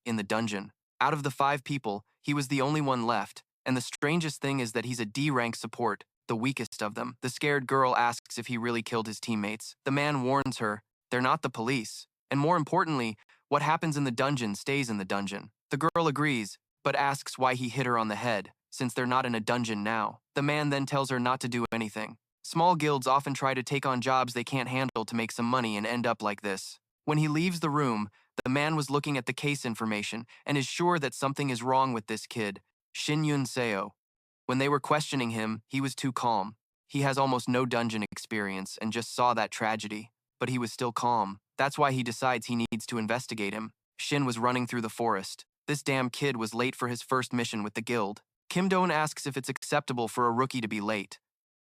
in the dungeon. Out of the 5 people, he was the only one left, and the strangest thing is that he's a D-rank support, the weakest of them. The scared girl asks if he really killed his teammates. The man warns her, they're not the police. And more importantly, what happens in the dungeon stays in the dungeon. The girl agrees, but asks why he hit her on the head, since they're not in a dungeon now. The man then tells her not to do anything. Small guilds often try to take on jobs they can't handle to make some money and end up like this. When he leaves the room, the man was looking at the case information and is sure that something is wrong with this kid, Shin Yun Seo. When they were questioning him, he was too calm. He has almost no dungeon experience and just saw that tragedy, but he was still calm. That's why he decides he needs to investigate him. Shin was running through the forest. This damn kid was late for his first mission with the guild. Kim Doan asks if it's acceptable for a rookie to be late.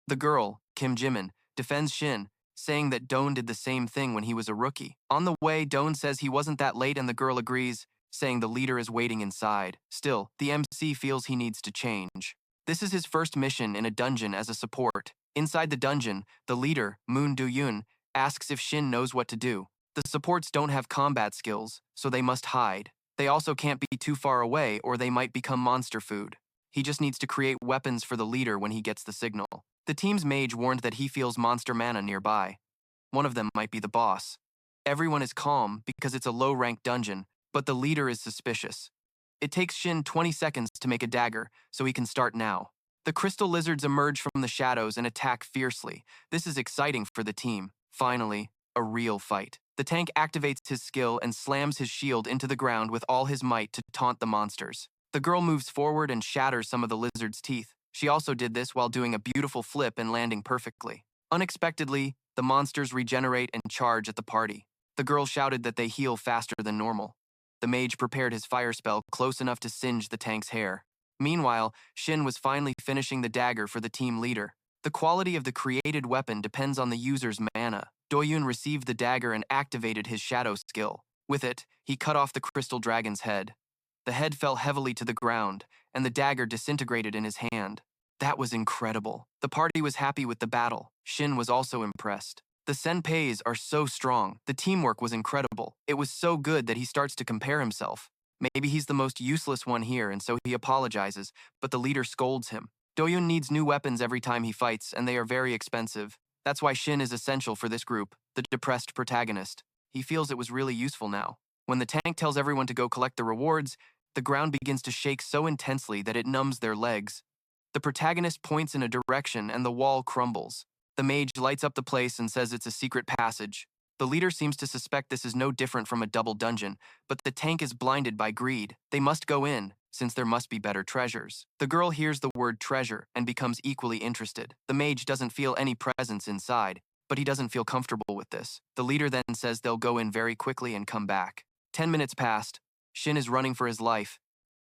The girl, Kim Jimin, defends Shin, saying that Doan did the same thing when he was a rookie. On the way, Doan says he wasn't that late and the girl agrees, saying the leader is waiting inside. Still, the MC feels he needs to change. This is his first mission in a dungeon as a support. Inside the dungeon, the leader, Moon Do-yoon, asks if Shin knows what to do. The supports don't have combat skills, so they must hide. They also can't be too far away or they might become monster food. He just needs to create weapons for the leader when he gets the signal. The team's mage warned that he feels monster mana nearby. One of them might be the boss. Everyone is calm because it's a low-rank dungeon, but the leader is suspicious. It takes Shin 20 seconds to make a dagger, so he can start now. The crystal lizards emerge from the shadows and attack fiercely. This is exciting for the team. Finally, a real fight. The tank activates his skill and slams his shield into the ground with all his might to taunt the monsters. The girl moves forward and shatters some of the lizard's teeth. She also did this while doing a beautiful flip and landing perfectly. Unexpectedly, the monsters regenerate and charge at the party. The girl shouted that they heal faster than normal. The mage prepared his fire spell close enough to singe the tank's hair. Meanwhile, Shin was finally finishing the dagger for the team leader. The quality of the created weapon depends on the user's mana. Do-yoon received the dagger and activated his shadow skill. With it, he cut off the crystal dragon's head. The head fell heavily to the ground, and the dagger disintegrated in his hand. That was incredible. The party was happy with the battle. Shin was also impressed. The senpais are so strong. The teamwork was incredible. It was so good that he starts to compare himself. Maybe he's the most useless one here, and so he apologizes, but the leader scolds him. Do-yoon needs new weapons every time he fights, and they are very expensive. That's why Shin is essential for this group, the depressed protagonist. He feels it was really useful now. When the tank tells everyone to go collect the rewards, the ground begins to shake so intensely that it numbs their legs. The protagonist points in a direction and the wall crumbles. The mage lights up the place and says it's a secret passage. The leader seems to suspect this is no different from a double dungeon, but the tank is blinded by greed. They must go in, since there must be better treasures. The girl hears the word treasure and becomes equally interested. The mage doesn't feel any presence inside, but he doesn't feel comfortable with this. The leader then says they'll go in very quickly and come back. 10 minutes passed. Shin is running for his life.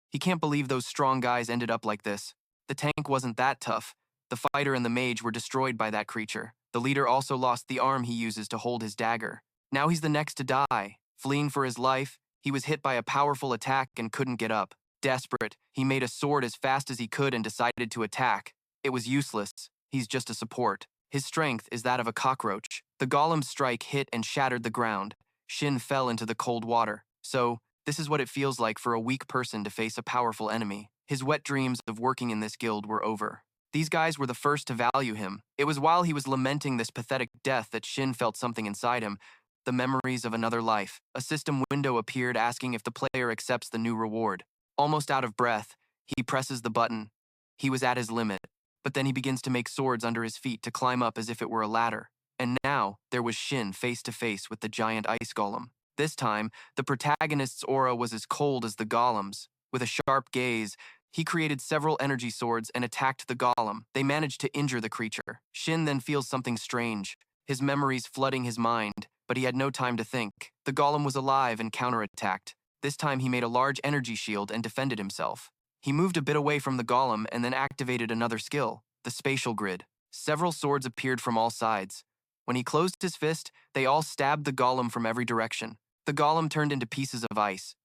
He can't believe those strong guys ended up like this. The tank wasn't that tough. The fighter and the mage were destroyed by that creature. The leader also lost the arm he uses to hold his dagger. Now he's the next to die. Fleeing for his life, he was hit by a powerful attack and couldn't get up. Desperate, he made a sword as fast as he could and decided to attack. It was useless. He's just a support. His strength is that of a cockroach. The golem's strike hit and shattered the ground. Shin fell into the cold water. So, this is what it feels like for a weak person to face a powerful enemy. His wet dreams of working in this guild were over. These guys were the first to value him. It was while he was lamenting this pathetic death that Shin felt something inside him, the memories of another life. A system window appeared asking if the player accepts the new reward. Almost out of breath, he presses the button. He was at his limit, but then he begins to make swords under his feet to climb up as if it were a ladder. And now, there was Shin face to face with the giant Ice Golem. This time, the protagonist's aura was as cold as the golem's. With a sharp gaze, he created several energy swords and attacked the golem. They managed to injure the creature. Shin then feels something strange, his memories flooding his mind, but he had no time to think. The golem was alive and counterattacked. This time he made a large energy shield and defended himself. He moved a bit away from the golem and then activated another skill, the spatial grid. Several swords appeared from all sides. When he closed his fist, they all stabbed the golem from every direction. The golem turned into pieces of ice.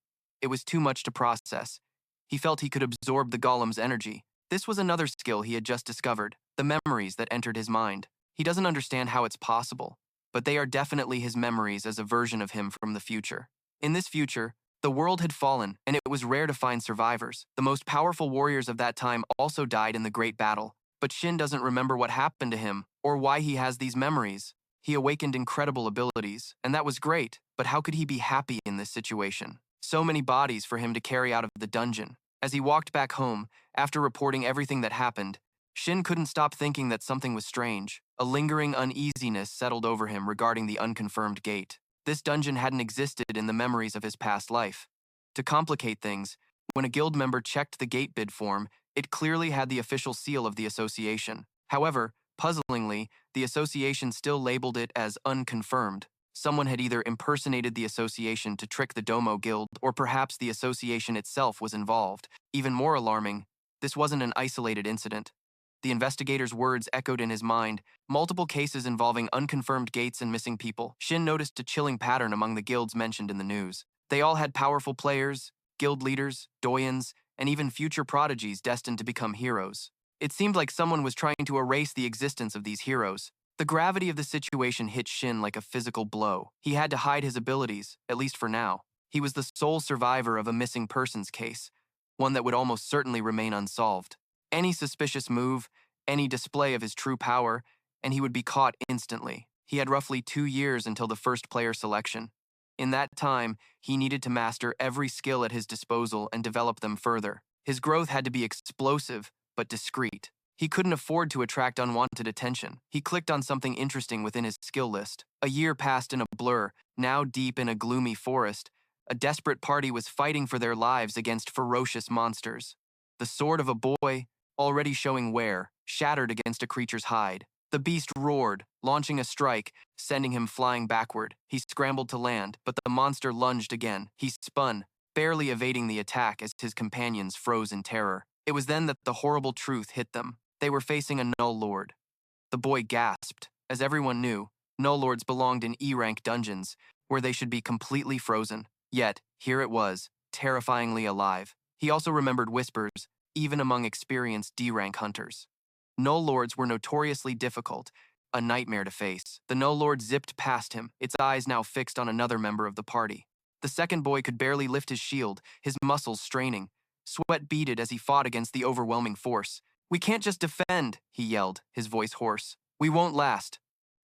It was too much to process. He felt he could absorb the golem's energy. This was another skill he had just discovered, the memories that entered his mind. He doesn't understand how it's possible, but they are definitely his memories as a version of him from the future. In this future, The world had fallen, and it was rare to find survivors. The most powerful warriors of that time also died in the Great Battle. But Shin doesn't remember what happened to him, or why he has these memories. He awakened incredible abilities, and that was great, but how could he be happy in this situation? So many bodies for him to carry out of the dungeon. As he walked back home, after reporting everything that happened, Shin couldn't stop thinking that something was strange. A lingering uneasiness settled over him regarding the unconfirmed gate. This dungeon hadn't existed in the memories of his past life. To complicate things, when a guild member checked the gate bid form, it clearly had the official seal of the association. However, puzzlingly, the association still labeled it as unconfirmed. Someone had either impersonated the association to trick the Domo Guild, or perhaps the association itself was involved. Even more alarming, this wasn't an isolated incident. The investigator's words echoed in his mind, multiple cases involving unconfirmed gates and missing people. Shin noticed a chilling pattern among the guilds mentioned in the news. They all had powerful players, guild leaders, doyens, and even future prodigies destined to become heroes. It seemed like someone was trying to erase the existence of these heroes. The gravity of the situation hit Shin like a physical blow. He had to hide his abilities, at least for now. He was the sole survivor of a missing persons case, one that would almost certainly remain unsolved. Any suspicious move, any display of his true power, and he would be caught instantly. He had roughly 2 years until the first player selection. In that time, he needed to master every skill at his disposal and develop them further. His growth had to be explosive, but discreet. He couldn't afford to attract unwanted attention. He clicked on something interesting within his skill list. A year passed in a blur, now deep in a gloomy forest. A desperate party was fighting for their lives against ferocious monsters. The sword of a boy, already showing wear, shattered against a creature's hide. The beast roared, launching a strike, sending him flying backward. He scrambled to land, but the monster lunged again. He spun, barely evading the attack as his companions froze in terror. It was then that the horrible truth hit them. They were facing a Null Lord. The boy gasped. As everyone knew, Null Lords belonged in E-rank dungeons, where they should be completely frozen. Yet, here it was, terrifyingly alive. He also remembered whispers, even among experienced D-rank hunters. Null Lords were notoriously difficult, a nightmare to face. The Null Lord zipped past him, its eyes now fixed on another member of the party. The second boy could barely lift his shield, his muscles straining. Sweat beaded as he fought against the overwhelming force. "We can't just defend," he yelled, his voice hoarse. "We won't last."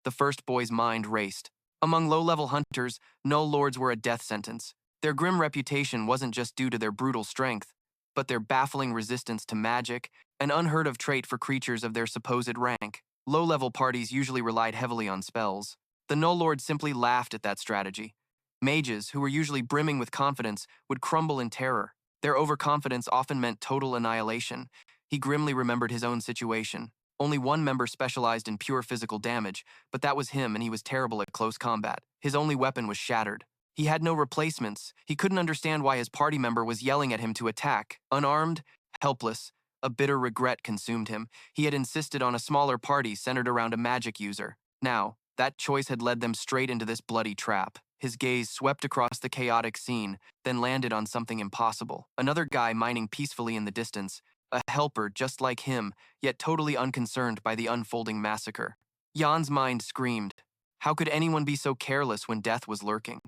The first boy's mind raced. Among low-level hunters, Null Lords were a death sentence. Their grim reputation wasn't just due to their brutal strength, but their baffling resistance to magic, an unheard-of trait for creatures of their supposed rank. Low-level parties usually relied heavily on spells. The Null Lord simply laughed at that strategy. Mages, who were usually brimming with confidence, would crumble in terror. Their overconfidence often meant total annihilation. He grimly remembered his own situation. Only one member specialized in pure physical damage, but that was him, and he was terrible at close combat. His only weapon was shattered. He had no replacements. He couldn't understand why his party member was yelling at him to attack. Unarmed, helpless, a bitter regret consumed him. He had insisted on a smaller party centered around a magic user. Now, that choice had led them straight into this bloody trap. His gaze swept across the chaotic scene, then landed on something impossible. Another guy mining peacefully in the distance, a helper just like him, yet totally unconcerned by the unfolding massacre. Jan's mind screamed. How could anyone be so careless when death was lurking?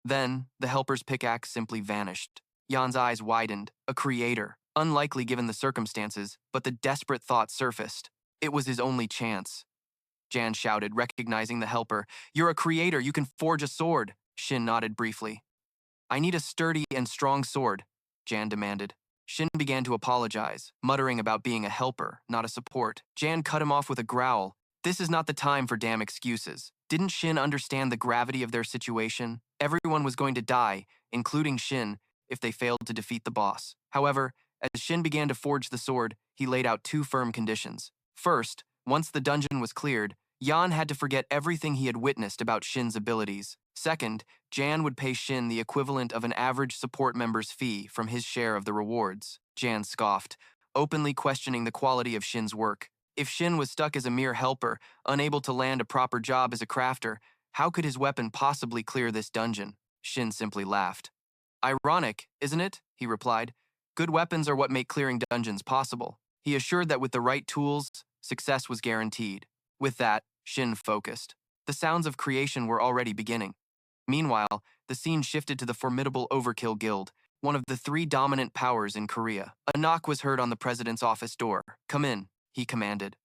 Then, the helper's pickaxe simply vanished. Jan's eyes widened. A creator. Unlikely given the circumstances, but the desperate thought surfaced. It was his only chance. Jan shouted, recognizing the helper. "You're a creator, you can forge a sword." Shin nodded briefly. "I need a sturdy and strong sword," Jan demanded. Shin began to apologize, muttering about being a helper, not a support. Jan cut him off with a growl. "This is not the time for damn excuses." Didn't Shin understand the gravity of their situation? Everyone was going to die, including Shin, if they failed to defeat the boss. However, as Shin began to forge the sword, he laid out 2 firm conditions. First, once the dungeon was cleared, Jan had to forget everything he had witnessed about Shin's abilities. Second, Jan would pay Shin the equivalent of an average support member's fee from his share of the rewards. Jan scoffed, openly questioning the quality of Shin's work. If Shin was stuck as a mere helper, unable to land a proper job as a crafter, how could his weapon possibly clear this dungeon? Shin simply laughed. "Ironic, isn't it?" he replied. "Good weapons are what make clearing dungeons possible." He assured that with the right tools, success was guaranteed. With that, Shin focused. The sounds of creation were already beginning. Meanwhile, the scene shifted to the formidable Overkill Guild, one of the three dominant powers in Korea. A knock was heard on the president's office door. "Come in," he commanded.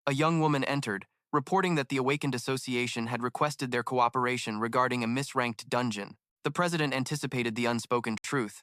A young woman entered, reporting that the Awakened Association had requested their cooperation regarding a misranked dungeon. The president anticipated the unspoken truth.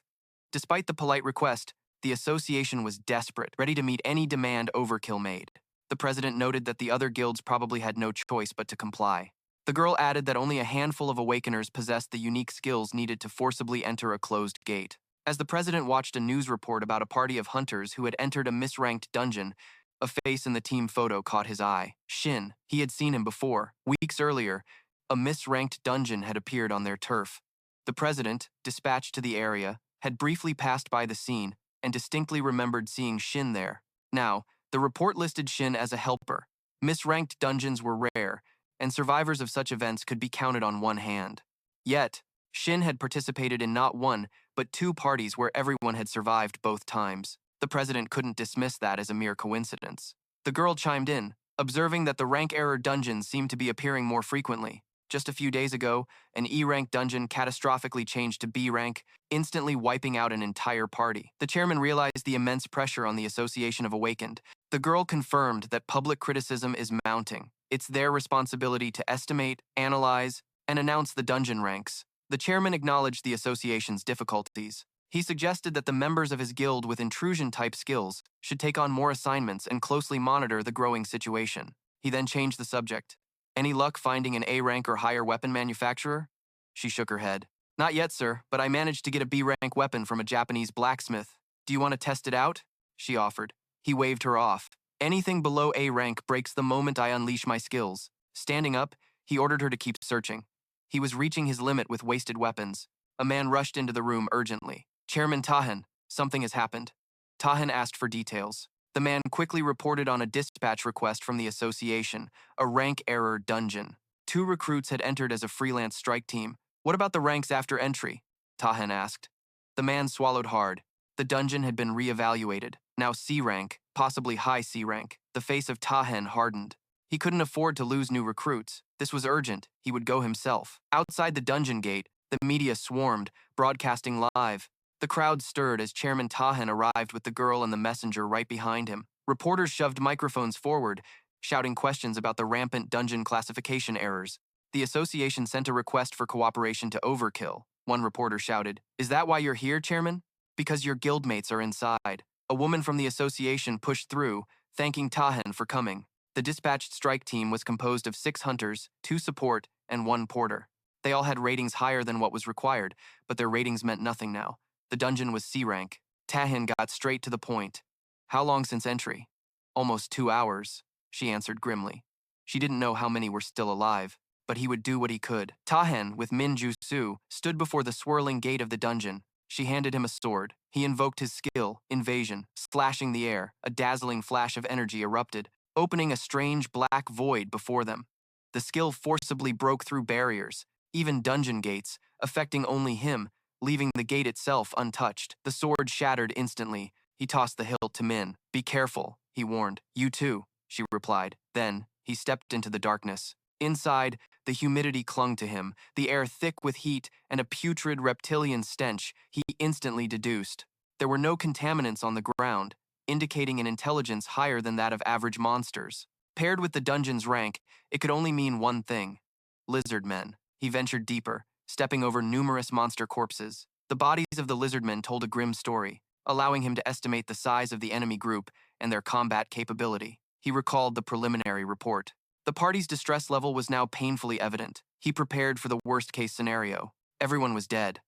Despite the polite request, the association was desperate, ready to meet any demand Overkill made. The president noted that the other guilds probably had no choice but to comply. The girl added that only a handful of Awakeners possessed the unique skills needed to forcibly enter a closed gate. As the president watched a news report about a party of hunters who had entered a misranked dungeon, a face in the team photo caught his eye. Shin. He had seen him before. Weeks earlier, a misranked dungeon had appeared on their turf. The president, dispatched to the area, had briefly passed by the scene and distinctly remembered seeing Shin there. Now, the report listed Shin as a helper. Misranked dungeons were rare, and survivors of such events could be counted on one hand. Yet, Shin had participated in not one, but two parties where everyone had survived both times. The president couldn't dismiss that as a mere coincidence. The girl chimed in, observing that the rank error dungeons seemed to be appearing more frequently. Just a few days ago, an E-rank dungeon catastrophically changed to B rank, instantly wiping out an entire party. The chairman realized the immense pressure on the Association of Awakened. The girl confirmed that public criticism is mounting. It's their responsibility to estimate, analyze, and announce the dungeon ranks. The chairman acknowledged the association's difficulties. He suggested that the members of his guild with intrusion-type skills should take on more assignments and closely monitor the growing situation. He then changed the subject. "Any luck finding an A-rank or higher weapon manufacturer?" She shook her head. "Not yet, sir, but I managed to get a B-rank weapon from a Japanese blacksmith. Do you want to test it out?" she offered. He waved her off. "Anything below A rank breaks the moment I unleash my skills." Standing up, he ordered her to keep searching. He was reaching his limit with wasted weapons. A man rushed into the room urgently. "Chairman Tahan, something has happened." Tahan asked for details. The man quickly reported on a dispatch request from the association, a rank error dungeon. 2 recruits had entered as a freelance strike team. "What about the ranks after entry?" Tahan asked. The man swallowed hard. The dungeon had been re-evaluated. Now C rank, possibly high C rank. The face of Tahan hardened. He couldn't afford to lose new recruits. This was urgent. He would go himself. Outside the dungeon gate, the media swarmed, broadcasting live. The crowd stirred as Chairman Tahan arrived with the girl and the messenger right behind him. Reporters shoved microphones forward, shouting questions about the rampant dungeon classification errors. The association sent a request for cooperation to Overkill. One reporter shouted, "Is that why you're here, Chairman?" "Because your guildmates are inside." A woman from the association pushed through, thanking Tahan for coming. The dispatched strike team was composed of 6 hunters, 2 support, and 1 porter. They all had ratings higher than what was required, but their ratings meant nothing now. The dungeon was C rank. Tahan got straight to the point. "How long since entry?" "Almost 2 hours," she answered grimly. She didn't know how many were still alive, but he would do what he could. Tahan, with Min Ju-soo, stood before the swirling gate of the dungeon. She handed him a sword. He invoked his skill, Invasion, slashing the air. A dazzling flash of energy erupted, opening a strange black void before them. The skill forcibly broke through barriers, even dungeon gates, affecting only him, leaving the gate itself untouched. The sword shattered instantly. He tossed the hilt to Min. "Be careful," he warned. "You too," she replied. Then, he stepped into the darkness. Inside, the humidity clung to him, the air thick with heat and a putrid reptilian stench he instantly deduced. There were no contaminants on the ground, indicating an intelligence higher than that of average monsters. Paired with the dungeon's rank, it could only mean one thing: lizard men. He ventured deeper, stepping over numerous monster corpses. The bodies of the lizard men told a grim story, allowing him to estimate the size of the enemy group and their combat capability. He recalled the preliminary report. The party's distress level was now painfully evident. He prepared for the worst-case scenario. Everyone was dead.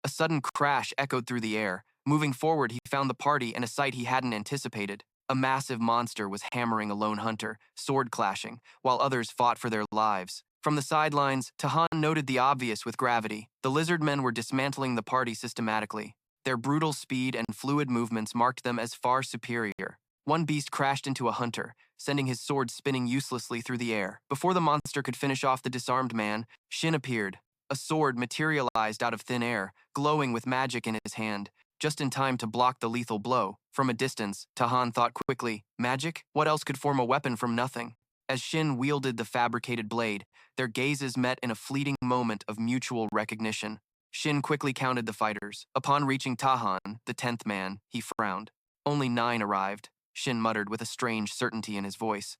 A sudden crash echoed through the air. Moving forward, he found the party in a sight he hadn't anticipated. A massive monster was hammering a lone hunter, sword clashing, while others fought for their lives. From the sidelines, Tahan noted the obvious with gravity. The lizard men were dismantling the party systematically. Their brutal speed and fluid movements marked them as far superior. One beast crashed into a hunter, sending his sword spinning uselessly through the air. Before the monster could finish off the disarmed man, Shin appeared. A sword materialized out of thin air, glowing with magic in his hand, just in time to block the lethal blow. From a distance, Tahan thought quickly, magic? What else could form a weapon from nothing? As Shin wielded the fabricated blade, their gazes met in a fleeting moment of mutual recognition. Shin quickly counted the fighters. Upon reaching Tahan, the 10th man, he frowned. Only 9 arrived, Shin muttered with a strange certainty in his voice.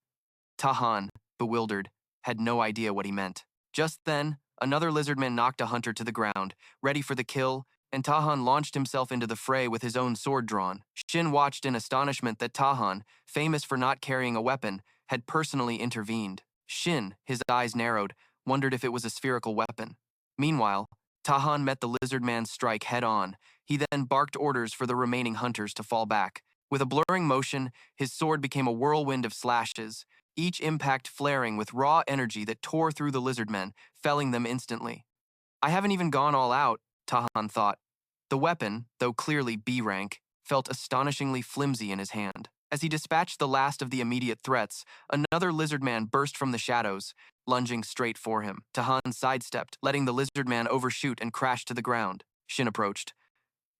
Tahan, bewildered, had no idea what he meant. Just then, another lizardman knocked a hunter to the ground, ready for the kill, and Tahan launched himself into the fray with his own sword drawn. Shin watched in astonishment that Tahan, famous for not carrying a weapon, had personally intervened. Shin, his eyes narrowed, wondered if it was a spherical weapon. Meanwhile, Tahan met the lizard man's strike head-on. He then barked orders for the remaining hunters to fall back. With a blurring motion, his sword became a whirlwind of slashes, each impact flaring with raw energy that tore through the lizard men, felling them instantly. I haven't even gone all out, Tahan thought. The weapon, though clearly B rank, felt astonishingly flimsy in his hand. As he dispatched the last of the immediate threats, another lizard man burst from the shadows, lunging straight for him. Tahan sidestepped, letting the lizard man overshoot and crash to the ground. Shin approached.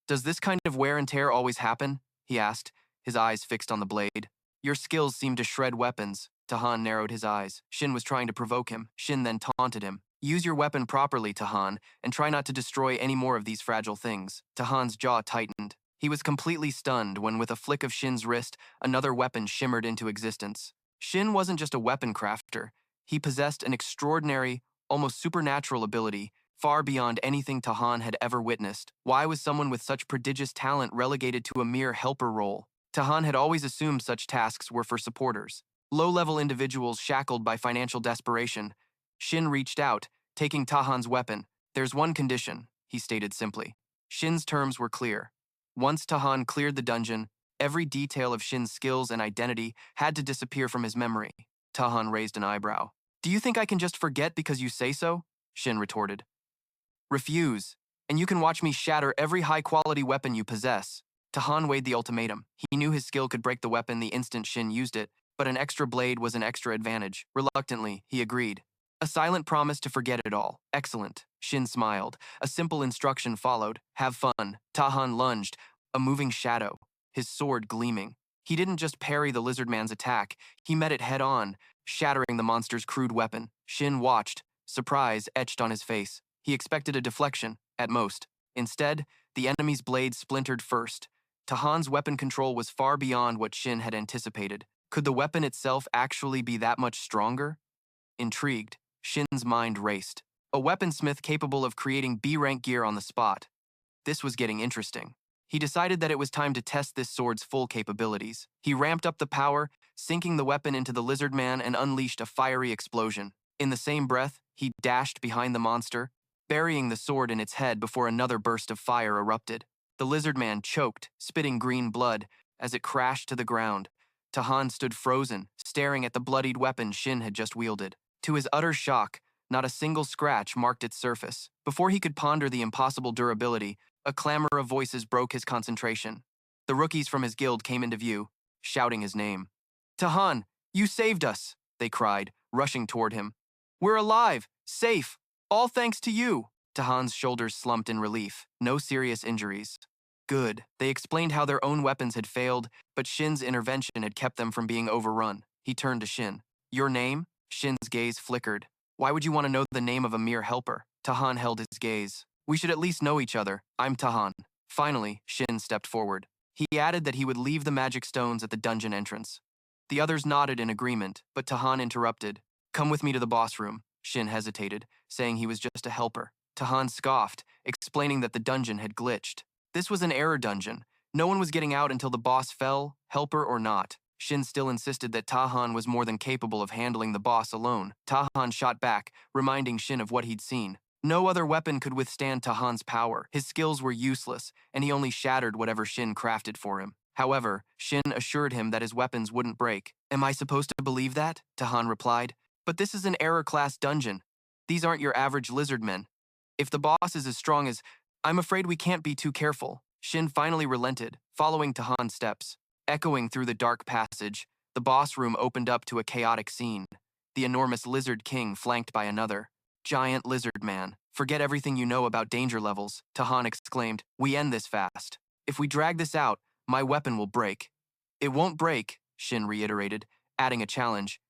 Does this kind of wear and tear always happen? He asked, his eyes fixed on the blade. Your skills seem to shred weapons. Tahan narrowed his eyes. Shin was trying to provoke him. Shin then taunted him. Use your weapon properly, Tahan, and try not to destroy any more of these fragile things. Tahan's jaw tightened. He was completely stunned when, with a flick of Shin's wrist, another weapon shimmered into existence. Shin wasn't just a weapon crafter. He possessed an extraordinary, almost supernatural ability, far beyond anything Tahan had ever witnessed. Why was someone with such prodigious talent relegated to a mere helper role? Tahan had always assumed such tasks were for supporters. Low-level individuals shackled by financial desperation. Shin reached out, taking Tahan's weapon. There's one condition, he stated simply. Shin's terms were clear. Once Tahan cleared the dungeon, every detail of Shin's skills and identity had to disappear from his memory. Tahan raised an eyebrow. Do you think I can just forget because you say so? Shin retorted. Refuse, and you can watch me shatter every high-quality weapon you possess. Tahan weighed the ultimatum. He knew his skill could break the weapon the instant Shin used it, but an extra blade was an extra advantage. Reluctantly, he agreed. A silent promise to forget it all. Excellent. Shin smiled. A simple instruction followed. Have fun. Tahan lunged, a moving shadow, his sword gleaming. He didn't just parry the lizard man's attack, he met it head-on, shattering the monster's crude weapon. Shin watched, surprise etched on his face. He expected a deflection, at most. Instead, the enemy's blade splintered first. Tahan's weapon control was far beyond what Shin had anticipated. Could the weapon itself actually be that much stronger? Intrigued, Shin's mind raced. A weaponsmith capable of creating B-rank gear on the spot. This was getting interesting. He decided that it was time to test this sword's full capabilities. He ramped up the power, sinking the weapon into the lizard man and unleashed a fiery explosion. In the same breath, he dashed behind the monster, burying the sword in its head before another burst of fire erupted. The lizard man choked, spitting green blood, as it crashed to the ground. Tahan stood frozen, staring at the bloodied weapon Shin had just wielded. To his utter shock, not a single scratch marked its surface. Before he could ponder the impossible durability, a clamor of voices broke his concentration. The rookies from his guild came into view, shouting his name. Tahan, you saved us, they cried, rushing toward him. We're alive, safe, all thanks to you. Tahan's shoulders slumped in relief. No serious injuries. Good. They explained how their own weapons had failed, but Shin's intervention had kept them from being overrun. He turned to Shin. Your name? Shin's gaze flickered. Why would you want to know the name of a mere helper? Tahan held his gaze. We should at least know each other. I'm Tahan. Finally, Shin stepped forward. He added that he would leave the magic stones at the dungeon entrance. The others nodded in agreement, but Tahan interrupted. Come with me to the boss room. Shin hesitated, saying he was just a helper. Tahan scoffed, explaining that the dungeon had glitched. This was an error dungeon. No one was getting out until the boss fell, helper or not. Shin still insisted that Tahan was more than capable of handling the boss alone. Tahan shot back, reminding Shin of what he'd seen. No other weapon could withstand Tahan's power. His skills were useless, and he only shattered whatever Shin crafted for him. However, Shin assured him that his weapons wouldn't break. Am I supposed to believe that? Tahan replied. But this is an error-class dungeon. These aren't your average lizard men. If the boss is as strong as... I'm afraid we can't be too careful. Shin finally relented, following Tahan's steps. Echoing through the dark passage, the boss room opened up to a chaotic scene. The enormous lizard king flanked by another. Giant lizard man. Forget everything you know about danger levels, Tahan exclaimed. We end this fast. If we drag this out, my weapon will break. It won't break, Shin reiterated, adding a challenge.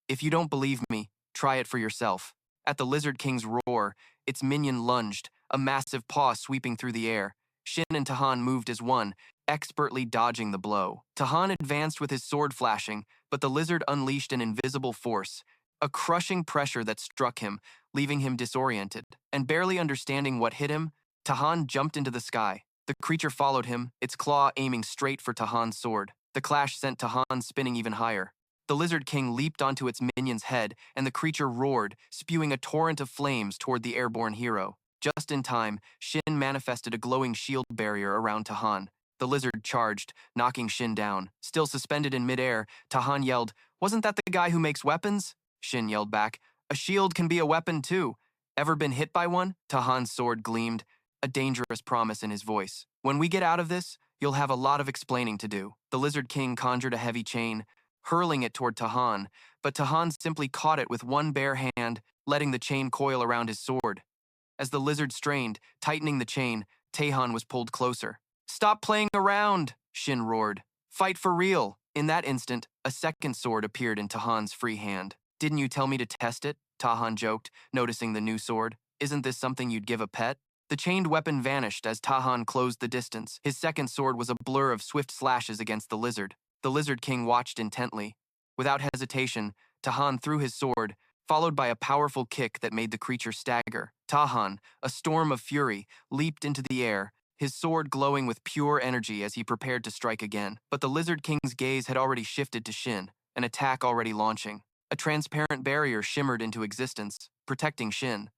If you don't believe me, try it for yourself. At the Lizard King's roar, its minion lunged, a massive paw sweeping through the air. Shin and Tahan moved as one, expertly dodging the blow. Tahan advanced with his sword flashing, but the lizard unleashed an invisible force, a crushing pressure that struck him, leaving him disoriented. And barely understanding what hit him, Tahan jumped into the sky. The creature followed him, its claw aiming straight for Tahan's sword. The clash sent Tahan spinning even higher. The Lizard King leaped onto its minion's head, and the creature roared, spewing a torrent of flames toward the airborne hero. Just in time, Shin manifested a glowing shield barrier around Tahan. The lizard charged, knocking Shin down. Still suspended in midair, Tahan yelled, "Wasn't that the guy who makes weapons?" Shin yelled back, "A shield can be a weapon too. Ever been hit by one?" Tahan's sword gleamed, a dangerous promise in his voice. "When we get out of this, you'll have a lot of explaining to do." The Lizard King conjured a heavy chain, hurling it toward Tahan, but Tahan simply caught it with one bare hand, letting the chain coil around his sword. As the lizard strained, tightening the chain, Tahan was pulled closer. "Stop playing around!" Shin roared. "Fight for real!" In that instant, a second sword appeared in Tahan's free hand. "Didn't you tell me to test it?" Tahan joked, noticing the new sword. "Isn't this something you'd give a pet?" The chained weapon vanished as Tahan closed the distance. His second sword was a blur of swift slashes against the lizard. The Lizard King watched intently. Without hesitation, Tahan threw his sword, followed by a powerful kick that made the creature stagger. Tahan, a storm of fury, leaped into the air, his sword glowing with pure energy as he prepared to strike again. But the Lizard King's gaze had already shifted to Shin, an attack already launching. A transparent barrier shimmered into existence, protecting Shin.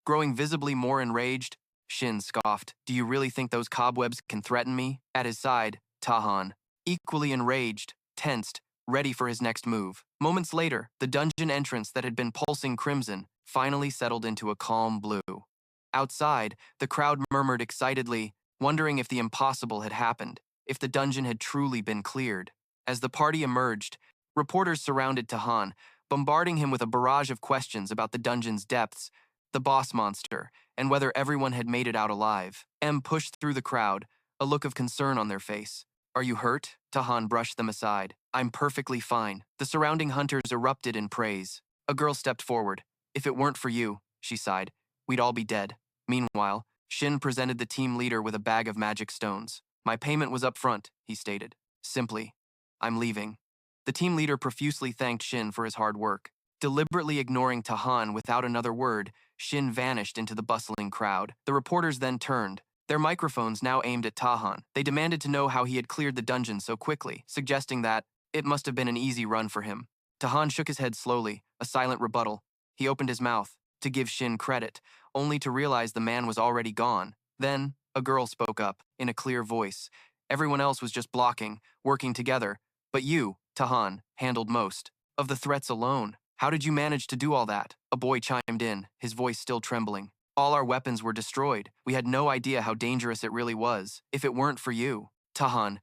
Growing visibly more enraged, Shin scoffed, "Do you really think those cobwebs can threaten me?" At his side, Tahan, equally enraged, tensed, ready for his next move. Moments later, the dungeon entrance that had been pulsing crimson finally settled into a calm blue. Outside, the crowd murmured excitedly, wondering if the impossible had happened, if the dungeon had truly been cleared. As the party emerged, reporters surrounded Tahan, bombarding him with a barrage of questions about the dungeon's depths, the boss monster, and whether everyone had made it out alive. M pushed through the crowd, a look of concern on their face. "Are you hurt?" Tahan brushed them aside. "I'm perfectly fine." The surrounding hunters erupted in praise. A girl stepped forward. "If it weren't for you," she sighed, "we'd all be dead." Meanwhile, Shin presented the team leader with a bag of magic stones. "My payment was up front," he stated. Simply, "I'm leaving." The team leader profusely thanked Shin for his hard work. Deliberately ignoring Tahan without another word, Shin vanished into the bustling crowd. The reporters then turned, their microphones now aimed at Tahan. They demanded to know how he had cleared the dungeon so quickly, suggesting that it must have been an easy run for him. Tahan shook his head slowly, a silent rebuttal. He opened his mouth to give Shin credit, only to realize the man was already gone. Then, a girl spoke up, in a clear voice. Everyone else was just blocking, working together. "But you, Tahan, handled most. Of the threats alone. How did you manage to do all that?" A boy chimed in, his voice still trembling. "All our weapons were destroyed. We had no idea how dangerous it really was. If it weren't for you, Tahan,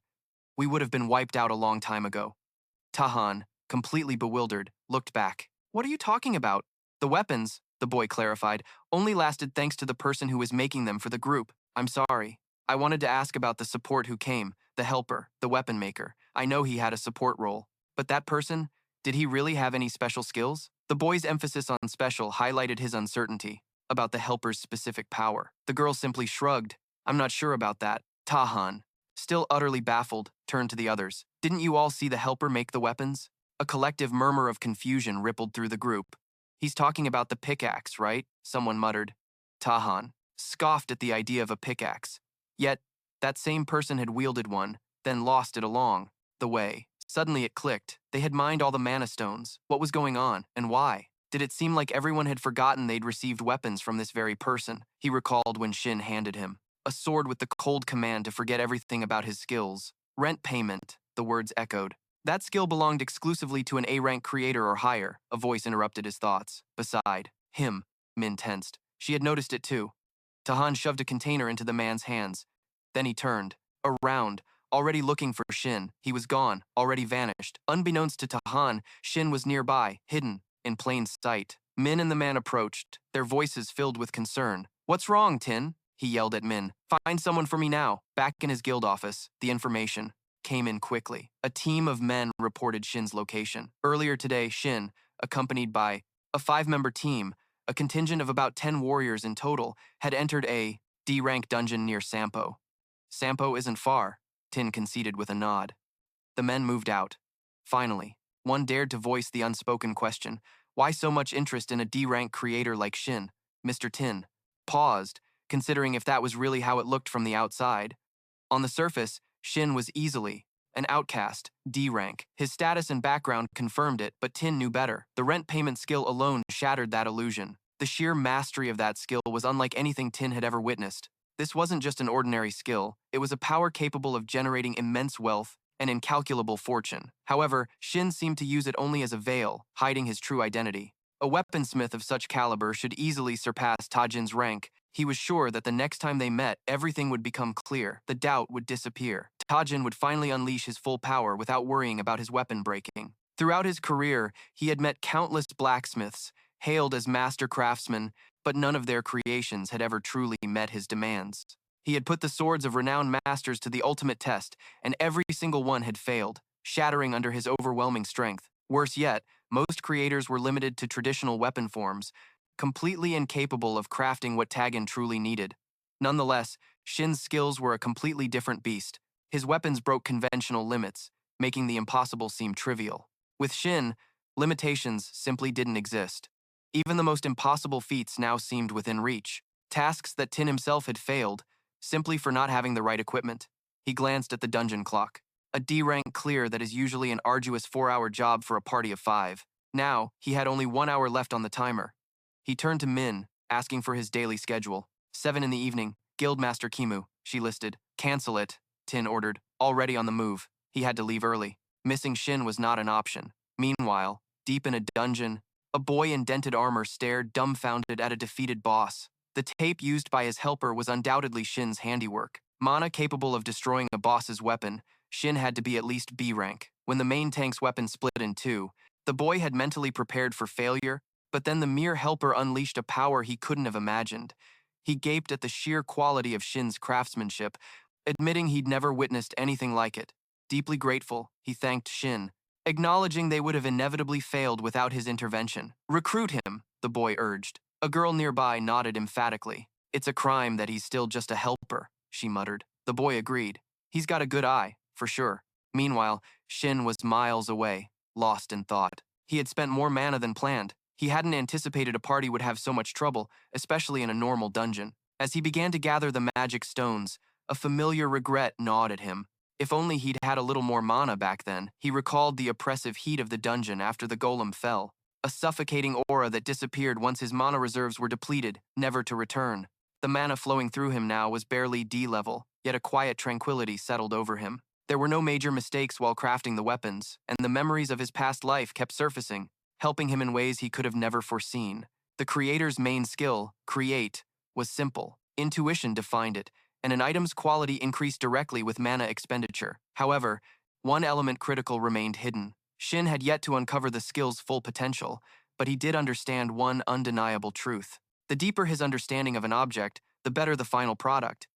we would have been wiped out a long time ago." Tahan, completely bewildered, looked back. "What are you talking about?" "The weapons," the boy clarified, "only lasted thanks to the person who was making them for the group. I'm sorry. I wanted to ask about the support who came, the helper, the weapon maker. I know he had a support role. But that person, did he really have any special skills?" The boy's emphasis on special highlighted his uncertainty about the helper's specific power. The girl simply shrugged. "I'm not sure about that." Tahan, still utterly baffled, turned to the others. "Didn't you all see the helper make the weapons?" A collective murmur of confusion rippled through the group. "He's talking about the pickaxe, right?" someone muttered. Tahan scoffed at the idea of a pickaxe. Yet, that same person had wielded one, then lost it along the way. Suddenly it clicked. They had mined all the mana stones. What was going on, and why? Did it seem like everyone had forgotten they'd received weapons from this very person? He recalled when Shin handed him a sword with the cold command to forget everything about his skills. "Rent payment," the words echoed. "That skill belonged exclusively to an A-rank creator or higher," a voice interrupted his thoughts. "Beside him," Min tensed. She had noticed it too. Tahan shoved a container into the man's hands. Then he turned, around, already looking for Shin. He was gone, already vanished. Unbeknownst to Tahan, Shin was nearby, hidden, in plain sight. Min and the man approached, their voices filled with concern. "What's wrong, Tin?" he yelled at Min. "Find someone for me now." Back in his guild office, the information came in quickly. A team of men reported Shin's location. Earlier today, Shin, accompanied by a 5-member team. A contingent of about 10 warriors in total had entered a D-rank dungeon near Sampo. Sampo isn't far, Tin conceded with a nod. The men moved out. Finally, one dared to voice the unspoken question, why so much interest in a D-rank creator like Shin? Mr. Tin paused, considering if that was really how it looked from the outside. On the surface, Shin was easily an outcast, D rank. His status and background confirmed it, but Tin knew better. The rent payment skill alone shattered that illusion. The sheer mastery of that skill was unlike anything Tin had ever witnessed. This wasn't just an ordinary skill, it was a power capable of generating immense wealth and incalculable fortune. However, Shin seemed to use it only as a veil, hiding his true identity. A weaponsmith of such caliber should easily surpass Tajin's rank. He was sure that the next time they met, everything would become clear. The doubt would disappear. Tajin would finally unleash his full power without worrying about his weapon breaking. Throughout his career, he had met countless blacksmiths, hailed as master craftsmen, but none of their creations had ever truly met his demands. He had put the swords of renowned masters to the ultimate test, and every single one had failed, shattering under his overwhelming strength. Worse yet, most creators were limited to traditional weapon forms, completely incapable of crafting what Tajin truly needed. Nonetheless, Shin's skills were a completely different beast. His weapons broke conventional limits, making the impossible seem trivial. With Shin, limitations simply didn't exist. Even the most impossible feats now seemed within reach. Tasks that Tin himself had failed, simply for not having the right equipment. He glanced at the dungeon clock. A D-rank clear that is usually an arduous 4-hour job for a party of 5. Now, he had only 1 hour left on the timer. He turned to Min, asking for his daily schedule. 7 in the evening, Guildmaster Kimu, she listed. Cancel it, Tin ordered. Already on the move, he had to leave early. Missing Shin was not an option. Meanwhile, deep in a dungeon, a boy in dented armor stared dumbfounded at a defeated boss. The tape used by his helper was undoubtedly Shin's handiwork. Mana capable of destroying a boss's weapon, Shin had to be at least B rank. When the main tank's weapon split in two, the boy had mentally prepared for failure, but then the mere helper unleashed a power he couldn't have imagined. He gaped at the sheer quality of Shin's craftsmanship, admitting he'd never witnessed anything like it. Deeply grateful, he thanked Shin, acknowledging they would have inevitably failed without his intervention. Recruit him, the boy urged. A girl nearby nodded emphatically. It's a crime that he's still just a helper, she muttered. The boy agreed. He's got a good eye, for sure. Meanwhile, Shin was miles away, lost in thought. He had spent more mana than planned. He hadn't anticipated a party would have so much trouble, especially in a normal dungeon. As he began to gather the magic stones, a familiar regret gnawed at him. If only he'd had a little more mana back then. He recalled the oppressive heat of the dungeon after the golem fell. A suffocating aura that disappeared once his mana reserves were depleted, never to return. The mana flowing through him now was barely D-level, yet a quiet tranquility settled over him. There were no major mistakes while crafting the weapons, and the memories of his past life kept surfacing, helping him in ways he could have never foreseen. The creator's main skill, create, was simple. Intuition defined it, and an item's quality increased directly with mana expenditure. However, one element critical remained hidden. Shin had yet to uncover the skill's full potential, but he did understand one undeniable truth. The deeper his understanding of an object, the better the final product.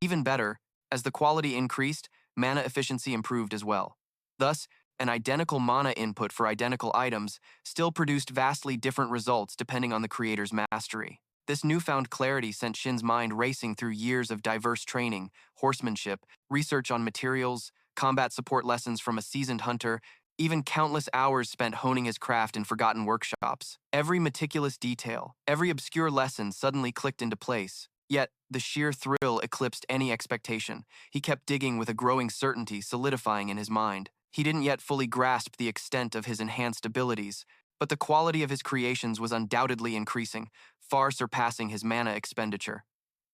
Even better, as the quality increased, mana efficiency improved as well. Thus, an identical mana input for identical items still produced vastly different results depending on the creator's mastery. This newfound clarity sent Shin's mind racing through years of diverse training, horsemanship, research on materials, combat support lessons from a seasoned hunter, even countless hours spent honing his craft in forgotten workshops. Every meticulous detail, every obscure lesson suddenly clicked into place. Yet, the sheer thrill eclipsed any expectation. He kept digging with a growing certainty solidifying in his mind. He didn't yet fully grasp the extent of his enhanced abilities, but the quality of his creations was undoubtedly increasing, far surpassing his mana expenditure.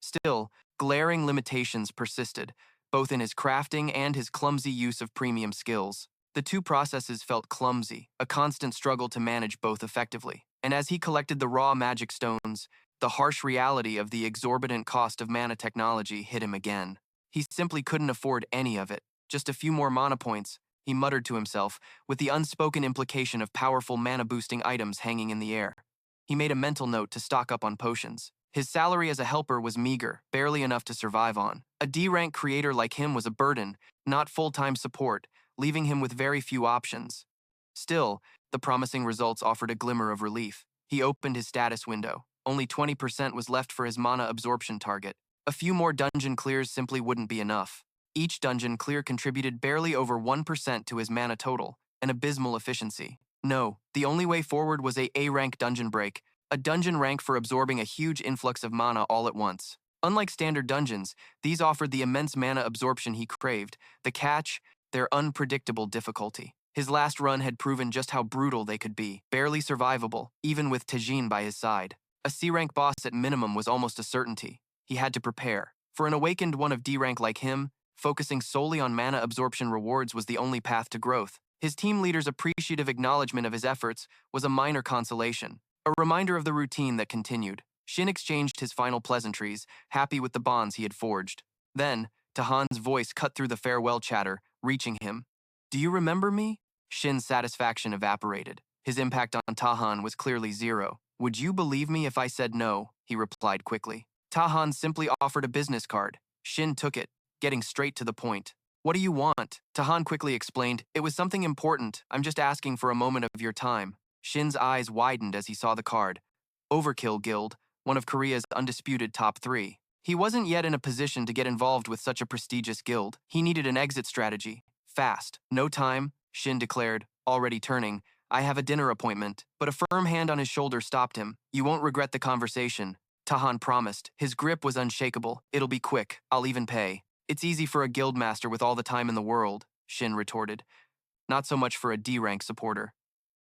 Still, glaring limitations persisted, both in his crafting and his clumsy use of premium skills. The two processes felt clumsy, a constant struggle to manage both effectively. And as he collected the raw magic stones, the harsh reality of the exorbitant cost of mana technology hit him again. He simply couldn't afford any of it. Just a few more mana points, he muttered to himself, with the unspoken implication of powerful mana-boosting items hanging in the air. He made a mental note to stock up on potions. His salary as a helper was meager, barely enough to survive on. A D-rank creator like him was a burden, not full-time support, leaving him with very few options. Still, The promising results offered a glimmer of relief. He opened his status window. Only 20% was left for his mana absorption target. A few more dungeon clears simply wouldn't be enough. Each dungeon clear contributed barely over 1% to his mana total, an abysmal efficiency. No, the only way forward was a A-rank dungeon break, a dungeon rank for absorbing a huge influx of mana all at once. Unlike standard dungeons, these offered the immense mana absorption he craved. The catch, their unpredictable difficulty. His last run had proven just how brutal they could be, barely survivable, even with Tajin by his side. A C-rank boss at minimum was almost a certainty. He had to prepare. For an awakened one of D-rank like him, focusing solely on mana absorption rewards was the only path to growth. His team leader's appreciative acknowledgement of his efforts was a minor consolation, a reminder of the routine that continued. Shin exchanged his final pleasantries, happy with the bonds he had forged. Then, Tahan's voice cut through the farewell chatter, reaching him. "Do you remember me?" Shin's satisfaction evaporated. His impact on Tahan was clearly zero. "Would you believe me if I said no?" he replied quickly. Tahan simply offered a business card. Shin took it, getting straight to the point. "What do you want?" Tahan quickly explained. "It was something important. I'm just asking for a moment of your time." Shin's eyes widened as he saw the card. Overkill Guild, one of Korea's undisputed top 3. He wasn't yet in a position to get involved with such a prestigious guild. He needed an exit strategy. Fast. "No time," Shin declared, already turning. "I have a dinner appointment." But a firm hand on his shoulder stopped him. "You won't regret the conversation," Tahan promised. His grip was unshakable. "It'll be quick. I'll even pay." "It's easy for a guild master with all the time in the world," Shin retorted. "Not so much for a D-rank supporter."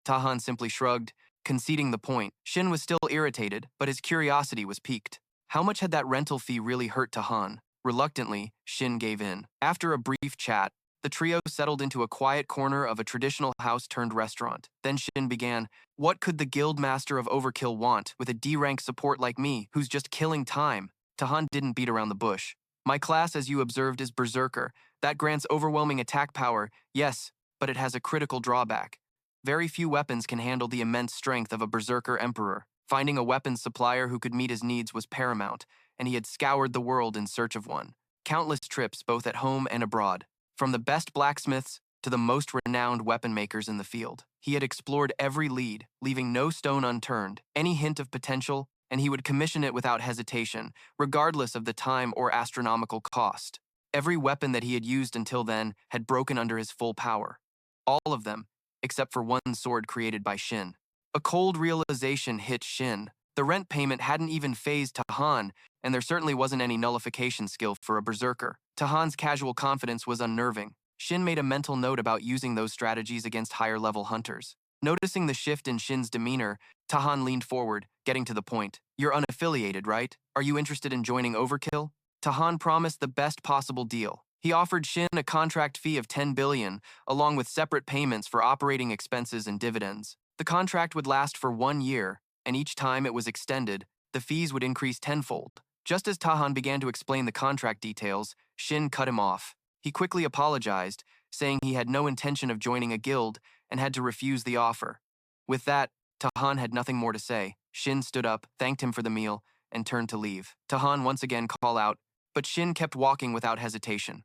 Tahan simply shrugged, conceding the point. Shin was still irritated, but his curiosity was piqued. How much had that rental fee really hurt Tahan? Reluctantly, Shin gave in. After a brief chat, the trio settled into a quiet corner of a traditional house-turned-restaurant. Then Shin began, "What could the guild master of Overkill want with a D-rank support like me, who's just killing time?" Tahan didn't beat around the bush. "My class, as you observed, is Berserker. That grants overwhelming attack power, yes, but it has a critical drawback. Very few weapons can handle the immense strength of a Berserker Emperor. Finding a weapons supplier who could meet his needs was paramount, and he had scoured the world in search of one. Countless trips both at home and abroad. From the best blacksmiths to the most renowned weapon makers in the field. He had explored every lead, leaving no stone unturned. Any hint of potential, and he would commission it without hesitation, regardless of the time or astronomical cost. Every weapon that he had used until then had broken under his full power. All of them, except for one sword created by Shin. A cold realization hit Shin. The rent payment hadn't even phased Tahan, and there certainly wasn't any nullification skill for a berserker. Tahan's casual confidence was unnerving. Shin made a mental note about using those strategies against higher-level hunters. Noticing the shift in Shin's demeanor, Tahan leaned forward, getting to the point. "You're unaffiliated, right? Are you interested in joining Overkill?" Tahan promised the best possible deal. He offered Shin a contract fee of 10 billion, along with separate payments for operating expenses and dividends. The contract would last for 1 year, and each time it was extended, the fees would increase tenfold. Just as Tahan began to explain the contract details, Shin cut him off. He quickly apologized, saying he had no intention of joining a guild and had to refuse the offer. With that, Tahan had nothing more to say. Shin stood up, thanked him for the meal, and turned to leave. Tahan once again called out, but Shin kept walking without hesitation.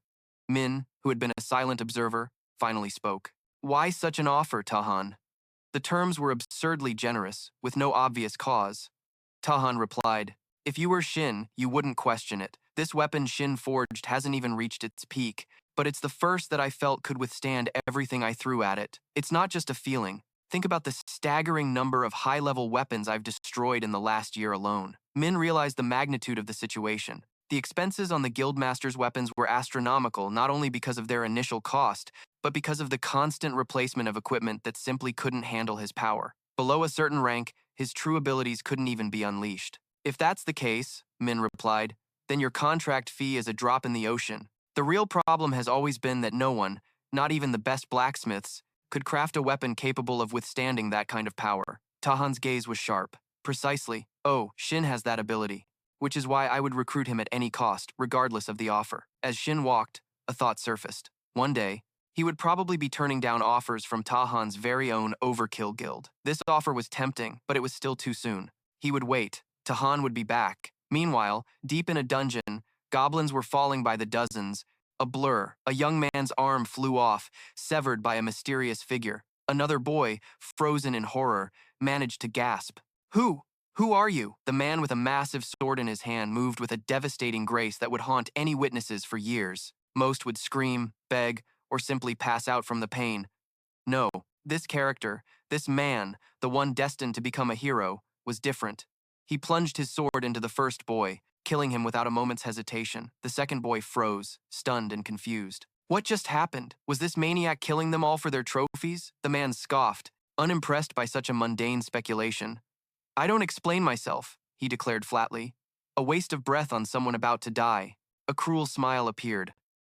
Min, who had been a silent observer, finally spoke. "Why such an offer, Tahan?" The terms were absurdly generous, with no obvious cause. Tahan replied, "If you were Shin, you wouldn't question it. This weapon Shin forged hasn't even reached its peak, but it's the first that I felt could withstand everything I threw at it. It's not just a feeling. Think about the staggering number of high-level weapons I've destroyed in the last year alone." Min realized the magnitude of the situation. The expenses on the Guildmaster's weapons were astronomical, not only because of their initial cost, but because of the constant replacement of equipment that simply couldn't handle his power. Below a certain rank, his true abilities couldn't even be unleashed. "If that's the case," Min replied, "then your contract fee is a drop in the ocean. The real problem has always been that no one, not even the best blacksmiths, could craft a weapon capable of withstanding that kind of power." Tahan's gaze was sharp. "Precisely. Oh, Shin has that ability. Which is why I would recruit him at any cost, regardless of the offer." As Shin walked, a thought surfaced. One day, he would probably be turning down offers from Tahan's very own Overkill Guild. This offer was tempting, but it was still too soon. He would wait. Tahan would be back. Meanwhile, deep in a dungeon, goblins were falling by the dozens. A blur, a young man's arm flew off, severed by a mysterious figure. Another boy, frozen in horror, managed to gasp. Who? Who are you? The man with a massive sword in his hand moved with a devastating grace that would haunt any witnesses for years. Most would scream, beg, or simply pass out from the pain. No, this character, this man, the one destined to become a hero, was different. He plunged his sword into the first boy, killing him without a moment's hesitation. The second boy froze, stunned and confused. What just happened? Was this maniac killing them all for their trophies? The man scoffed, unimpressed by such a mundane speculation. I don't explain myself, he declared flatly. A waste of breath on someone about to die. A cruel smile appeared.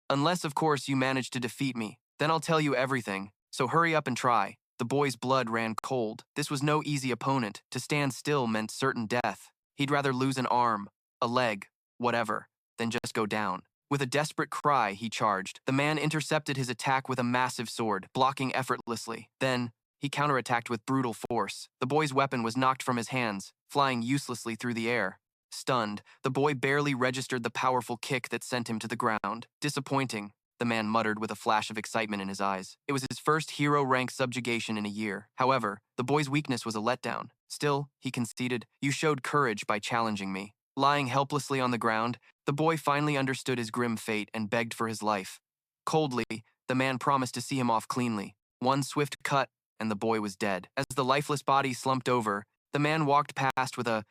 Unless, of course, you manage to defeat me, then I'll tell you everything, so hurry up and try. The boy's blood ran cold. This was no easy opponent. To stand still meant certain death. He'd rather lose an arm, a leg, whatever, than just go down. With a desperate cry, he charged. The man intercepted his attack with a massive sword, blocking effortlessly. Then, he counterattacked with brutal force. The boy's weapon was knocked from his hands, flying uselessly through the air. Stunned, the boy barely registered the powerful kick that sent him to the ground. Disappointing, the man muttered with a flash of excitement in his eyes. It was his first hero-rank subjugation in a year. However, the boy's weakness was a letdown. Still, he conceded, you showed courage by challenging me. Lying helplessly on the ground, the boy finally understood his grim fate and begged for his life. Coldly, the man promised to see him off cleanly. One swift cut, and the boy was dead. As the lifeless body slumped over, the man walked past with a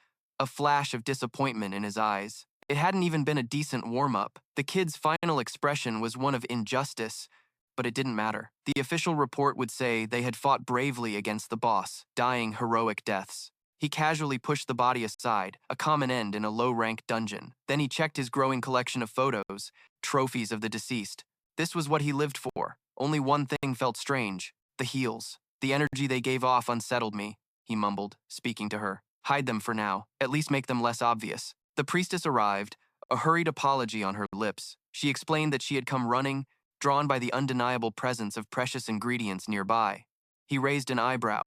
flash of disappointment in his eyes. It hadn't even been a decent warm-up. The kid's final expression was one of injustice, but it didn't matter. The official report would say they had fought bravely against the boss, dying heroic deaths. He casually pushed the body aside, a common end in a low-rank dungeon. Then he checked his growing collection of photos, trophies of the deceased. This was what he lived for. Only one thing felt strange: the heels. The energy they gave off unsettled me, he mumbled, speaking to her. Hide them for now, at least make them less obvious. The priestess arrived, a hurried apology on her lips. She explained that she had come running, drawn by the undeniable presence of precious ingredients nearby. He raised an eyebrow,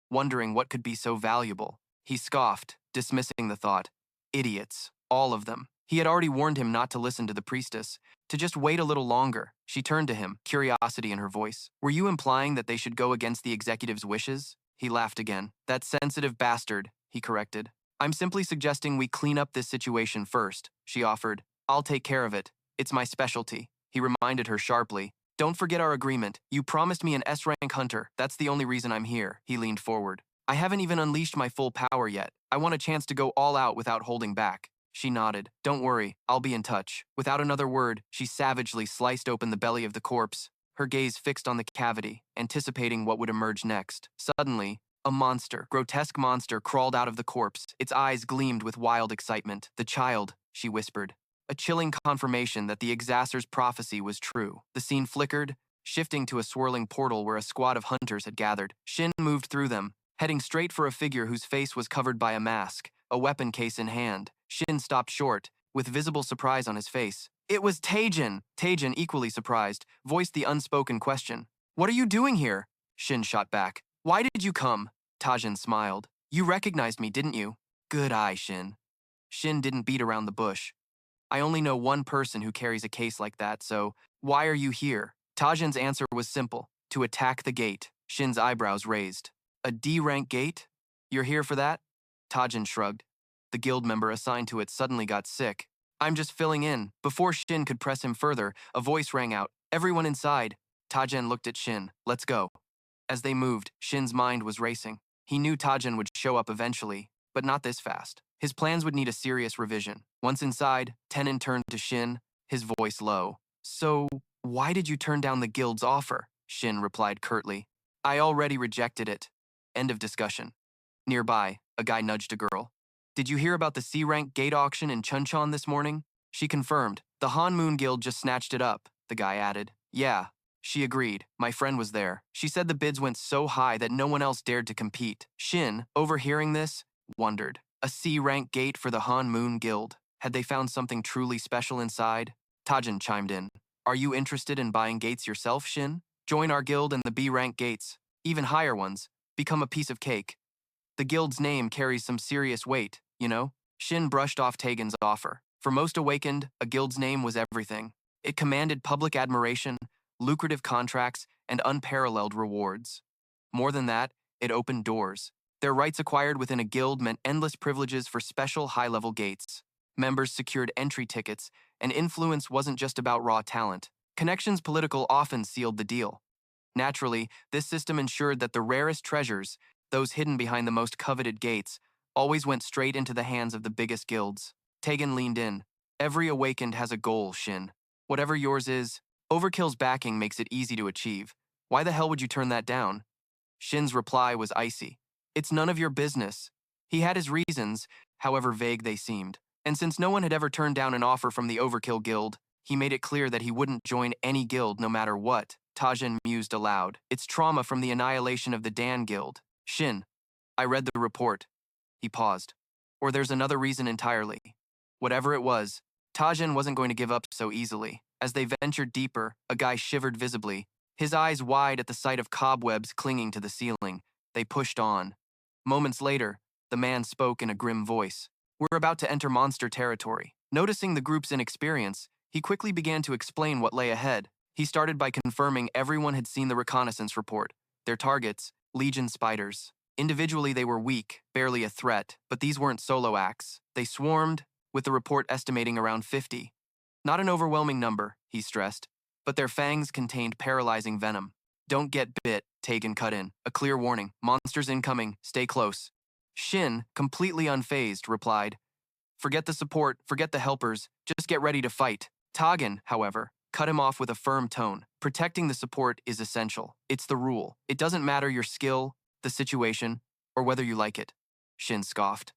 wondering what could be so valuable. He scoffed, dismissing the thought. Idiots, all of them. He had already warned him not to listen to the priestess, to just wait a little longer. She turned to him, curiosity in her voice. Were you implying that they should go against the executive's wishes? He laughed again. That sensitive bastard, he corrected. I'm simply suggesting we clean up this situation first, she offered. I'll take care of it. It's my specialty. He reminded her sharply. Don't forget our agreement. You promised me an S-rank hunter. That's the only reason I'm here. He leaned forward. I haven't even unleashed my full power yet. I want a chance to go all out without holding back. She nodded. Don't worry, I'll be in touch. Without another word, she savagely sliced open the belly of the corpse, her gaze fixed on the cavity, anticipating what would emerge next. Suddenly, a monster, grotesque monster, crawled out of the corpse. Its eyes gleamed with wild excitement. The child, she whispered. A chilling confirmation that the Exacer's prophecy was true. The scene flickered, shifting to a swirling portal where a squad of hunters had gathered. Shin moved through them, heading straight for a figure whose face was covered by a mask, a weapon case in hand. Shin stopped short, with visible surprise on his face. It was Taejin! Taejin, equally surprised, voiced the unspoken question. What are you doing here? Shin shot back. Why did you come? Taejin smiled. You recognized me, didn't you? Good eye, Shin. Shin didn't beat around the bush. I only know one person who carries a case like that, so why are you here? Taejin's answer was simple. To attack the gate. Shin's eyebrows raised. A D-rank gate? You're here for that? Taejin shrugged. The guild member assigned to it suddenly got sick. I'm just filling in. Before Shin could press him further, a voice rang out. Everyone inside. Taejin looked at Shin. Let's go. As they moved, Shin's mind was racing. He knew Taejin would show up eventually, but not this fast. His plans would need a serious revision. Once inside, Tenon turned to Shin, his voice low. So, why did you turn down the guild's offer? Shin replied curtly. I already rejected it. End of discussion. Nearby, a guy nudged a girl. Did you hear about the C-rank gate auction in Chuncheon this morning? She confirmed. The Han Moon Guild just snatched it up, the guy added. Yeah, she agreed. My friend was there. She said the bids went so high that no one else dared to compete. Shin, overhearing this, wondered. A C-rank gate for the Han Moon Guild. Had they found something truly special inside? Taejin chimed in. Are you interested in buying gates yourself, Shin? Join our guild and the B-rank gates, even higher ones. Become a piece of cake. The guild's name carries some serious weight, you know? Shin brushed off Taegin's offer. For most awakened, a guild's name was everything. It commanded public admiration, lucrative contracts, and unparalleled rewards. More than that, it opened doors. Their rights acquired within a guild meant endless privileges for special high-level gates. Members secured entry tickets, and influence wasn't just about raw talent. Connections political often sealed the deal. Naturally, this system ensured that the rarest treasures, those hidden behind the most coveted gates, always went straight into the hands of the biggest guilds. Tegan leaned in. Every awakened has a goal, Shin. Whatever yours is, Overkill's backing makes it easy to achieve. Why the hell would you turn that down? Shin's reply was icy. It's none of your business. He had his reasons, however vague they seemed. And since no one had ever turned down an offer from the Overkill Guild, he made it clear that he wouldn't join any guild no matter what. Tajin mused aloud. It's trauma from the annihilation of the Dan Guild. Shin, I read the report. He paused. Or there's another reason entirely. Whatever it was, Tajin wasn't going to give up so easily. As they ventured deeper, a guy shivered visibly, his eyes wide at the sight of cobwebs clinging to the ceiling. They pushed on. Moments later, the man spoke in a grim voice. We're about to enter monster territory. Noticing the group's inexperience, he quickly began to explain what lay ahead. He started by confirming everyone had seen the reconnaissance report. Their targets, Legion spiders. Individually, they were weak, barely a threat, but these weren't solo acts. They swarmed, with the report estimating around 50. Not an overwhelming number, he stressed, but their fangs contained paralyzing venom. Don't get bit, Tegan cut in. A clear warning. Monsters incoming. Stay close. Shin, completely unfazed, replied, Forget the support, forget the helpers, just get ready to fight. Tagen, however, cut him off with a firm tone. Protecting the support is essential. It's the rule. It doesn't matter your skill, the situation, or whether you like it. Shin scoffed.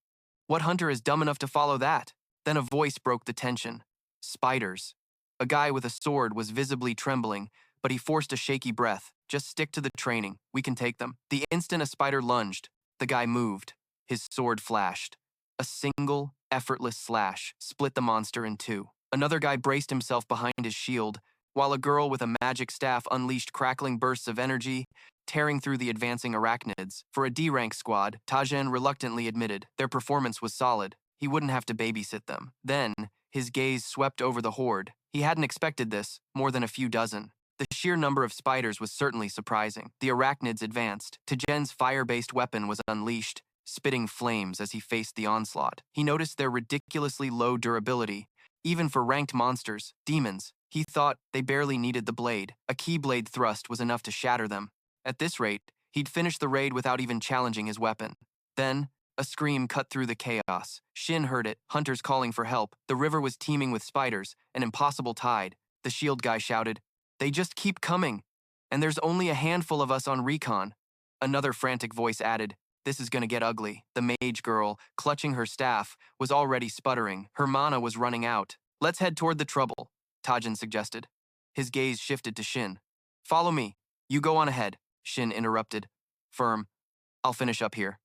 What hunter is dumb enough to follow that? Then a voice broke the tension. Spiders. A guy with a sword was visibly trembling, but he forced a shaky breath. Just stick to the training. We can take them. The instant a spider lunged, the guy moved. His sword flashed. A single, effortless slash split the monster in two. Another guy braced himself behind his shield, while a girl with a magic staff unleashed crackling bursts of energy, tearing through the advancing arachnids. For a D-rank squad, Tajen reluctantly admitted their performance was solid. He wouldn't have to babysit them. Then, his gaze swept over the horde. He hadn't expected this, more than a few dozen. The sheer number of spiders was certainly surprising. The arachnids advanced. Tajen's fire-based weapon was unleashed, spitting flames as he faced the onslaught. He noticed their ridiculously low durability. Even for ranked monsters, demons, he thought they barely needed the blade. A keyblade thrust was enough to shatter them. At this rate, he'd finish the raid without even challenging his weapon. Then, a scream cut through the chaos. Shin heard it, hunters calling for help. The river was teeming with spiders, an impossible tide. The shield guy shouted, They just keep coming, and there's only a handful of us on recon. Another frantic voice added, This is gonna get ugly. The mage girl, clutching her staff, was already sputtering. Her mana was running out. Let's head toward the trouble, Tajin suggested. His gaze shifted to Shin. Follow me. You go on ahead, Shin interrupted. Firm. I'll finish up here.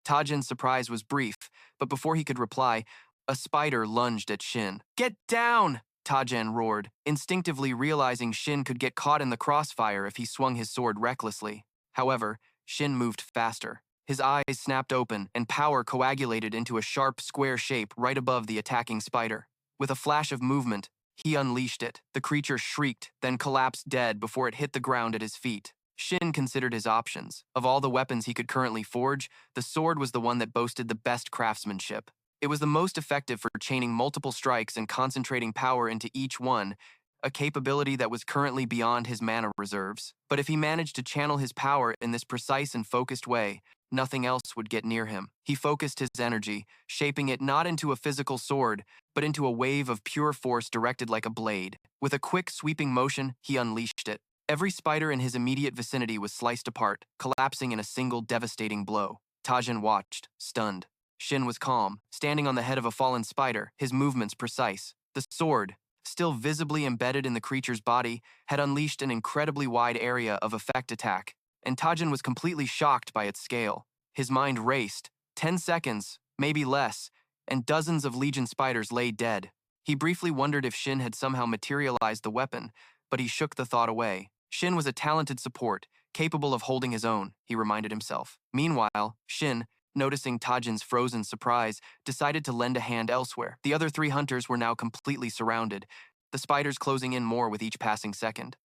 Tajin's surprise was brief, but before he could reply, a spider lunged at Shin. Get down! Tajin roared, instinctively realizing Shin could get caught in the crossfire if he swung his sword recklessly. However, Shin moved faster. His eyes snapped open, and power coagulated into a sharp, square shape right above the attacking spider. With a flash of movement, he unleashed it. The creature shrieked, then collapsed dead before it hit the ground at his feet. Shin considered his options. Of all the weapons he could currently forge, the sword was the one that boasted the best craftsmanship. It was the most effective for chaining multiple strikes and concentrating power into each one, a capability that was currently beyond his mana reserves. But if he managed to channel his power in this precise and focused way, nothing else would get near him. He focused his energy, shaping it not into a physical sword, but into a wave of pure force directed like a blade. With a quick, sweeping motion, he unleashed it. Every spider in his immediate vicinity was sliced apart, collapsing in a single devastating blow. Tajin watched, stunned. Shin was calm, standing on the head of a fallen spider, his movements precise. The sword, still visibly embedded in the creature's body, had unleashed an incredibly wide area of effect attack, and Tajin was completely shocked by its scale. His mind raced. 10 seconds, maybe less, and dozens of Legion spiders lay dead. He briefly wondered if Shin had somehow materialized the weapon, but he shook the thought away. Shin was a talented support, capable of holding his own, he reminded himself. Meanwhile, Shin, noticing Tajin's frozen surprise, decided to lend a hand elsewhere. The other 3 hunters were now completely surrounded, the spiders closing in more with each passing second.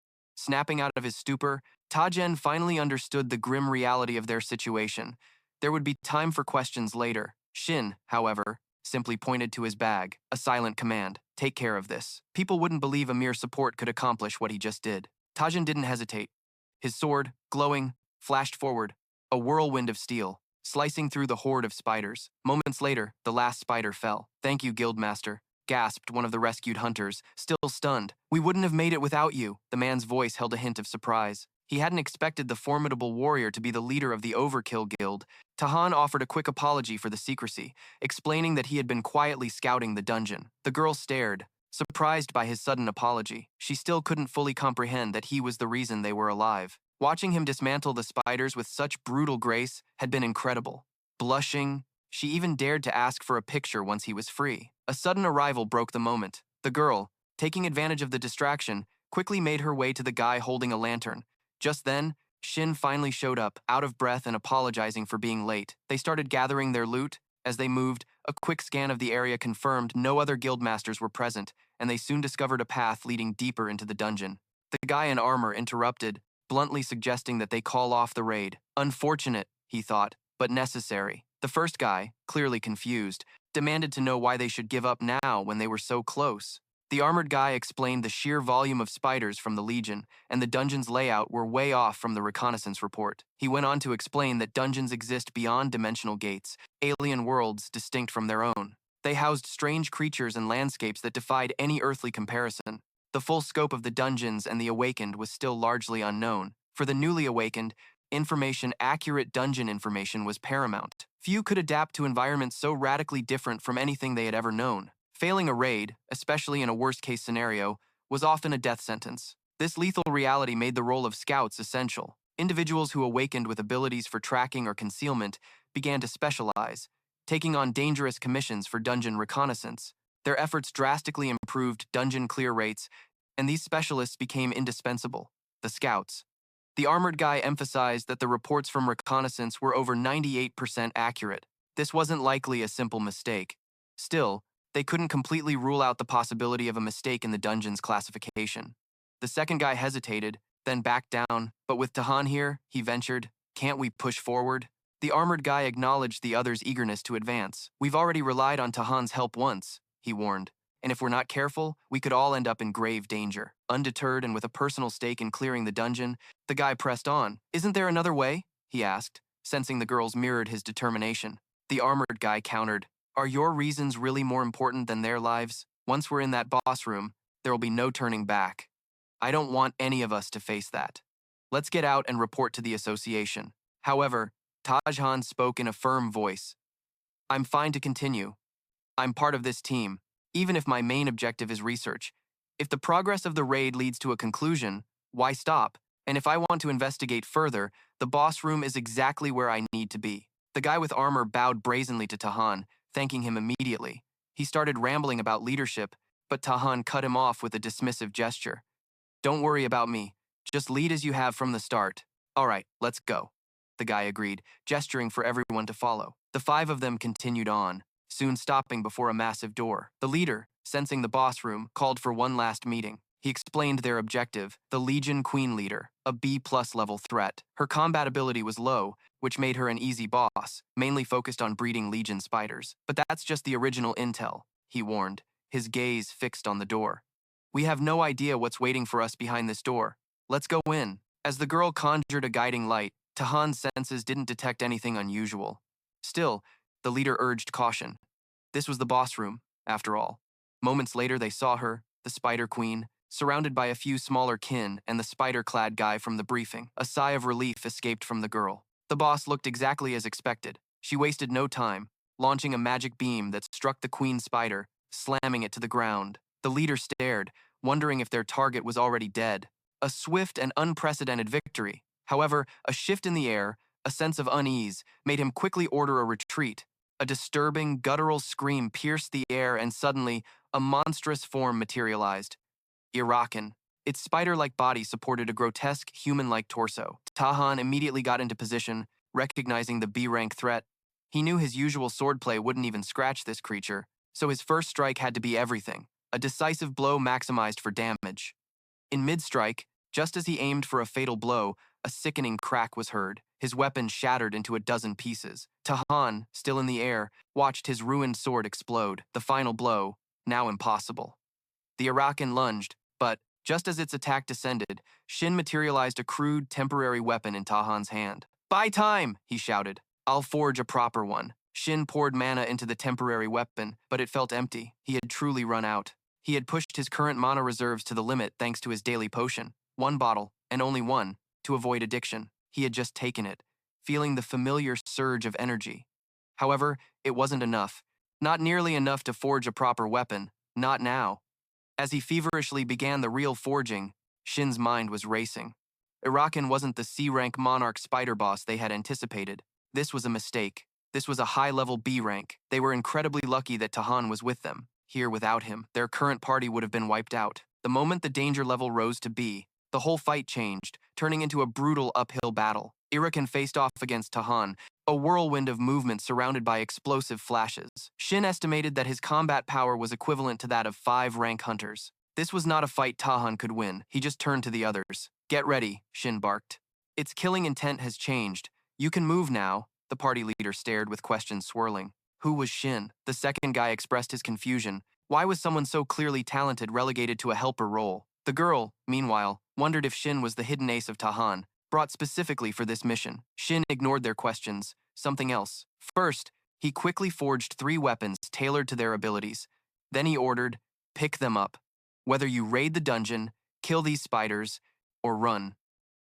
Snapping out of his stupor, Tajen finally understood the grim reality of their situation. There would be time for questions later. Shin, however, simply pointed to his bag, a silent command. Take care of this. People wouldn't believe a mere support could accomplish what he just did. Tajen didn't hesitate. His sword, glowing, flashed forward, a whirlwind of steel, slicing through the horde of spiders. Moments later, the last spider fell. Thank you, Guildmaster, gasped one of the rescued hunters, still stunned. We wouldn't have made it without you. The man's voice held a hint of surprise. He hadn't expected the formidable warrior to be the leader of the Overkill Guild. Tahan offered a quick apology for the secrecy, explaining that he had been quietly scouting the dungeon. The girl stared, surprised by his sudden apology. She still couldn't fully comprehend that he was the reason they were alive. Watching him dismantle the spiders with such brutal grace had been incredible. Blushing, she even dared to ask for a picture once he was free. A sudden arrival broke the moment. The girl, taking advantage of the distraction, quickly made her way to the guy holding a lantern. Just then, Shin finally showed up, out of breath and apologizing for being late. They started gathering their loot. As they moved, a quick scan of the area confirmed no other guildmasters were present, and they soon discovered a path leading deeper into the dungeon. The guy in armor interrupted, bluntly suggesting that they call off the raid. Unfortunate, he thought, but necessary. The first guy, clearly confused, demanded to know why they should give up now when they were so close. The armored guy explained the sheer volume of spiders from the Legion, and the dungeon's layout were way off from the reconnaissance report. He went on to explain that dungeons exist beyond dimensional gates, alien worlds distinct from their own. They housed strange creatures and landscapes that defied any earthly comparison. The full scope of the dungeons and the awakened was still largely unknown. For the newly awakened, accurate dungeon information was paramount. Few could adapt to environments so radically different from anything they had ever known. Failing a raid, especially in a worst-case scenario, was often a death sentence. This lethal reality made the role of scouts essential. Individuals who awakened with abilities for tracking or concealment began to specialize, taking on dangerous commissions for dungeon reconnaissance. Their efforts drastically improved dungeon clear rates, and these specialists became indispensable. The scouts. The armored guy emphasized that the reports from reconnaissance were over 98% accurate. This wasn't likely a simple mistake. Still, they couldn't completely rule out the possibility of a mistake in the dungeon's classification. The second guy hesitated, then backed down, but with Tahan here, he ventured, "Can't we push forward?" The armored guy acknowledged the other's eagerness to advance. "We've already relied on Tahan's help once," he warned, "and if we're not careful, we could all end up in grave danger." Undeterred and with a personal stake in clearing the dungeon, the guy pressed on. "Isn't there another way?" he asked, sensing the girls mirrored his determination. The armored guy countered, "Are your reasons really more important than their lives? Once we're in that boss room, there will be no turning back. I don't want any of us to face that. Let's get out and report to the association." However, Tajhan spoke in a firm voice. "I'm fine to continue. I'm part of this team, even if my main objective is research. If the progress of the raid leads to a conclusion, why stop? And if I want to investigate further, the boss room is exactly where I need to be." The guy with armor bowed brazenly to Tahan, thanking him immediately. He started rambling about leadership, but Tahan cut him off with a dismissive gesture. "Don't worry about me. Just lead as you have from the start." "All right, let's go," the guy agreed, gesturing for everyone to follow. The five of them continued on, soon stopping before a massive door. The leader, sensing the boss room, called for one last meeting. He explained their objective, the Legion Queen Leader, a B+ level threat. Her combat ability was low, which made her an easy boss, mainly focused on breeding Legion spiders. But that's just the original intel, he warned, his gaze fixed on the door. "We have no idea what's waiting for us behind this door. Let's go in." As the girl conjured a guiding light, Tahan's senses didn't detect anything unusual. Still, the leader urged caution. This was the boss room, after all. Moments later, they saw her, the Spider Queen, surrounded by a few smaller kin and the spider-clad guy from the briefing. A sigh of relief escaped from the girl. The boss looked exactly as expected. She wasted no time, launching a magic beam that struck the queen spider, slamming it to the ground. The leader stared, wondering if their target was already dead. A swift and unprecedented victory. However, a shift in the air, a sense of unease, made him quickly order a retreat. A disturbing, guttural scream pierced the air, and suddenly, a monstrous form materialized. Irakan. Its spider-like body supported a grotesque, human-like torso. Tahan immediately got into position, recognizing the B-rank threat. He knew his usual swordplay wouldn't even scratch this creature, so his first strike had to be everything. A decisive blow maximized for damage. In mid-strike, Just as he aimed for a fatal blow, a sickening crack was heard. His weapon shattered into a dozen pieces. Tahan, still in the air, watched his ruined sword explode. The final blow, now impossible. The Arakan lunged, but, just as its attack descended, Shin materialized a crude, temporary weapon in Tahan's hand. "Buy time!" he shouted. "I'll forge a proper one." Shin poured mana into the temporary weapon, but it felt empty. He had truly run out. He had pushed his current mana reserves to the limit thanks to his daily potion. One bottle, and only one, to avoid addiction. He had just taken it, feeling the familiar surge of energy. However, it wasn't enough. Not nearly enough to forge a proper weapon. Not now. As he feverishly began the real forging, Shin's mind was racing. Irakan wasn't the C-rank Monarch spider boss they had anticipated. This was a mistake. This was a high-level B rank. They were incredibly lucky that Tahan was with them. Here, without him, their current party would have been wiped out. The moment the danger level rose to B, the whole fight changed, turning into a brutal uphill battle. Irakan faced off against Tahan, a whirlwind of movement surrounded by explosive flashes. Shin estimated that his combat power was equivalent to that of 5 rank hunters. This was not a fight Tahan could win. He just turned to the others. "Get ready," Shin barked. "Its killing intent has changed. You can move now." The party leader stared with questions swirling. Who was Shin? The second guy expressed his confusion. Why was someone so clearly talented relegated to a helper role? The girl, meanwhile, wondered if Shin was the hidden ace of Tahan, brought specifically for this mission. Shin ignored their questions. Something else. First, he quickly forged 3 weapons tailored to their abilities. Then he ordered, "Pick them up. Whether you raid the dungeon, kill these spiders, or run.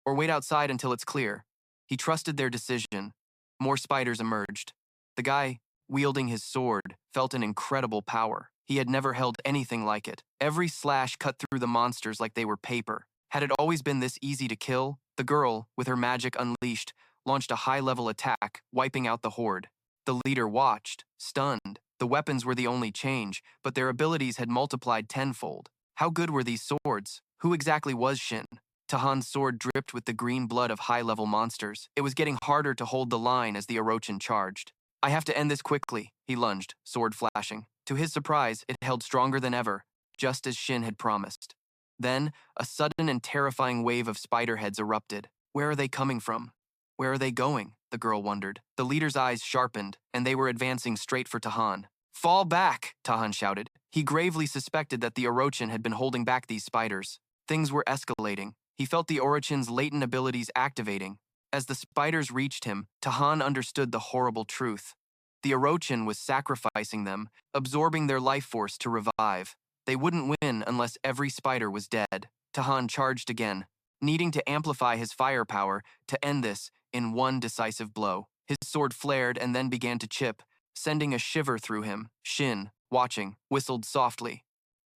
Or wait outside until it's clear." He trusted their decision. More spiders emerged. The guy, wielding his sword, felt an incredible power. He had never held anything like it. Every slash cut through the monsters like they were paper. Had it always been this easy to kill? The girl, with her magic unleashed, launched a high-level attack, wiping out the horde. The leader watched, stunned. The weapons were the only change, but their abilities had multiplied tenfold. How good were these swords? Who exactly was Shin? Tahan's sword dripped with the green blood of high-level monsters. It was getting harder to hold the line as the Orochan charged. "I have to end this quickly," he lunged, sword flashing. To his surprise, it held stronger than ever, just as Shin had promised. Then, a sudden and terrifying wave of spider heads erupted. Where are they coming from? Where are they going? The girl wondered. The leader's eyes sharpened, and they were advancing straight for Tahan. "Fall back!" Tahan shouted. He gravely suspected that the Orochan had been holding back these spiders. Things were escalating. He felt the Orochan's latent abilities activating. As the spiders reached him, Tahan understood the horrible truth. The Orochan was sacrificing them, absorbing their life force to revive. They wouldn't win unless every spider was dead. Tahan charged again, needing to amplify his firepower to end this in one decisive blow. His sword flared and then began to chip, sending a shiver through him. Shin, watching, whistled softly.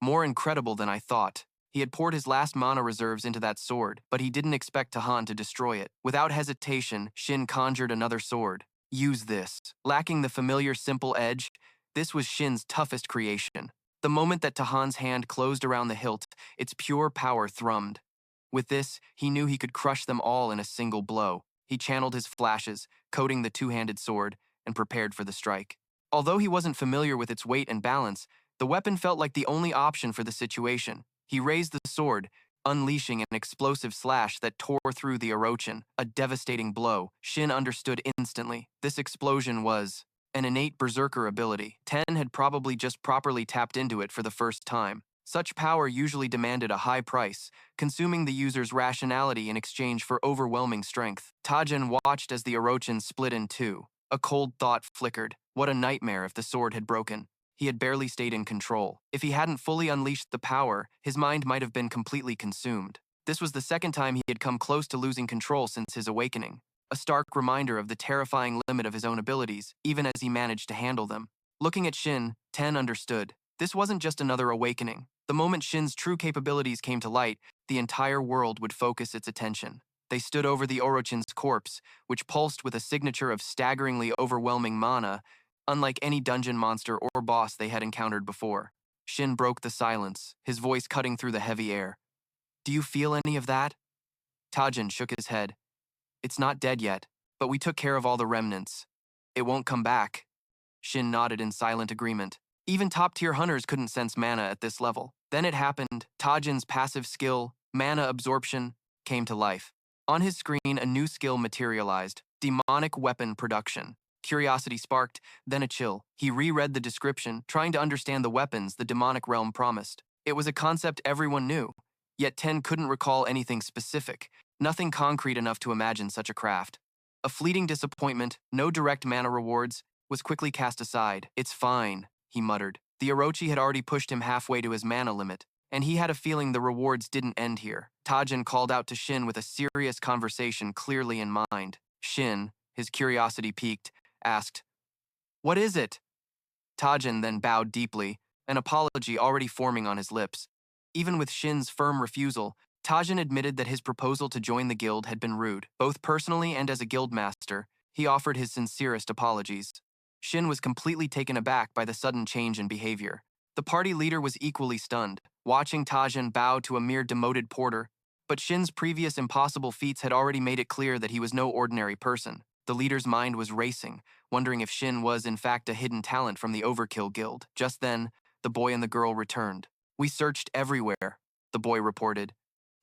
More incredible than I thought. He had poured his last mana reserves into that sword, but he didn't expect Tahan to destroy it. Without hesitation, Shin conjured another sword. Use this. Lacking the familiar simple edge, this was Shin's toughest creation. The moment that Tahan's hand closed around the hilt, its pure power thrummed. With this, he knew he could crush them all in a single blow. He channeled his flashes, coating the two-handed sword, and prepared for the strike. Although he wasn't familiar with its weight and balance, the weapon felt like the only option for the situation. He raised the sword, unleashing an explosive slash that tore through the Orochan, a devastating blow. Shin understood instantly. This explosion was an innate berserker ability. Ten had probably just properly tapped into it for the first time. Such power usually demanded a high price, consuming the user's rationality in exchange for overwhelming strength. Tajin watched as the Orochan split in two. A cold thought flickered. What a nightmare if the sword had broken. He had barely stayed in control. If he hadn't fully unleashed the power, his mind might have been completely consumed. This was the second time he had come close to losing control since his awakening. A stark reminder of the terrifying limit of his own abilities, even as he managed to handle them. Looking at Shin, Ten understood. This wasn't just another awakening. The moment Shin's true capabilities came to light, the entire world would focus its attention. They stood over the Orochan's corpse, which pulsed with a signature of staggeringly overwhelming mana, unlike any dungeon monster or boss they had encountered before. Shin broke the silence, his voice cutting through the heavy air. "Do you feel any of that?" Tajin shook his head. "It's not dead yet, but we took care of all the remnants. It won't come back." Shin nodded in silent agreement. Even top-tier hunters couldn't sense mana at this level. Then it happened. Tajin's passive skill, mana absorption, came to life. On his screen, a new skill materialized: demonic weapon production. Curiosity sparked, then a chill. He reread the description, trying to understand the weapons the demonic realm promised. It was a concept everyone knew, yet Ten couldn't recall anything specific, nothing concrete enough to imagine such a craft. A fleeting disappointment, no direct mana rewards, was quickly cast aside. "It's fine," he muttered. The Orochi had already pushed him halfway to his mana limit, and he had a feeling the rewards didn't end here. Tajin called out to Shin with a serious conversation clearly in mind. Shin, his curiosity piqued, asked, "What is it?" Tajin then bowed deeply, an apology already forming on his lips. Even with Shin's firm refusal, Tajin admitted that his proposal to join the guild had been rude. Both personally and as a guild master, he offered his sincerest apologies. Shin was completely taken aback by the sudden change in behavior. The party leader was equally stunned, watching Tajin bow to a mere demoted porter, but Shin's previous impossible feats had already made it clear that he was no ordinary person. The leader's mind was racing, wondering if Shin was in fact a hidden talent from the Overkill Guild. Just then, the boy and the girl returned. "We searched everywhere," the boy reported.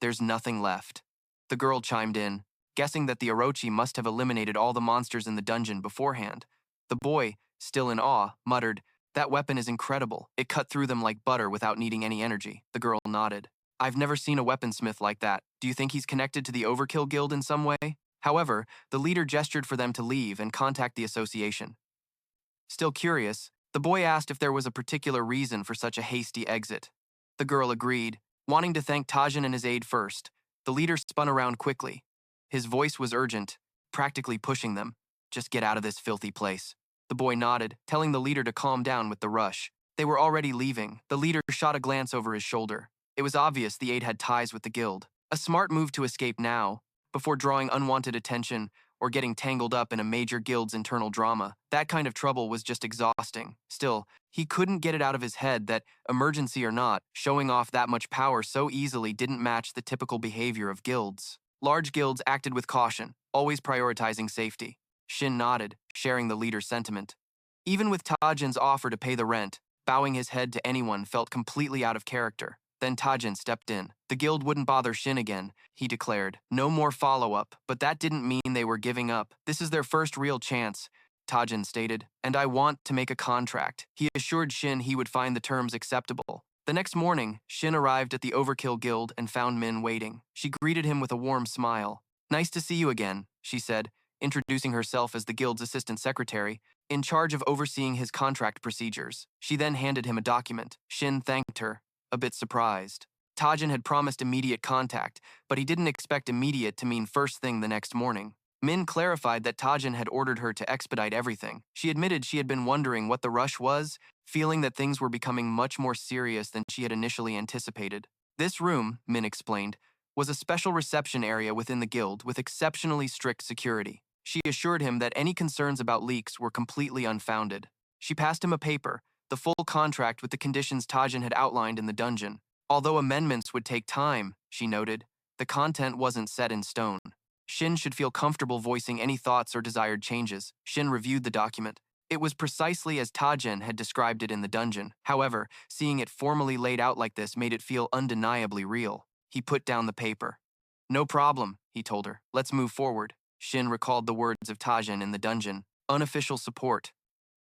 "There's nothing left." The girl chimed in, guessing that the Orochi must have eliminated all the monsters in the dungeon beforehand. The boy, still in awe, muttered, "That weapon is incredible. It cut through them like butter without needing any energy." The girl nodded. "I've never seen a weaponsmith like that. Do you think he's connected to the Overkill Guild in some way?" However, the leader gestured for them to leave and contact the association. Still curious, the boy asked if there was a particular reason for such a hasty exit. The girl agreed, wanting to thank Tajin and his aide first. The leader spun around quickly. His voice was urgent, practically pushing them. "Just get out of this filthy place." The boy nodded, telling the leader to calm down with the rush. They were already leaving. The leader shot a glance over his shoulder. It was obvious the aide had ties with the guild. A smart move to escape now, before drawing unwanted attention or getting tangled up in a major guild's internal drama. That kind of trouble was just exhausting. Still, he couldn't get it out of his head that, emergency or not, showing off that much power so easily didn't match the typical behavior of guilds. Large guilds acted with caution, always prioritizing safety. Shin nodded, sharing the leader's sentiment. Even with Tajin's offer to pay the rent, bowing his head to anyone felt completely out of character. Then Tajin stepped in. The guild wouldn't bother Shin again, he declared. No more follow-up, but that didn't mean they were giving up. "This is their first real chance," Tajin stated, "and I want to make a contract." He assured Shin he would find the terms acceptable. The next morning, Shin arrived at the Overkill Guild and found Min waiting. She greeted him with a warm smile. "Nice to see you again," she said, introducing herself as the guild's assistant secretary, in charge of overseeing his contract procedures. She then handed him a document. Shin thanked her, a bit surprised. Tajin had promised immediate contact, but he didn't expect immediate to mean first thing the next morning. Min clarified that Tajin had ordered her to expedite everything. She admitted she had been wondering what the rush was, feeling that things were becoming much more serious than she had initially anticipated. This room, Min explained, was a special reception area within the guild with exceptionally strict security. She assured him that any concerns about leaks were completely unfounded. She passed him a paper, the full contract with the conditions Tajin had outlined in the dungeon. Although amendments would take time, she noted, the content wasn't set in stone. Shin should feel comfortable voicing any thoughts or desired changes. Shin reviewed the document. It was precisely as Tajin had described it in the dungeon. However, seeing it formally laid out like this made it feel undeniably real. He put down the paper. "No problem," he told her. "Let's move forward." Shin recalled the words of Tajin in the dungeon. Unofficial support.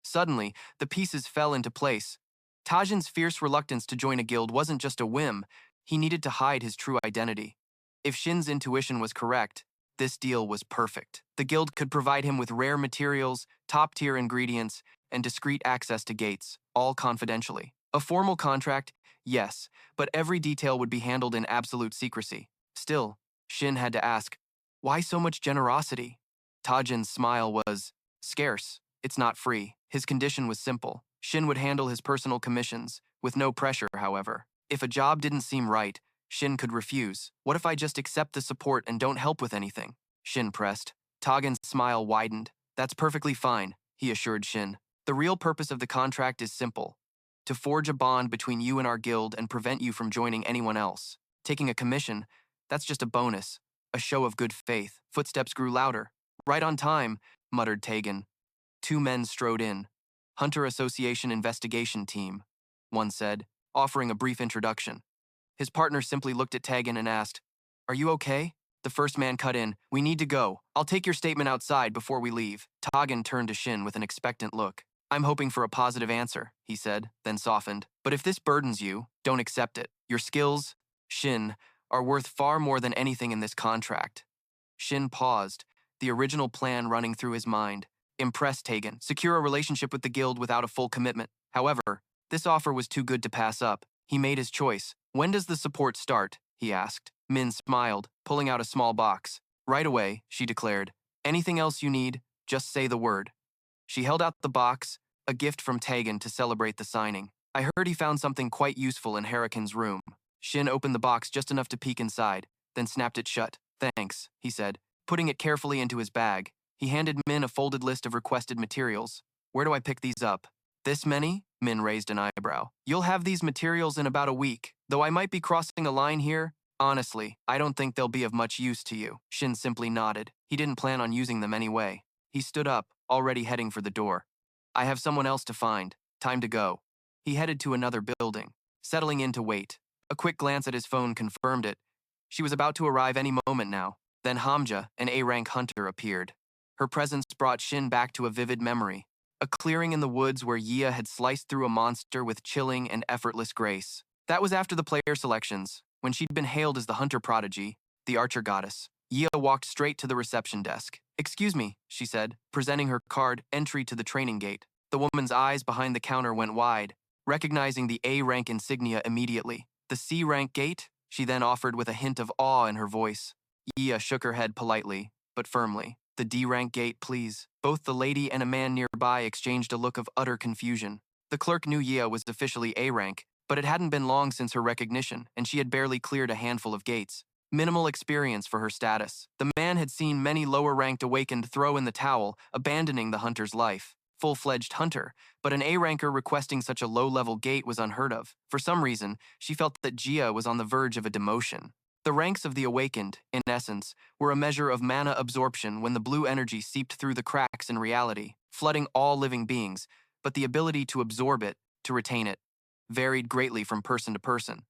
Suddenly, the pieces fell into place. Tajin's fierce reluctance to join a guild wasn't just a whim. He needed to hide his true identity. If Shin's intuition was correct, this deal was perfect. The guild could provide him with rare materials, top-tier ingredients, and discreet access to gates, all confidentially. A formal contract, yes, but every detail would be handled in absolute secrecy. Still, Shin had to ask, why so much generosity? Tajin's smile was scarce. It's not free. His condition was simple. Shin would handle his personal commissions, with no pressure, however. If a job didn't seem right, Shin could refuse. "What if I just accept the support and don't help with anything?" Shin pressed. Tajin's smile widened. "That's perfectly fine," he assured Shin. "The real purpose of the contract is simple: to forge a bond between you and our guild and prevent you from joining anyone else. Taking a commission, that's just a bonus, a show of good faith." Footsteps grew louder. "Right on time," muttered Tegan. Two men strode in. "Hunter Association Investigation Team," one said, offering a brief introduction. His partner simply looked at Tegan and asked, "Are you okay?" The first man cut in. We need to go. I'll take your statement outside before we leave. Tagan turned to Shin with an expectant look. I'm hoping for a positive answer, he said, then softened. But if this burdens you, don't accept it. Your skills, Shin, are worth far more than anything in this contract. Shin paused, the original plan running through his mind. Impress Tagan, secure a relationship with the guild without a full commitment. However, this offer was too good to pass up. He made his choice. When does the support start? He asked. Min smiled, pulling out a small box. Right away, she declared. Anything else you need, just say the word. She held out the box, a gift from Tagan to celebrate the signing. I heard he found something quite useful in Harakin's room. Shin opened the box just enough to peek inside, then snapped it shut. Thanks, he said, putting it carefully into his bag. He handed Min a folded list of requested materials. Where do I pick these up? This many? Min raised an eyebrow. You'll have these materials in about a week, though I might be crossing a line here. Honestly, I don't think they'll be of much use to you. Shin simply nodded. He didn't plan on using them anyway. He stood up, already heading for the door. I have someone else to find. Time to go. He headed to another building, settling in to wait. A quick glance at his phone confirmed it. She was about to arrive any moment now. Then Hamja, an A-rank hunter, appeared. Her presence brought Shin back to a vivid memory. A clearing in the woods where Yia had sliced through a monster with chilling and effortless grace. That was after the player selections, when she'd been hailed as the hunter prodigy, the archer goddess. Yia walked straight to the reception desk. Excuse me, she said, presenting her card, entry to the training gate. The woman's eyes behind the counter went wide, recognizing the A-rank insignia immediately. The C-rank gate? She then offered with a hint of awe in her voice. Yia shook her head politely, but firmly. The D-rank gate, please. Both the lady and a man nearby exchanged a look of utter confusion. The clerk knew Yia was officially A-rank, but it hadn't been long since her recognition, and she had barely cleared a handful of gates. Minimal experience for her status. The man had seen many lower-ranked awakened throw in the towel, abandoning the hunter's life. Full-fledged hunter, but an A-ranker requesting such a low-level gate was unheard of. For some reason, she felt that Jia was on the verge of a demotion. The ranks of the awakened, in essence, were a measure of mana absorption when the blue energy seeped through the cracks in reality, flooding all living beings, but the ability to absorb it, to retain it, varied greatly from person to person.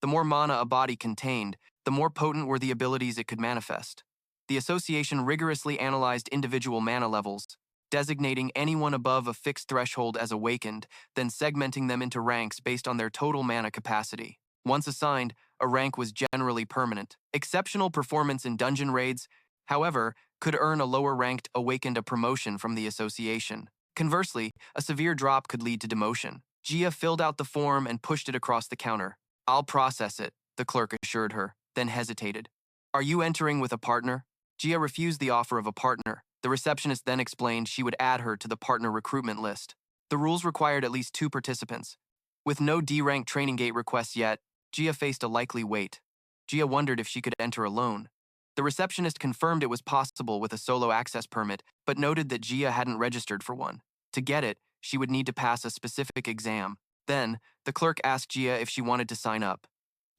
The more mana a body contained, the more potent were the abilities it could manifest. The association rigorously analyzed individual mana levels, designating anyone above a fixed threshold as awakened, then segmenting them into ranks based on their total mana capacity. Once assigned, a rank was generally permanent. Exceptional performance in dungeon raids, however, could earn a lower-ranked awakened a promotion from the association. Conversely, a severe drop could lead to demotion. Jia filled out the form and pushed it across the counter. I'll process it, the clerk assured her, then hesitated. Are you entering with a partner? Jia refused the offer of a partner. The receptionist then explained she would add her to the partner recruitment list. The rules required at least 2 participants. With no D-rank training gate requests yet, Jia faced a likely wait. Jia wondered if she could enter alone. The receptionist confirmed it was possible with a solo access permit, but noted that Jia hadn't registered for one. To get it, she would need to pass a specific exam. Then, the clerk asked Jia if she wanted to sign up.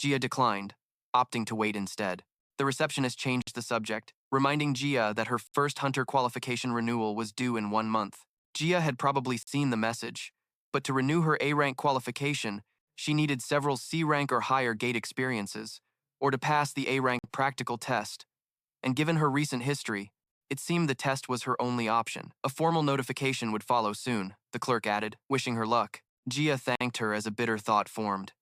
Jia declined, opting to wait instead. The receptionist changed the subject, reminding Jia that her first hunter qualification renewal was due in 1 month. Jia had probably seen the message, but to renew her A-rank qualification, she needed several C-rank or higher gate experiences, or to pass the A-rank practical test. And given her recent history, it seemed the test was her only option. A formal notification would follow soon, the clerk added, wishing her luck. Jia thanked her as a bitter thought formed.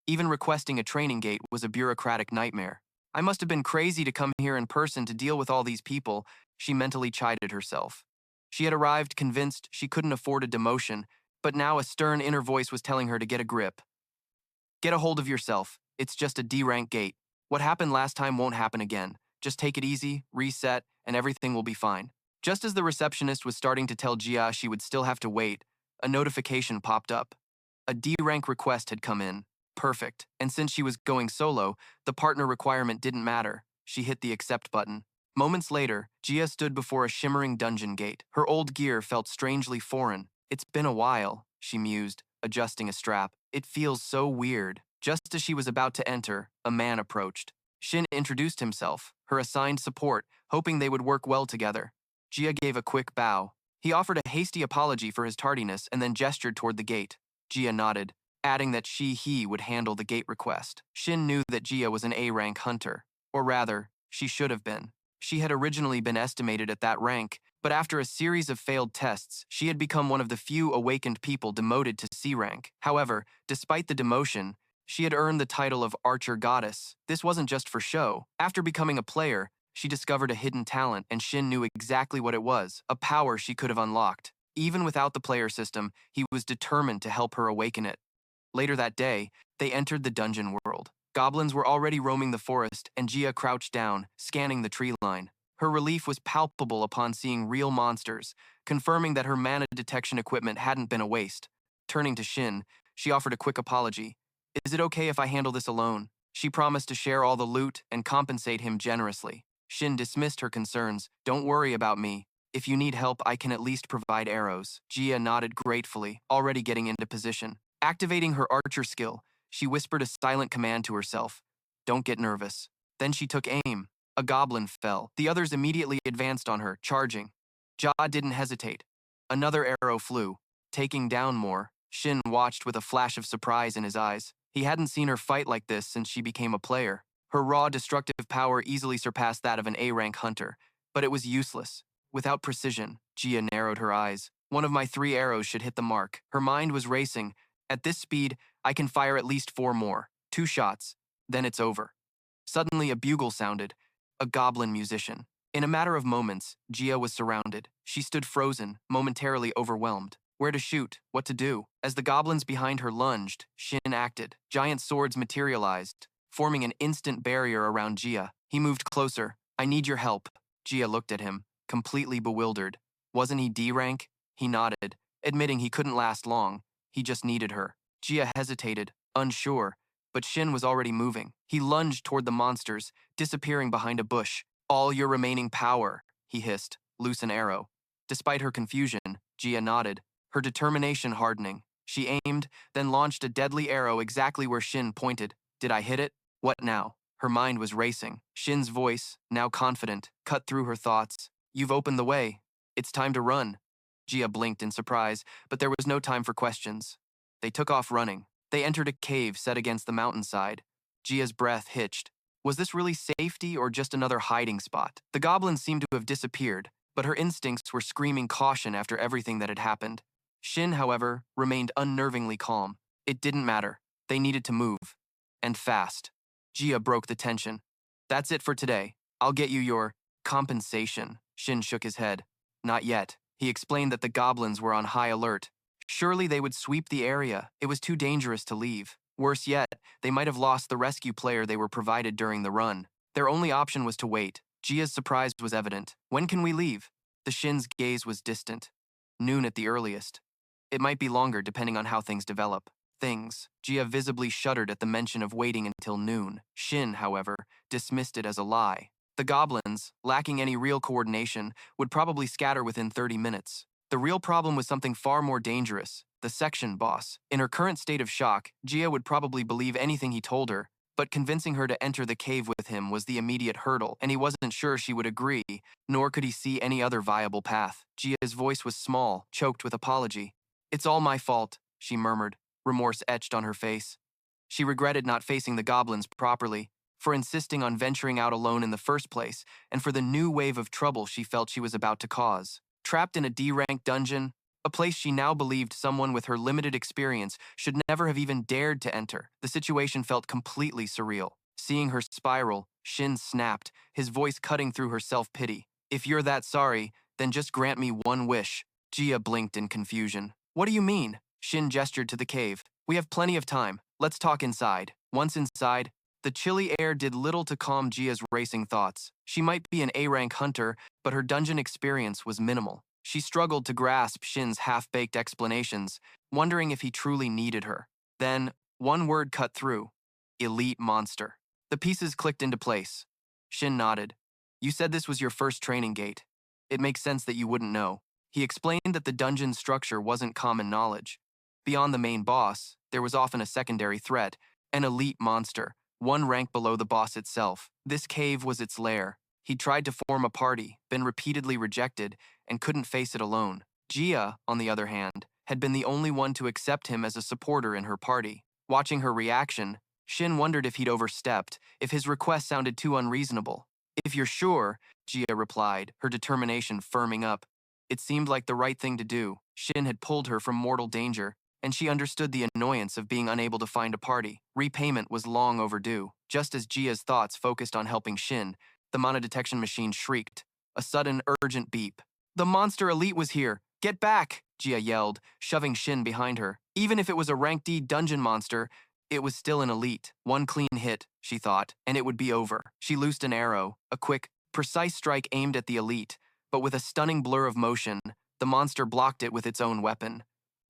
Even requesting a training gate was a bureaucratic nightmare. I must have been crazy to come here in person to deal with all these people, she mentally chided herself. She had arrived convinced she couldn't afford a demotion, but now a stern inner voice was telling her to get a grip. Get a hold of yourself. It's just a D-rank gate. What happened last time won't happen again. Just take it easy, reset, and everything will be fine. Just as the receptionist was starting to tell Jia she would still have to wait, a notification popped up. A D-rank request had come in. Perfect. And since she was going solo, the partner requirement didn't matter. She hit the accept button. Moments later, Jia stood before a shimmering dungeon gate. Her old gear felt strangely foreign. It's been a while, she mused, adjusting a strap. It feels so weird. Just as she was about to enter, a man approached. Shin introduced himself, her assigned support, hoping they would work well together. Jia gave a quick bow. He offered a hasty apology for his tardiness and then gestured toward the gate. Jia nodded, adding that he would handle the gate request. Shin knew that Jia was an A-rank hunter. Or rather, she should have been. She had originally been estimated at that rank, but after a series of failed tests, she had become one of the few awakened people demoted to C rank. However, despite the demotion, she had earned the title of Archer Goddess. This wasn't just for show. After becoming a player, she discovered a hidden talent, and Shin knew exactly what it was, a power she could have unlocked. Even without the player system, he was determined to help her awaken it. Later that day, they entered the dungeon world. Goblins were already roaming the forest, and Gia crouched down, scanning the tree line. Her relief was palpable upon seeing real monsters, confirming that her mana detection equipment hadn't been a waste. Turning to Shin, she offered a quick apology. "Is it okay if I handle this alone?" She promised to share all the loot and compensate him generously. Shin dismissed her concerns. "Don't worry about me. If you need help, I can at least provide arrows." Gia nodded gratefully, already getting into position. Activating her archer skill, she whispered a silent command to herself. "Don't get nervous." Then she took aim. A goblin fell. The others immediately advanced on her, charging. Ja didn't hesitate. Another arrow flew, taking down more. Shin watched with a flash of surprise in his eyes. He hadn't seen her fight like this since she became a player. Her raw destructive power easily surpassed that of an A-rank hunter, but it was useless. Without precision, Gia narrowed her eyes. One of my 3 arrows should hit the mark. Her mind was racing. At this speed, I can fire at least 4 more. 2 shots. Then it's over. Suddenly, a bugle sounded. A goblin musician. In a matter of moments, Gia was surrounded. She stood frozen, momentarily overwhelmed. Where to shoot? What to do? As the goblins behind her lunged, Shin acted. Giant swords materialized, forming an instant barrier around Gia. He moved closer. "I need your help." Gia looked at him, completely bewildered. Wasn't he D rank? He nodded, admitting he couldn't last long. He just needed her. Gia hesitated, unsure, but Shin was already moving. He lunged toward the monsters, disappearing behind a bush. "All your remaining power," he hissed. "Loose an arrow." Despite her confusion, Gia nodded, her determination hardening. She aimed, then launched a deadly arrow exactly where Shin pointed. "Did I hit it? What now?" Her mind was racing. Shin's voice, now confident, cut through her thoughts. "You've opened the way. It's time to run." Gia blinked in surprise, but there was no time for questions. They took off running. They entered a cave set against the mountainside. Gia's breath hitched. Was this really safety or just another hiding spot? The goblins seemed to have disappeared, but her instincts were screaming caution after everything that had happened. Shin, however, remained unnervingly calm. It didn't matter. They needed to move. And fast. Gia broke the tension. "That's it for today. I'll get you your compensation." Shin shook his head. "Not yet." He explained that the goblins were on high alert. Surely they would sweep the area. It was too dangerous to leave. Worse yet, they might have lost the rescue player they were provided during the run. Their only option was to wait. Gia's surprise was evident. "When can we leave?" The Shin's gaze was distant. "Noon at the earliest. It might be longer depending on how things develop." Things. Gia visibly shuddered at the mention of waiting until noon. Shin, however, dismissed it as a lie. The goblins, lacking any real coordination, would probably scatter within 30 minutes. The real problem was something far more dangerous, the section boss. In her current state of shock, Gia would probably believe anything he told her, but convincing her to enter the cave with him was the immediate hurdle, and he wasn't sure she would agree, nor could he see any other viable path. Gia's voice was small, choked with apology. "It's all my fault," she murmured, remorse etched on her face. She regretted not facing the goblins properly, for insisting on venturing out alone in the first place, and for the new wave of trouble she felt she was about to cause. Trapped in a D-rank dungeon, a place she now believed someone with her limited experience should never have even dared to enter, the situation felt completely surreal. Seeing her spiral, Shin snapped, his voice cutting through her self-pity. "If you're that sorry, then just grant me one wish." Gia blinked in confusion. "What do you mean?" Shin gestured to the cave. "We have plenty of time. Let's talk inside." Once inside, the chilly air did little to calm Gia's racing thoughts. She might be an A-rank hunter, but her dungeon experience was minimal. She struggled to grasp Shin's half-baked explanations, wondering if he truly needed her. Then, one word cut through. Elite monster. The pieces clicked into place. Shin nodded. "You said this was your first training gate. It makes sense that you wouldn't know." He explained that the dungeon's structure wasn't common knowledge. Beyond the main boss, there was often a secondary threat, an elite monster, one rank below the boss itself. This cave was its lair. He tried to form a party, been repeatedly rejected, and couldn't face it alone. Gia, on the other hand, had been the only one to accept him as a supporter in her party. Watching her reaction, Shin wondered if he'd overstepped, if his request sounded too unreasonable. If you're sure, Gia replied, her determination firming up. It seemed like the right thing to do. Shin had pulled her from mortal danger, and she understood the annoyance of being unable to find a party. Repayment was long overdue. Just as Gia's thoughts focused on helping Shin, the mana detection machine shrieked. A sudden, urgent beep. The monster elite was here! Get back! Gia yelled, shoving Shin behind her. Even if it was a rank D dungeon monster, it was still an elite. One clean hit, she thought, and it would be over. She loosed an arrow, a quick, precise strike aimed at the elite, but with a stunning blur of motion, the monster blocked it with its own weapon.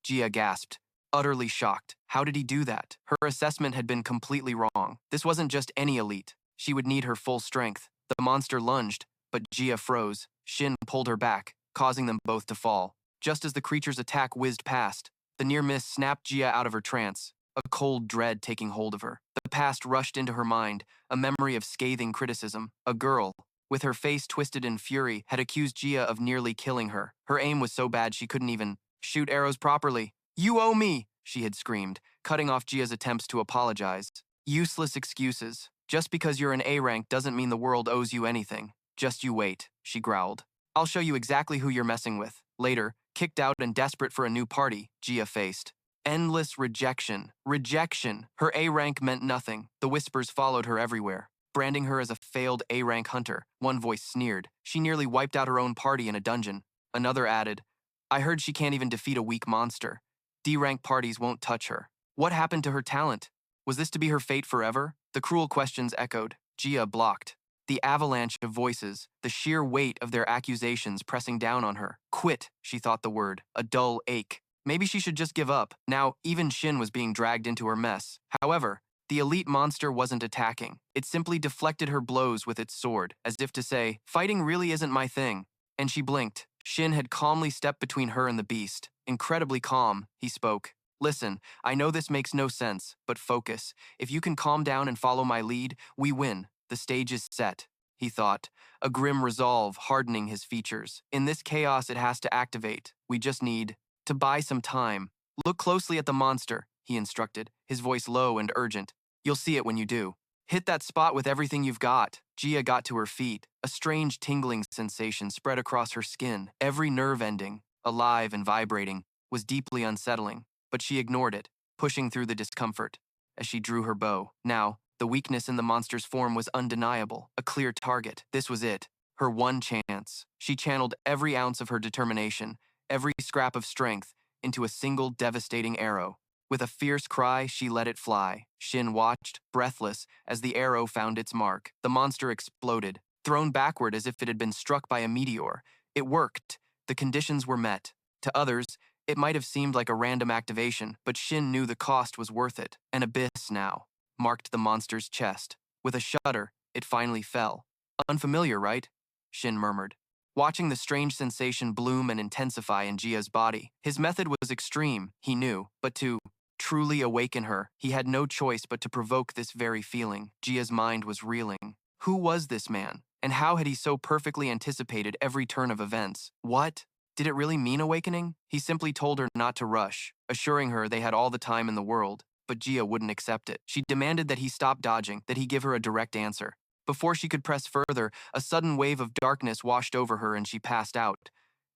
Gia gasped, utterly shocked. How did he do that? Her assessment had been completely wrong. This wasn't just any elite. She would need her full strength. The monster lunged, but Gia froze. Shin pulled her back, causing them both to fall. Just as the creature's attack whizzed past, the near miss snapped Gia out of her trance, a cold dread taking hold of her. The past rushed into her mind, a memory of scathing criticism. A girl, with her face twisted in fury, had accused Gia of nearly killing her. Her aim was so bad she couldn't even shoot arrows properly. You owe me, she had screamed, cutting off Gia's attempts to apologize. Useless excuses. Just because you're an A rank doesn't mean the world owes you anything. Just you wait, she growled. I'll show you exactly who you're messing with. Later, kicked out and desperate for a new party, Gia faced endless rejection. Rejection. Her A rank meant nothing. The whispers followed her everywhere, branding her as a failed A rank hunter. One voice sneered. She nearly wiped out her own party in a dungeon. Another added, I heard she can't even defeat a weak monster. D rank parties won't touch her. What happened to her talent? Was this to be her fate forever? The cruel questions echoed. Gia blocked. The avalanche of voices, the sheer weight of their accusations pressing down on her. Quit, she thought the word, a dull ache. Maybe she should just give up. Now, even Shin was being dragged into her mess. However, the elite monster wasn't attacking. It simply deflected her blows with its sword, as if to say, fighting really isn't my thing. And she blinked. Shin had calmly stepped between her and the beast. Incredibly calm, he spoke. Listen, I know this makes no sense, but focus. If you can calm down and follow my lead, we win. The stage is set, he thought, a grim resolve hardening his features. In this chaos it has to activate. We just need to buy some time. Look closely at the monster, he instructed, his voice low and urgent. You'll see it when you do. Hit that spot with everything you've got. Gia got to her feet. A strange tingling sensation spread across her skin. Every nerve ending, alive and vibrating, was deeply unsettling, but she ignored it, pushing through the discomfort. As she drew her bow, now, the weakness in the monster's form was undeniable, a clear target. This was it, her one chance. She channeled every ounce of her determination, every scrap of strength, into a single devastating arrow. With a fierce cry, she let it fly. Shin watched, breathless, as the arrow found its mark. The monster exploded, thrown backward as if it had been struck by a meteor. It worked. The conditions were met. To others, it might have seemed like a random activation, but Shin knew the cost was worth it. An abyss now marked the monster's chest. With a shudder, it finally fell. Unfamiliar, right? Shin murmured, watching the strange sensation bloom and intensify in Gia's body. His method was extreme, he knew, but to truly awaken her, he had no choice but to provoke this very feeling. Gia's mind was reeling. Who was this man? And how had he so perfectly anticipated every turn of events? What? Did it really mean awakening? He simply told her not to rush, assuring her they had all the time in the world. But Gia wouldn't accept it. She demanded that he stop dodging, that he give her a direct answer. Before she could press further, a sudden wave of darkness washed over her and she passed out.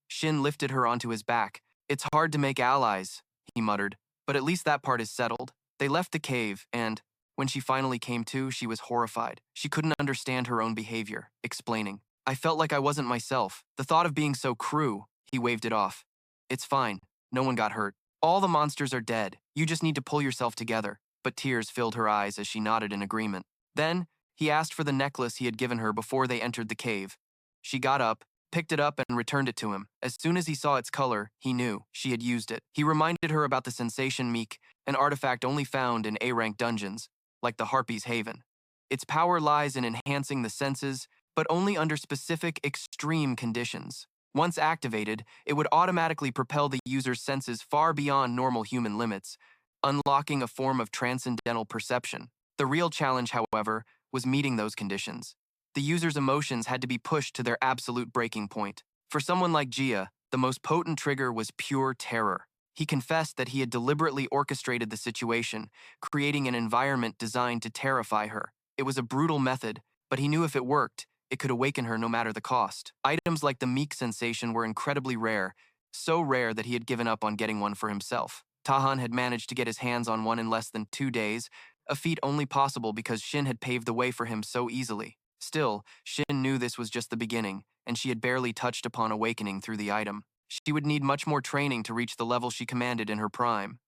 Shin lifted her onto his back. It's hard to make allies, he muttered, but at least that part is settled. They left the cave, and when she finally came to, she was horrified. She couldn't understand her own behavior, explaining. I felt like I wasn't myself. The thought of being so cruel, he waved it off. It's fine. No one got hurt. All the monsters are dead. You just need to pull yourself together. But tears filled her eyes as she nodded in agreement. Then, he asked for the necklace he had given her before they entered the cave. She got up, picked it up, and returned it to him. As soon as he saw its color, he knew she had used it. He reminded her about the sensation meek, an artifact only found in A-rank dungeons, like the Harpy's Haven. Its power lies in enhancing the senses, but only under specific, extreme conditions. Once activated, it would automatically propel the user's senses far beyond normal human limits, unlocking a form of transcendental perception. The real challenge, however, was meeting those conditions. The user's emotions had to be pushed to their absolute breaking point. For someone like Gia, the most potent trigger was pure terror. He confessed that he had deliberately orchestrated the situation, creating an environment designed to terrify her. It was a brutal method, but he knew if it worked, it could awaken her no matter the cost. Items like the meek sensation were incredibly rare, so rare that he had given up on getting one for himself. Tahan had managed to get his hands on one in less than 2 days, a feat only possible because Shin had paved the way for him so easily. Still, Shin knew this was just the beginning, and she had barely touched upon awakening through the item. She would need much more training to reach the level she commanded in her prime.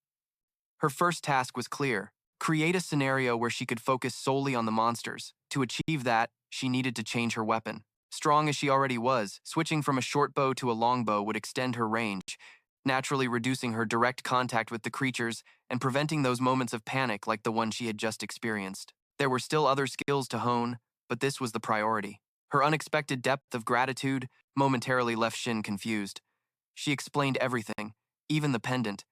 Her first task was clear: create a scenario where she could focus solely on the monsters. To achieve that, she needed to change her weapon. Strong as she already was, switching from a short bow to a long bow would extend her range, naturally reducing her direct contact with the creatures and preventing those moments of panic like the one she had just experienced. There were still other skills to hone, but this was the priority. Her unexpected depth of gratitude momentarily left Shin confused. She explained everything, even the pendant.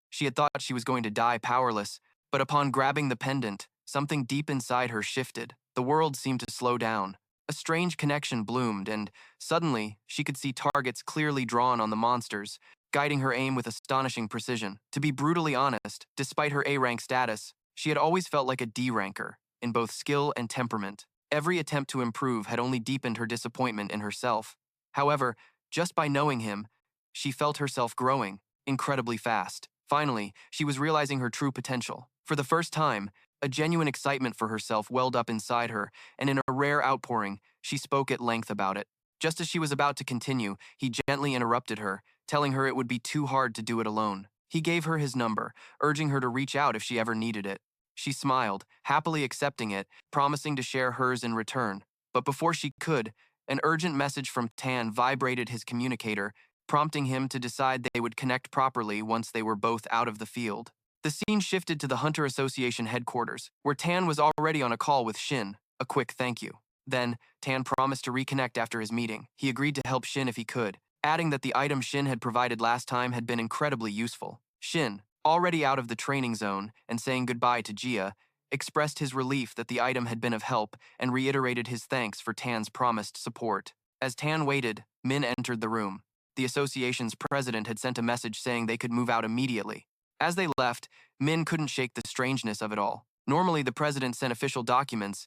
She had thought she was going to die powerless, but upon grabbing the pendant, something deep inside her shifted. The world seemed to slow down. A strange connection bloomed, and suddenly, she could see targets clearly drawn on the monsters, guiding her aim with astonishing precision. To be brutally honest, despite her A-rank status, she had always felt like a D-ranker, in both skill and temperament. Every attempt to improve had only deepened her disappointment in herself. However, just by knowing him, she felt herself growing, incredibly fast. Finally, she was realizing her true potential. For the first time, a genuine excitement for herself welled up inside her, and in a rare outpouring, she spoke at length about it. Just as she was about to continue, he gently interrupted her, telling her it would be too hard to do it alone. He gave her his number, urging her to reach out if she ever needed it. She smiled, happily accepting it, promising to share hers in return. But before she could, an urgent message from Tan vibrated his communicator, prompting him to decide they would connect properly once they were both out of the field. The scene shifted to the Hunter Association headquarters, where Tan was already on a call with Shin. A quick thank you. Then, Tan promised to reconnect after his meeting. He agreed to help Shin if he could, adding that the item Shin had provided last time had been incredibly useful. Shin, already out of the training zone and saying goodbye to Jia, expressed his relief that the item had been of help and reiterated his thanks for Tan's promised support. As Tan waited, Min entered the room. The association's president had sent a message saying they could move out immediately. As they left, Min couldn't shake the strangeness of it all. Normally, the president sent official documents,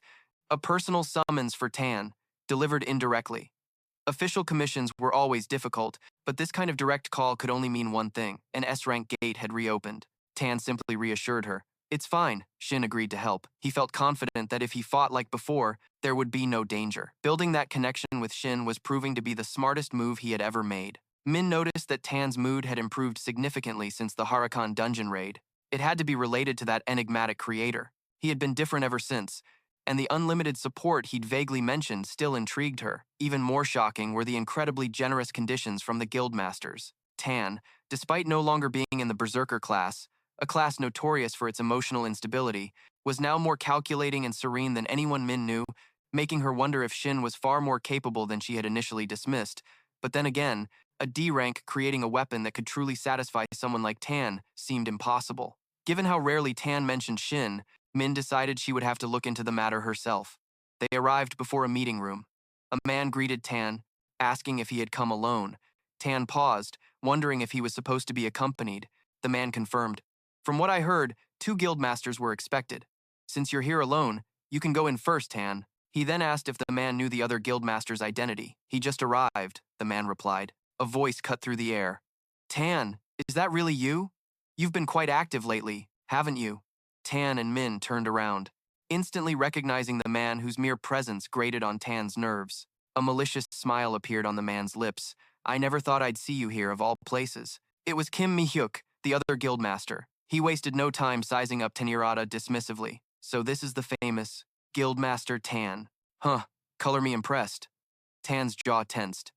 a personal summons for Tan, delivered indirectly. Official commissions were always difficult, but this kind of direct call could only mean one thing: an S-rank gate had reopened. Tan simply reassured her. It's fine, Shin agreed to help. He felt confident that if he fought like before, there would be no danger. Building that connection with Shin was proving to be the smartest move he had ever made. Min noticed that Tan's mood had improved significantly since the Huracan dungeon raid. It had to be related to that enigmatic creator. He had been different ever since, and the unlimited support he'd vaguely mentioned still intrigued her. Even more shocking were the incredibly generous conditions from the guildmasters. Tan, despite no longer being in the Berserker class, a class notorious for its emotional instability, was now more calculating and serene than anyone Min knew, making her wonder if Shin was far more capable than she had initially dismissed. But then again, a D rank creating a weapon that could truly satisfy someone like Tan seemed impossible. Given how rarely Tan mentioned Shin, Min decided she would have to look into the matter herself. They arrived before a meeting room. A man greeted Tan, asking if he had come alone. Tan paused, wondering if he was supposed to be accompanied. The man confirmed. From what I heard, 2 guildmasters were expected. Since you're here alone, you can go in first, Tan. He then asked if the man knew the other guildmaster's identity. He just arrived, the man replied. A voice cut through the air. Tan, is that really you? You've been quite active lately, haven't you? Tan and Min turned around, instantly recognizing the man whose mere presence grated on Tan's nerves. A malicious smile appeared on the man's lips. I never thought I'd see you here of all places. It was Kim Mi-hyuk, the other guildmaster. He wasted no time sizing up Tenirata dismissively. So this is the famous Guildmaster Tan. Huh, color me impressed. Tan's jaw tensed.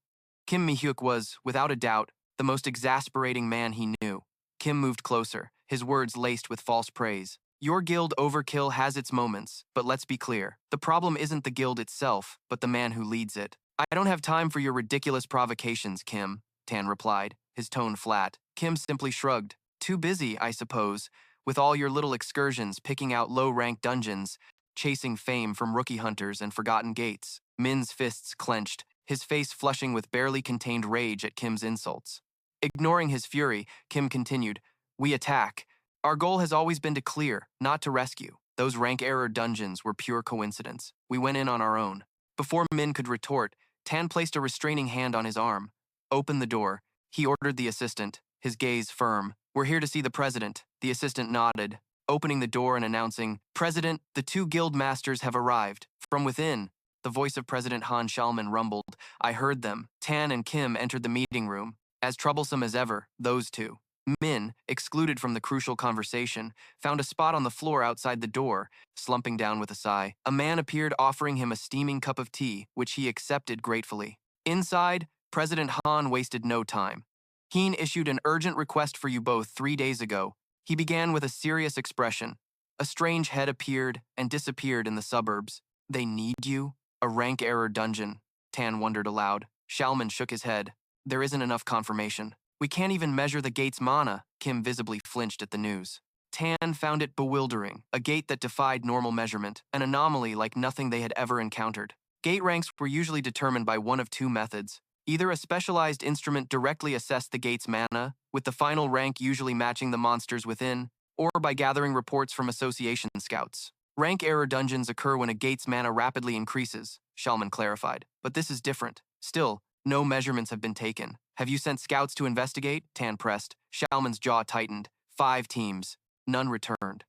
Kim Mi-hyuk was, without a doubt, the most exasperating man he knew. Kim moved closer, his words laced with false praise. Your guild overkill has its moments, but let's be clear. The problem isn't the guild itself, but the man who leads it. I don't have time for your ridiculous provocations, Kim, Tan replied, his tone flat. Kim simply shrugged. Too busy, I suppose, with all your little excursions picking out low-ranked dungeons, chasing fame from rookie hunters and forgotten gates. Min's fists clenched, his face flushing with barely contained rage at Kim's insults. Ignoring his fury, Kim continued, We attack. Our goal has always been to clear, not to rescue. Those rank error dungeons were pure coincidence. We went in on our own. Before Min could retort, Tan placed a restraining hand on his arm. Open the door. He ordered the assistant, his gaze firm. We're here to see the president. The assistant nodded, opening the door and announcing, President, the two guild masters have arrived. From within, the voice of President Han Shalman rumbled. I heard them. Tan and Kim entered the meeting room. As troublesome as ever, those two. Min, excluded from the crucial conversation, found a spot on the floor outside the door, slumping down with a sigh. A man appeared offering him a steaming cup of tea, which he accepted gratefully. Inside, President Han wasted no time. Heen issued an urgent request for you both 3 days ago. He began with a serious expression. A strange head appeared and disappeared in the suburbs. They need you? A rank error dungeon. Tan wondered aloud. Shalman shook his head. There isn't enough confirmation. We can't even measure the gate's mana. Kim visibly flinched at the news. Tan found it bewildering, a gate that defied normal measurement, an anomaly like nothing they had ever encountered. Gate ranks were usually determined by one of two methods. Either a specialized instrument directly assessed the gate's mana, with the final rank usually matching the monsters within, or by gathering reports from association scouts. Rank error dungeons occur when a gate's mana rapidly increases, Shalman clarified, but this is different. Still, no measurements have been taken. Have you sent scouts to investigate? Tan pressed. Shalman's jaw tightened. 5 teams. None returned.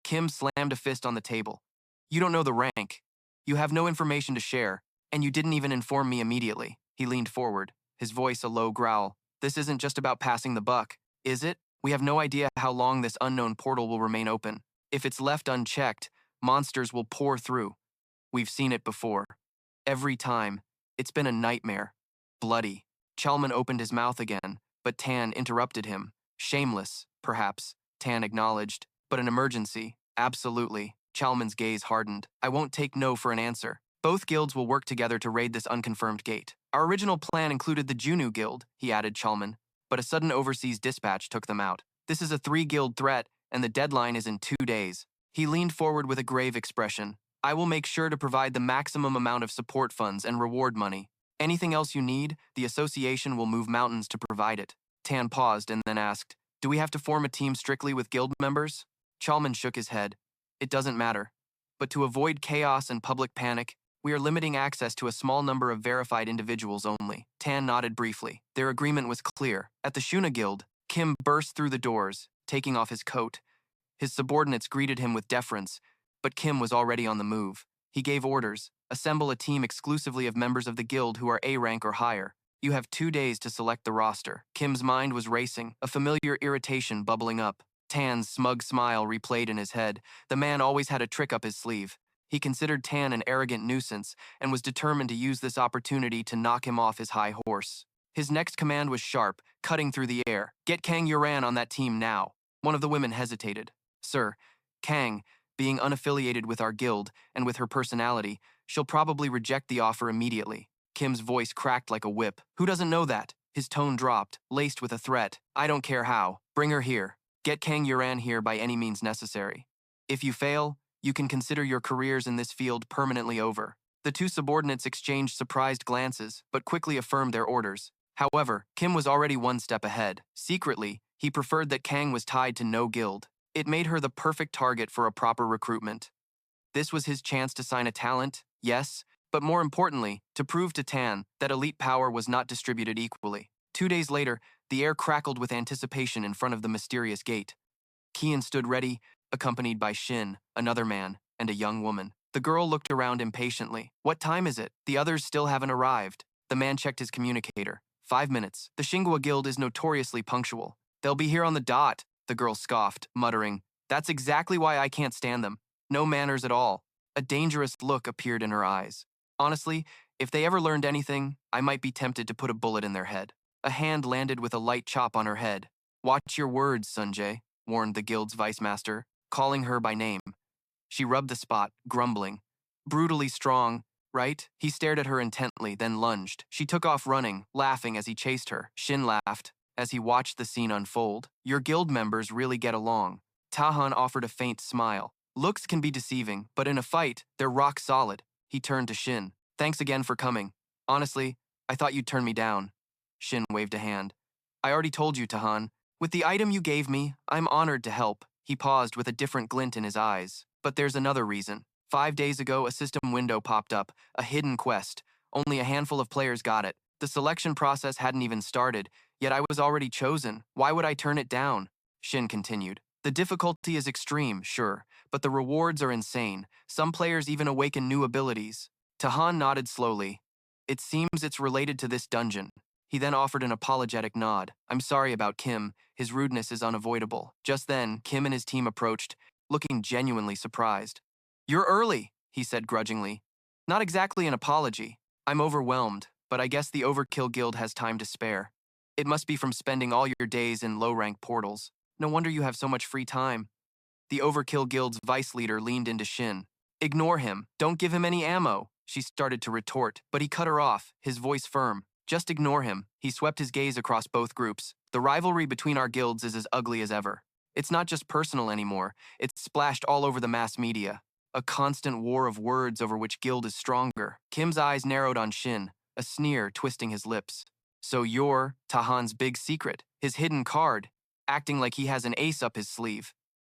Kim slammed a fist on the table. You don't know the rank. You have no information to share, and you didn't even inform me immediately. He leaned forward, his voice a low growl. This isn't just about passing the buck, is it? We have no idea how long this unknown portal will remain open. If it's left unchecked, monsters will pour through. We've seen it before. Every time. It's been a nightmare. Bloody. Chalman opened his mouth again, but Tan interrupted him. Shameless, perhaps, Tan acknowledged, but an emergency, absolutely. Chalman's gaze hardened. I won't take no for an answer. Both guilds will work together to raid this unconfirmed gate. Our original plan included the Junu Guild, he added Chalman, but a sudden overseas dispatch took them out. This is a 3-guild threat, and the deadline is in 2 days. He leaned forward with a grave expression. I will make sure to provide the maximum amount of support funds and reward money. Anything else you need, the association will move mountains to provide it. Tan paused and then asked, Do we have to form a team strictly with guild members? Chalman shook his head. It doesn't matter. But to avoid chaos and public panic, we are limiting access to a small number of verified individuals only. Tan nodded briefly. Their agreement was clear. At the Shuna Guild, Kim burst through the doors, taking off his coat. His subordinates greeted him with deference, but Kim was already on the move. He gave orders. Assemble a team exclusively of members of the guild who are A rank or higher. You have 2 days to select the roster. Kim's mind was racing, a familiar irritation bubbling up. Tan's smug smile replayed in his head. The man always had a trick up his sleeve. He considered Tan an arrogant nuisance and was determined to use this opportunity to knock him off his high horse. His next command was sharp, cutting through the air. Get Kang Yuran on that team now. One of the women hesitated. Sir, Kang, being unaffiliated with our guild and with her personality, she'll probably reject the offer immediately. Kim's voice cracked like a whip. Who doesn't know that? His tone dropped, laced with a threat. I don't care how. Bring her here. Get Kang Yuran here by any means necessary. If you fail, you can consider your careers in this field permanently over. The two subordinates exchanged surprised glances, but quickly affirmed their orders. However, Kim was already one step ahead. Secretly, he preferred that Kang was tied to no guild. It made her the perfect target for a proper recruitment. This was his chance to sign a talent, yes, but more importantly, to prove to Tan that elite power was not distributed equally. 2 days later, the air crackled with anticipation in front of the mysterious gate. Kian stood ready, accompanied by Shin, another man, and a young woman. The girl looked around impatiently. What time is it? The others still haven't arrived. The man checked his communicator. 5 minutes. The Xinghua Guild is notoriously punctual. They'll be here on the dot, the girl scoffed, muttering. That's exactly why I can't stand them. No manners at all. A dangerous look appeared in her eyes. Honestly, if they ever learned anything, I might be tempted to put a bullet in their head. A hand landed with a light chop on her head. Watch your words, Sunjae, warned the guild's vice master, calling her by name. She rubbed the spot, grumbling. Brutally strong, right? He stared at her intently, then lunged. She took off running, laughing as he chased her. Shin laughed as he watched the scene unfold. Your guild members really get along. Tahan offered a faint smile. Looks can be deceiving, but in a fight, they're rock solid. He turned to Shin. Thanks again for coming. Honestly, I thought you'd turn me down. Shin waved a hand. I already told you, Tahan. With the item you gave me, I'm honored to help. He paused with a different glint in his eyes. But there's another reason. 5 days ago, a system window popped up, a hidden quest. Only a handful of players got it. The selection process hadn't even started, yet I was already chosen. Why would I turn it down? Shin continued. The difficulty is extreme, sure, but the rewards are insane. Some players even awaken new abilities. Tahan nodded slowly. It seems it's related to this dungeon. He then offered an apologetic nod. I'm sorry about Kim. His rudeness is unavoidable. Just then, Kim and his team approached, looking genuinely surprised. You're early, he said grudgingly. Not exactly an apology. I'm overwhelmed, but I guess the Overkill Guild has time to spare. It must be from spending all your days in low-rank portals. No wonder you have so much free time. The Overkill Guild's vice leader leaned into Shin. Ignore him. Don't give him any ammo. She started to retort, but he cut her off, his voice firm. Just ignore him. He swept his gaze across both groups. The rivalry between our guilds is as ugly as ever. It's not just personal anymore. It's splashed all over the mass media. A constant war of words over which guild is stronger. Kim's eyes narrowed on Shin, a sneer twisting his lips. So you're Tahan's big secret, his hidden card, acting like he has an ace up his sleeve.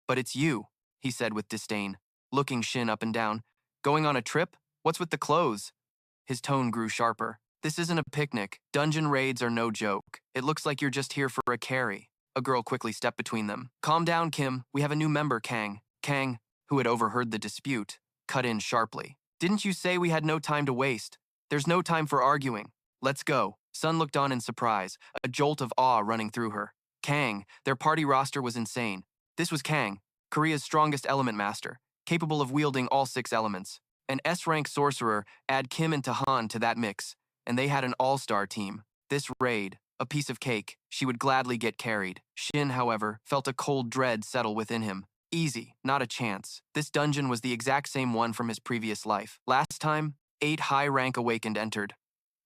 But it's you, he said with disdain, looking Shin up and down. Going on a trip? What's with the clothes? His tone grew sharper. This isn't a picnic. Dungeon raids are no joke. It looks like you're just here for a carry. A girl quickly stepped between them. Calm down, Kim. We have a new member, Kang. Kang, who had overheard the dispute, cut in sharply. Didn't you say we had no time to waste? There's no time for arguing. Let's go. Sun looked on in surprise, a jolt of awe running through her. Kang, their party roster was insane. This was Kang, Korea's strongest element master, capable of wielding all 6 elements. An S-rank sorcerer, add Kim and Tahan to that mix, and they had an all-star team. This raid, a piece of cake, she would gladly get carried. Shin, however, felt a cold dread settle within him. Easy, not a chance. This dungeon was the exact same one from his previous life. Last time, 8 high-rank awakened entered.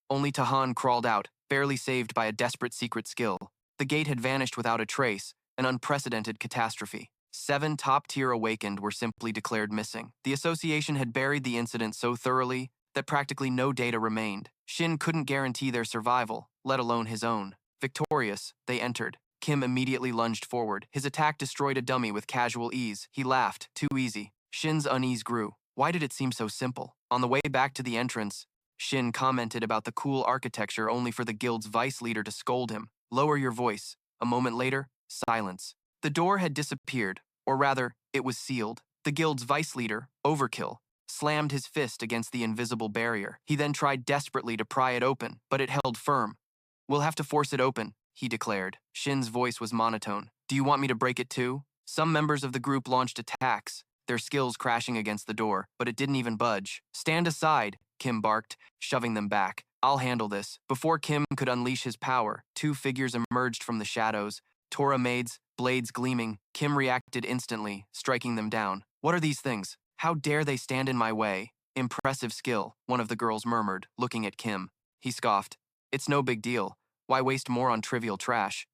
Only Tahan crawled out, barely saved by a desperate secret skill. The gate had vanished without a trace, an unprecedented catastrophe. 7 top-tier awakened were simply declared missing. The association had buried the incident so thoroughly that practically no data remained. Shin couldn't guarantee their survival, let alone his own. Victorious, they entered. Kim immediately lunged forward. His attack destroyed a dummy with casual ease. He laughed, too easy. Shin's unease grew. Why did it seem so simple? On the way back to the entrance, Shin commented about the cool architecture only for the guild's vice leader to scold him. Lower your voice. A moment later, silence. The door had disappeared, or rather, it was sealed. The guild's vice leader, Overkill, slammed his fist against the invisible barrier. He then tried desperately to pry it open, but it held firm. We'll have to force it open, he declared. Shin's voice was monotone. Do you want me to break it too? Some members of the group launched attacks, their skills crashing against the door, but it didn't even budge. Stand aside, Kim barked, shoving them back. I'll handle this. Before Kim could unleash his power, 2 figures emerged from the shadows. Tora maids, blades gleaming. Kim reacted instantly, striking them down. What are these things? How dare they stand in my way? Impressive skill, one of the girls murmured, looking at Kim. He scoffed. It's no big deal. Why waste more on trivial trash?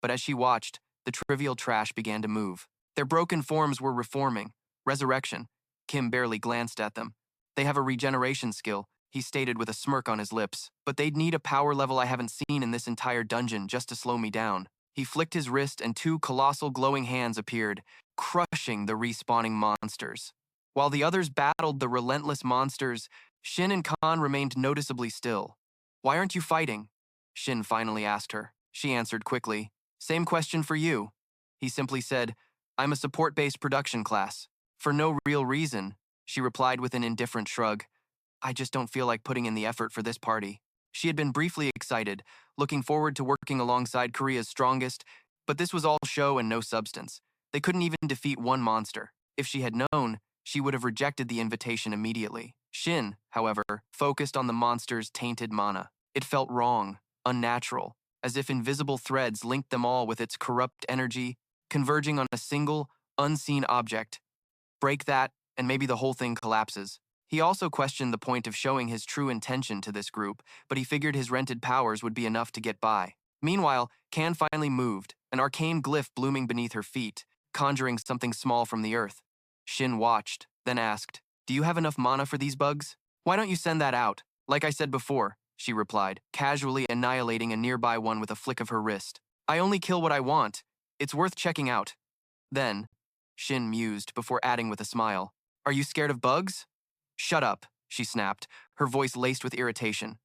But as she watched, the trivial trash began to move. Their broken forms were reforming. Resurrection. Kim barely glanced at them. They have a regeneration skill, he stated with a smirk on his lips. But they'd need a power level I haven't seen in this entire dungeon just to slow me down. He flicked his wrist and 2 colossal glowing hands appeared, crushing the respawning monsters. While the others battled the relentless monsters, Shin and Khan remained noticeably still. Why aren't you fighting? Shin finally asked her. She answered quickly. Same question for you. He simply said, I'm a support-based production class. For no real reason, she replied with an indifferent shrug. I just don't feel like putting in the effort for this party. She had been briefly excited, looking forward to working alongside Korea's strongest, but this was all show and no substance. They couldn't even defeat one monster. If she had known, she would have rejected the invitation immediately. Shin, however, focused on the monster's tainted mana. It felt wrong, unnatural, as if invisible threads linked them all with its corrupt energy, converging on a single, unseen object. Break that, and maybe the whole thing collapses. He also questioned the point of showing his true intention to this group, but he figured his rented powers would be enough to get by. Meanwhile, Kan finally moved, an arcane glyph blooming beneath her feet, conjuring something small from the earth. Shin watched, then asked, Do you have enough mana for these bugs? Why don't you send that out? Like I said before, she replied, casually annihilating a nearby one with a flick of her wrist. I only kill what I want. It's worth checking out. Then, Shin mused before adding with a smile, Are you scared of bugs? Shut up, she snapped, her voice laced with irritation.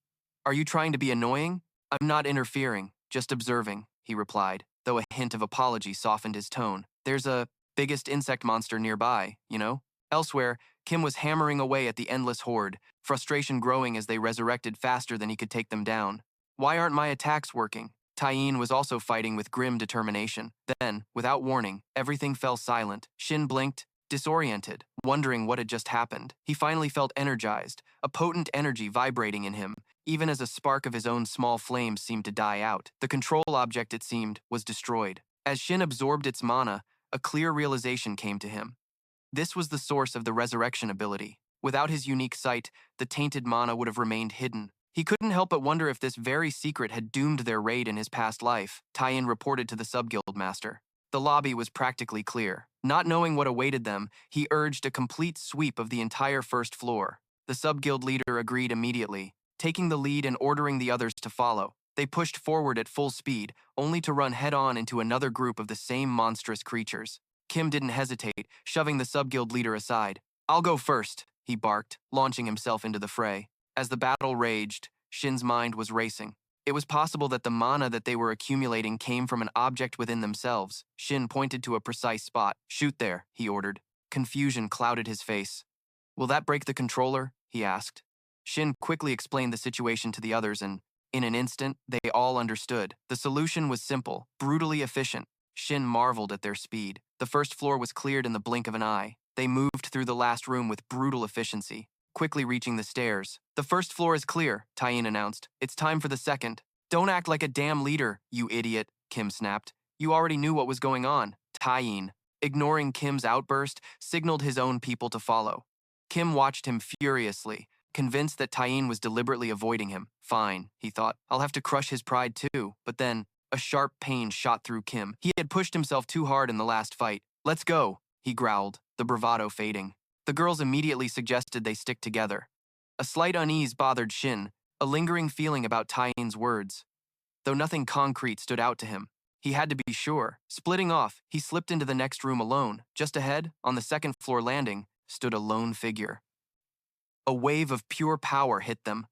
Are you trying to be annoying? I'm not interfering, just observing, he replied, though a hint of apology softened his tone. There's a biggest insect monster nearby, you know? Elsewhere, Kim was hammering away at the endless horde, frustration growing as they resurrected faster than he could take them down. Why aren't my attacks working? Tyene was also fighting with grim determination. Then, without warning, everything fell silent. Shin blinked, disoriented, wondering what had just happened. He finally felt energized, a potent energy vibrating in him, even as a spark of his own small flames seemed to die out. The control object, it seemed, was destroyed. As Shin absorbed its mana, a clear realization came to him. This was the source of the resurrection ability. Without his unique sight, the tainted mana would have remained hidden. He couldn't help but wonder if this very secret had doomed their raid in his past life. Tyene reported to the sub-guild master. The lobby was practically clear. Not knowing what awaited them, he urged a complete sweep of the entire first floor. The sub-guild leader agreed immediately, taking the lead and ordering the others to follow. They pushed forward at full speed, only to run head-on into another group of the same monstrous creatures. Kim didn't hesitate, shoving the sub-guild leader aside. I'll go first, he barked, launching himself into the fray. As the battle raged, Shin's mind was racing. It was possible that the mana that they were accumulating came from an object within themselves. Shin pointed to a precise spot. Shoot there, he ordered. Confusion clouded his face. Will that break the controller? He asked. Shin quickly explained the situation to the others and, in an instant, they all understood. The solution was simple, brutally efficient. Shin marveled at their speed. The first floor was cleared in the blink of an eye. They moved through the last room with brutal efficiency, quickly reaching the stairs. The first floor is clear, Tyene announced. It's time for the second. Don't act like a damn leader, you idiot, Kim snapped. You already knew what was going on. Tyene, ignoring Kim's outburst, signaled his own people to follow. Kim watched him furiously, convinced that Tyene was deliberately avoiding him. Fine, he thought. I'll have to crush his pride too. But then, a sharp pain shot through Kim. He had pushed himself too hard in the last fight. Let's go, he growled, the bravado fading. The girls immediately suggested they stick together. A slight unease bothered Shin, a lingering feeling about Tyene's words. Though nothing concrete stood out to him, he had to be sure. Splitting off, he slipped into the next room alone. Just ahead, on the second floor landing, stood a lone figure. A wave of pure power hit them.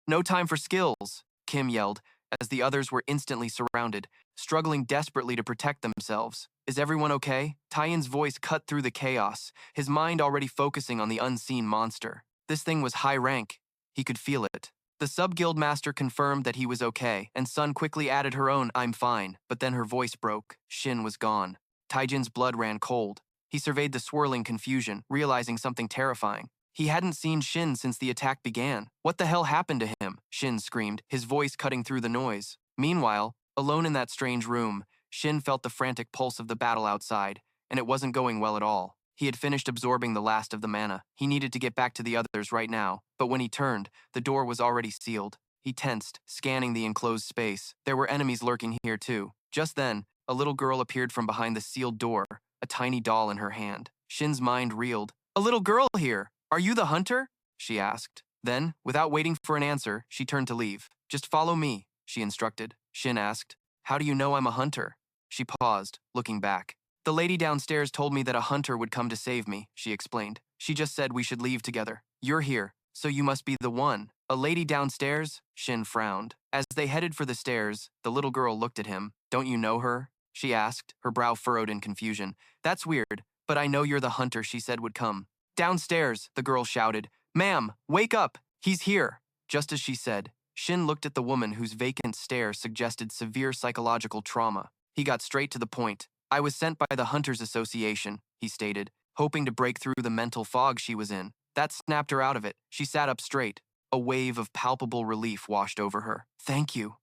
No time for skills, Kim yelled, as the others were instantly surrounded, struggling desperately to protect themselves. Is everyone okay? Tyene's voice cut through the chaos, his mind already focusing on the unseen monster. This thing was high rank. He could feel it. The sub-guild master confirmed that he was okay, and Sun quickly added her own, I'm fine, but then her voice broke. Shin was gone. Taijin's blood ran cold. He surveyed the swirling confusion, realizing something terrifying. He hadn't seen Shin since the attack began. What the hell happened to him? Shin screamed, his voice cutting through the noise. Meanwhile, alone in that strange room, Shin felt the frantic pulse of the battle outside, and it wasn't going well at all. He had finished absorbing the last of the mana. He needed to get back to the others right now, but when he turned, the door was already sealed. He tensed, scanning the enclosed space. There were enemies lurking here too. Just then, a little girl appeared from behind the sealed door, a tiny doll in her hand. Shin's mind reeled. A little girl here! Are you the hunter? She asked. Then, without waiting for an answer, she turned to leave. Just follow me, she instructed. Shin asked, how do you know I'm a hunter? She paused, looking back. The lady downstairs told me that a hunter would come to save me, she explained. She just said we should leave together. You're here, so you must be the one. A lady downstairs? Shin frowned. As they headed for the stairs, the little girl looked at him. Don't you know her? She asked, her brow furrowed in confusion. That's weird, but I know you're the hunter she said would come. Downstairs, the girl shouted. Ma'am, wake up! He's here! Just as she said, Shin looked at the woman whose vacant stare suggested severe psychological trauma. He got straight to the point. I was sent by the Hunters Association, he stated, hoping to break through the mental fog she was in. That snapped her out of it. She sat up straight. A wave of palpable relief washed over her. Thank you,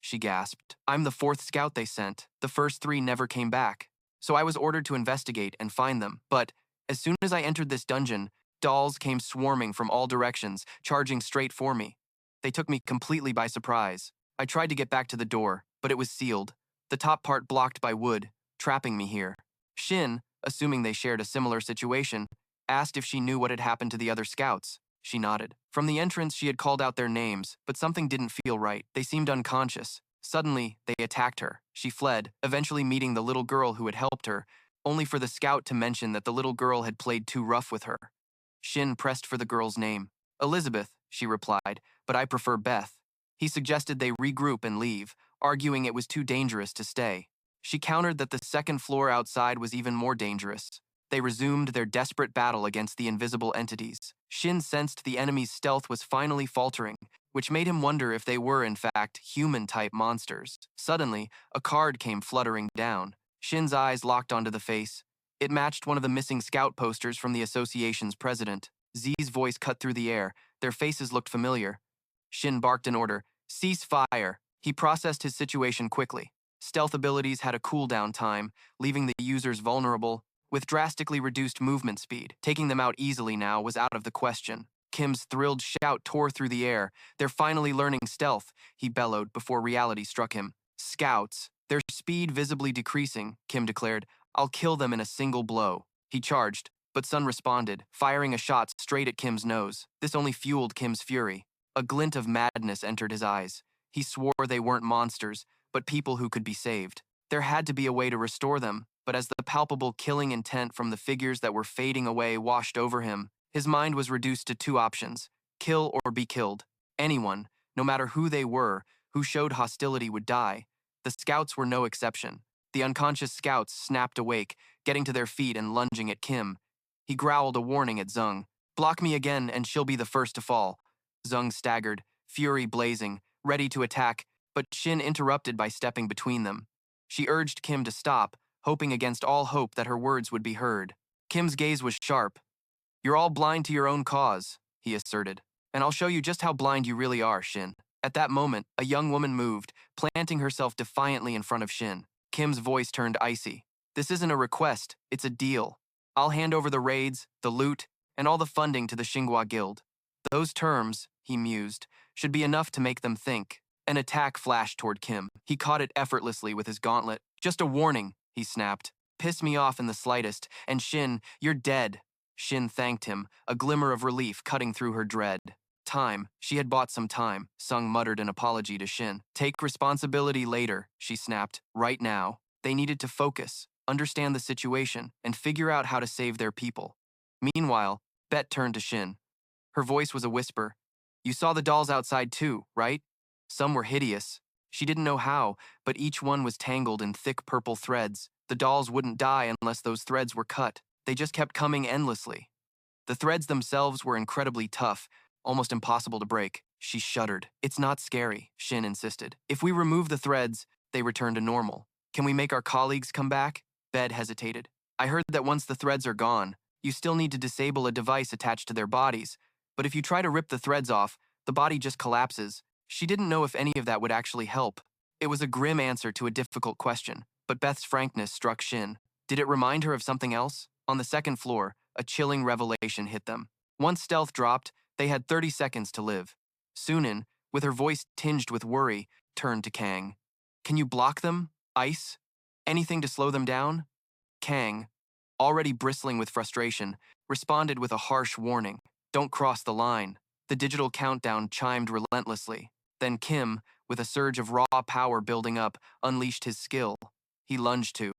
she gasped. I'm the 4th scout they sent. The first 3 never came back. So I was ordered to investigate and find them. But as soon as I entered this dungeon, dolls came swarming from all directions, charging straight for me. They took me completely by surprise. I tried to get back to the door, but it was sealed. The top part blocked by wood, trapping me here. Shin, assuming they shared a similar situation, asked if she knew what had happened to the other scouts. She nodded. From the entrance, she had called out their names, but something didn't feel right. They seemed unconscious. Suddenly, they attacked her. She fled, eventually meeting the little girl who had helped her, only for the scout to mention that the little girl had played too rough with her. Shin pressed for the girl's name. Elizabeth, she replied, but I prefer Beth. He suggested they regroup and leave, arguing it was too dangerous to stay. She countered that the second floor outside was even more dangerous. They resumed their desperate battle against the invisible entities. Shin sensed the enemy's stealth was finally faltering, which made him wonder if they were, in fact, human-type monsters. Suddenly, a card came fluttering down. Shin's eyes locked onto the face. It matched one of the missing scout posters from the association's president. Z's voice cut through the air. Their faces looked familiar. Shin barked an order. Cease fire. He processed his situation quickly. Stealth abilities had a cooldown time, leaving the users vulnerable, with drastically reduced movement speed. Taking them out easily now was out of the question. Kim's thrilled shout tore through the air. They're finally learning stealth, he bellowed before reality struck him. Scouts. Their speed visibly decreasing, Kim declared. I'll kill them in a single blow. He charged, but Sun responded, firing a shot straight at Kim's nose. This only fueled Kim's fury. A glint of madness entered his eyes. He swore they weren't monsters, but people who could be saved. There had to be a way to restore them, but as the palpable killing intent from the figures that were fading away washed over him, his mind was reduced to two options: kill or be killed. Anyone, no matter who they were, who showed hostility would die. The scouts were no exception. The unconscious scouts snapped awake, getting to their feet and lunging at Kim. He growled a warning at Zung. Block me again and she'll be the first to fall. Zung staggered, fury blazing, ready to attack, but Shin interrupted by stepping between them. She urged Kim to stop, hoping against all hope that her words would be heard. Kim's gaze was sharp. You're all blind to your own cause, he asserted. And I'll show you just how blind you really are, Shin. At that moment, a young woman moved, planting herself defiantly in front of Shin. Kim's voice turned icy. This isn't a request, it's a deal. I'll hand over the raids, the loot, and all the funding to the Xinghua Guild. Those terms, he mused, should be enough to make them think. An attack flashed toward Kim. He caught it effortlessly with his gauntlet. Just a warning, he snapped. Piss me off in the slightest, and Shin, you're dead. Shin thanked him, a glimmer of relief cutting through her dread. Time. She had bought some time. Sung muttered an apology to Shin. Take responsibility later, she snapped. Right now. They needed to focus, understand the situation, and figure out how to save their people. Meanwhile, Bet turned to Shin. Her voice was a whisper. You saw the dolls outside too, right? Some were hideous. She didn't know how, but each one was tangled in thick purple threads. The dolls wouldn't die unless those threads were cut. They just kept coming endlessly. The threads themselves were incredibly tough, almost impossible to break. She shuddered. It's not scary, Shin insisted. If we remove the threads, they return to normal. Can we make our colleagues come back? Bed hesitated. I heard that once the threads are gone, you still need to disable a device attached to their bodies. But if you try to rip the threads off, the body just collapses. She didn't know if any of that would actually help. It was a grim answer to a difficult question, but Beth's frankness struck Shin. Did it remind her of something else? On the second floor, a chilling revelation hit them. Once stealth dropped, they had 30 seconds to live. Sunin, with her voice tinged with worry, turned to Kang. Can you block them? Ice? Anything to slow them down? Kang, already bristling with frustration, responded with a harsh warning. Don't cross the line. The digital countdown chimed relentlessly. Then Kim, with a surge of raw power building up, unleashed his skill. He lunged to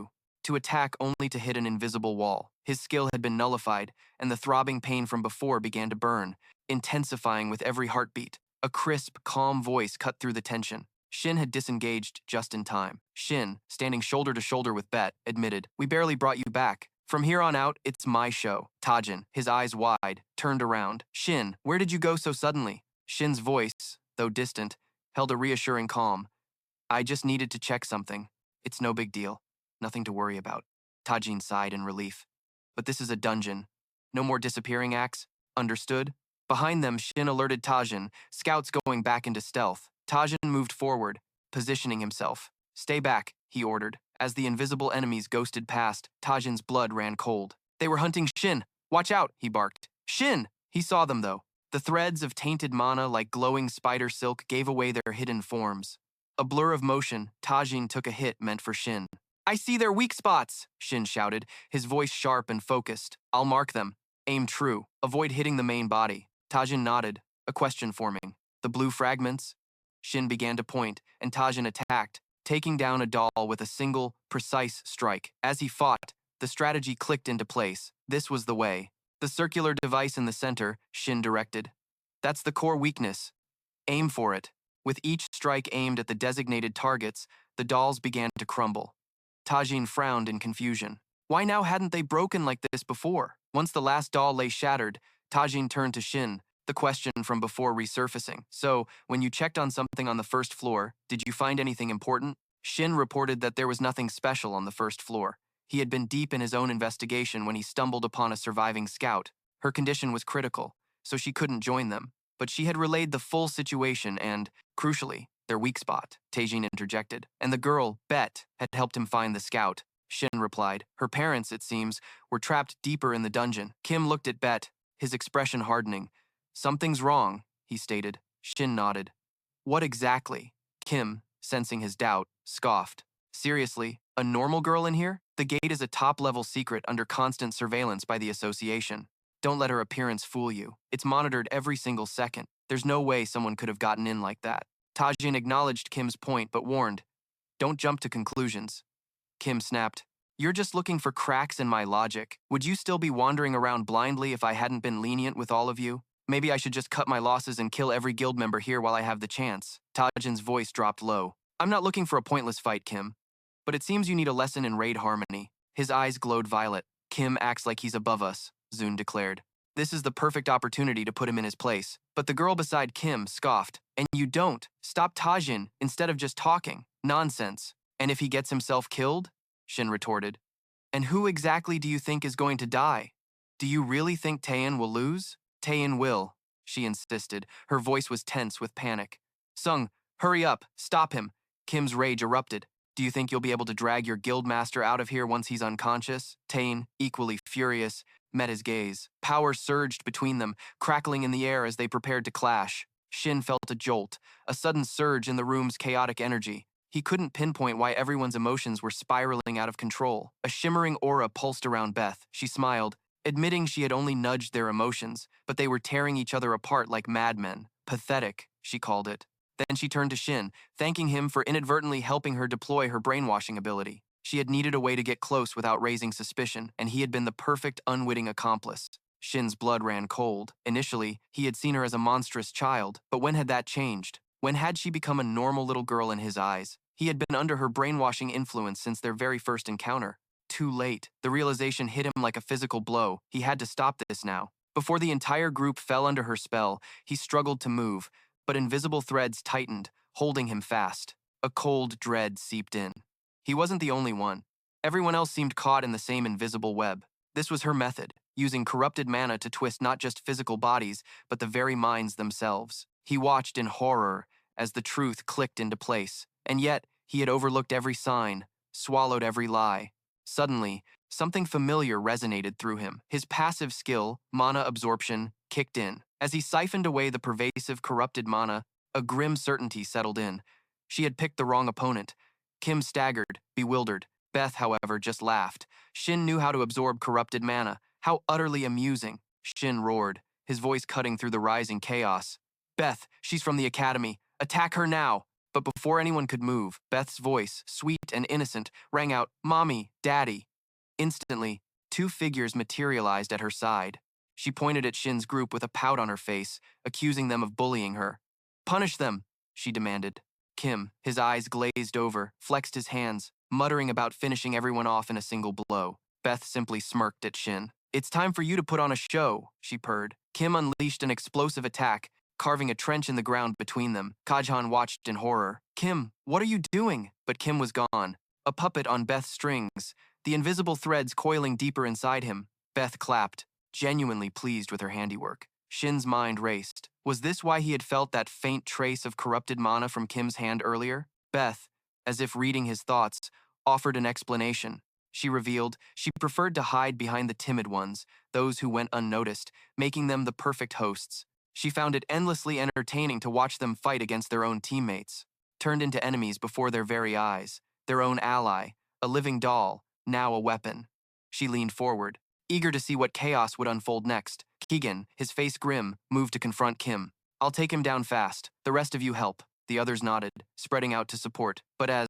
attack only to hit an invisible wall. His skill had been nullified, and the throbbing pain from before began to burn, intensifying with every heartbeat. A crisp, calm voice cut through the tension. Shin had disengaged just in time. Shin, standing shoulder to shoulder with Bet, admitted, We barely brought you back. From here on out, it's my show. Tajin, his eyes wide, turned around. Shin, where did you go so suddenly? Shin's voice, though distant, held a reassuring calm. I just needed to check something. It's no big deal. Nothing to worry about. Tajin sighed in relief. But this is a dungeon. No more disappearing acts. Understood? Behind them, Shin alerted Tajin, scouts going back into stealth. Tajin moved forward, positioning himself. Stay back, he ordered. As the invisible enemies ghosted past, Tajin's blood ran cold. They were hunting Shin. Watch out, he barked. Shin! He saw them, though. The threads of tainted mana like glowing spider silk gave away their hidden forms. A blur of motion, Tajin took a hit meant for Shin. I see their weak spots, Shin shouted, his voice sharp and focused. I'll mark them. Aim true. Avoid hitting the main body. Tajin nodded, a question forming. The blue fragments? Shin began to point, and Tajin attacked, taking down a doll with a single, precise strike. As he fought, The strategy clicked into place. This was the way. The circular device in the center, Shin directed. That's the core weakness. Aim for it. With each strike aimed at the designated targets, the dolls began to crumble. Tajin frowned in confusion. Why now hadn't they broken like this before? Once the last doll lay shattered, Tajin turned to Shin, the question from before resurfacing. So, when you checked on something on the first floor, did you find anything important? Shin reported that there was nothing special on the first floor. He had been deep in his own investigation when he stumbled upon a surviving scout. Her condition was critical, so she couldn't join them. But she had relayed the full situation and, crucially, their weak spot, Tajin interjected. And the girl, Bet, had helped him find the scout. Shin replied. Her parents, it seems, were trapped deeper in the dungeon. Kim looked at Bet, his expression hardening. Something's wrong, he stated. Shin nodded. What exactly? Kim, sensing his doubt, scoffed. Seriously, a normal girl in here? The gate is a top-level secret under constant surveillance by the association. Don't let her appearance fool you. It's monitored every single second. There's no way someone could have gotten in like that. Tajin acknowledged Kim's point but warned, don't jump to conclusions. Kim snapped, you're just looking for cracks in my logic. Would you still be wandering around blindly if I hadn't been lenient with all of you? Maybe I should just cut my losses and kill every guild member here while I have the chance. Tajin's voice dropped low. I'm not looking for a pointless fight, Kim. But it seems you need a lesson in raid harmony. His eyes glowed violet. Kim acts like he's above us, Zun declared. This is the perfect opportunity to put him in his place. But the girl beside Kim scoffed. And you don't. Stop Tajin instead of just talking. Nonsense. And if he gets himself killed? Shin retorted. And who exactly do you think is going to die? Do you really think Taein will lose? Taein will, she insisted. Her voice was tense with panic. Sung, hurry up. Stop him. Kim's rage erupted. Do you think you'll be able to drag your guildmaster out of here once he's unconscious? Taein, equally furious, met his gaze. Power surged between them, crackling in the air as they prepared to clash. Shin felt a jolt, a sudden surge in the room's chaotic energy. He couldn't pinpoint why everyone's emotions were spiraling out of control. A shimmering aura pulsed around Beth. She smiled, admitting she had only nudged their emotions, but they were tearing each other apart like madmen. Pathetic, she called it. Then she turned to Shin, thanking him for inadvertently helping her deploy her brainwashing ability. She had needed a way to get close without raising suspicion, and he had been the perfect unwitting accomplice. Shin's blood ran cold. Initially, he had seen her as a monstrous child, but when had that changed? When had she become a normal little girl in his eyes? He had been under her brainwashing influence since their very first encounter. Too late. The realization hit him like a physical blow. He had to stop this now. Before the entire group fell under her spell, he struggled to move, but invisible threads tightened, holding him fast. A cold dread seeped in. He wasn't the only one. Everyone else seemed caught in the same invisible web. This was her method, using corrupted mana to twist not just physical bodies, but the very minds themselves. He watched in horror as the truth clicked into place. And yet, he had overlooked every sign, swallowed every lie. Suddenly, something familiar resonated through him. His passive skill, mana absorption, kicked in. As he siphoned away the pervasive corrupted mana, a grim certainty settled in. She had picked the wrong opponent. Kim staggered, bewildered. Beth, however, just laughed. Shin knew how to absorb corrupted mana. How utterly amusing. Shin roared, his voice cutting through the rising chaos. Beth, she's from the academy. Attack her now. But before anyone could move, Beth's voice, sweet and innocent, rang out, Mommy, Daddy. Instantly, two figures materialized at her side. She pointed at Shin's group with a pout on her face, accusing them of bullying her. Punish them, she demanded. Kim, his eyes glazed over, flexed his hands, muttering about finishing everyone off in a single blow. Beth simply smirked at Shin. It's time for you to put on a show, she purred. Kim unleashed an explosive attack, carving a trench in the ground between them. Kajhan watched in horror. Kim, what are you doing? But Kim was gone. A puppet on Beth's strings, the invisible threads coiling deeper inside him. Beth clapped, genuinely pleased with her handiwork. Shin's mind raced. Was this why he had felt that faint trace of corrupted mana from Kim's hand earlier? Beth, as if reading his thoughts, offered an explanation. She revealed she preferred to hide behind the timid ones, those who went unnoticed, making them the perfect hosts. She found it endlessly entertaining to watch them fight against their own teammates, turned into enemies before their very eyes, their own ally, a living doll, now a weapon. She leaned forward, eager to see what chaos would unfold next. Keegan, his face grim, moved to confront Kim. I'll take him down fast. The rest of you help. The others nodded, spreading out to support. But as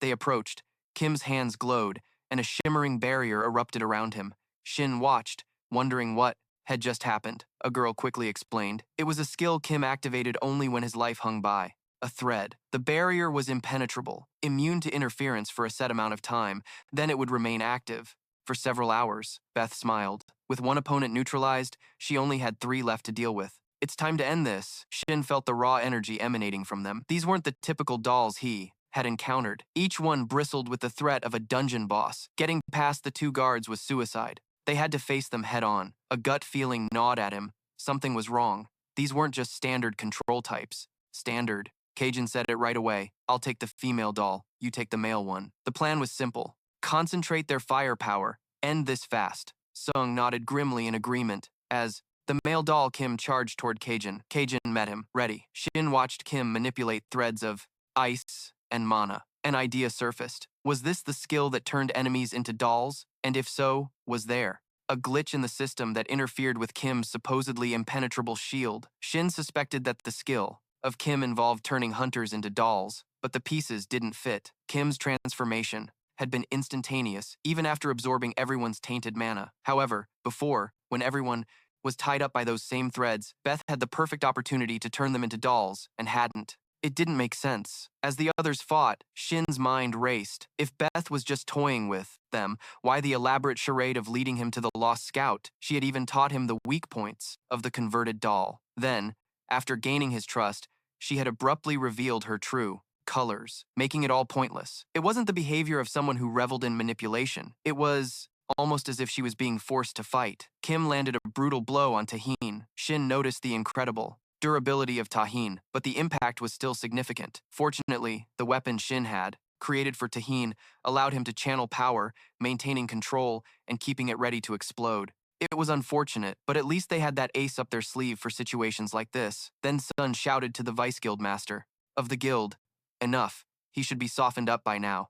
they approached, Kim's hands glowed, and a shimmering barrier erupted around him. Shin watched, wondering what had just happened. A girl quickly explained. It was a skill Kim activated only when his life hung by. A thread. The barrier was impenetrable, immune to interference for a set amount of time, then it would remain active. For several hours, Beth smiled. With one opponent neutralized, she only had 3 left to deal with. It's time to end this. Shin felt the raw energy emanating from them. These weren't the typical dolls he had encountered. Each one bristled with the threat of a dungeon boss. Getting past the 2 guards was suicide. They had to face them head on. A gut feeling gnawed at him. Something was wrong. These weren't just standard control types. Standard. Cajun said it right away. I'll take the female doll. You take the male one. The plan was simple. Concentrate their firepower. End this fast. Sung nodded grimly in agreement as the male doll Kim charged toward Cajun. Cajun met him, ready. Shin watched Kim manipulate threads of ice and mana. An idea surfaced. Was this the skill that turned enemies into dolls? And if so, was there a glitch in the system that interfered with Kim's supposedly impenetrable shield? Shin suspected that the skill of Kim involved turning hunters into dolls, but the pieces didn't fit. Kim's transformation had been instantaneous, even after absorbing everyone's tainted mana. However, before, when everyone was tied up by those same threads, Beth had the perfect opportunity to turn them into dolls, and hadn't. It didn't make sense. As the others fought, Shin's mind raced. If Beth was just toying with them, why the elaborate charade of leading him to the lost scout? She had even taught him the weak points of the converted doll. Then, after gaining his trust, she had abruptly revealed her true colors, making it all pointless. It wasn't the behavior of someone who reveled in manipulation. It was almost as if she was being forced to fight. Kim landed a brutal blow on Tahin. Shin noticed the incredible durability of Tahin, but the impact was still significant. Fortunately, the weapon Shin had, created for Tahin, allowed him to channel power, maintaining control, and keeping it ready to explode. It was unfortunate, but at least they had that ace up their sleeve for situations like this. Then Sun shouted to the vice guild master of the guild, enough, he should be softened up by now.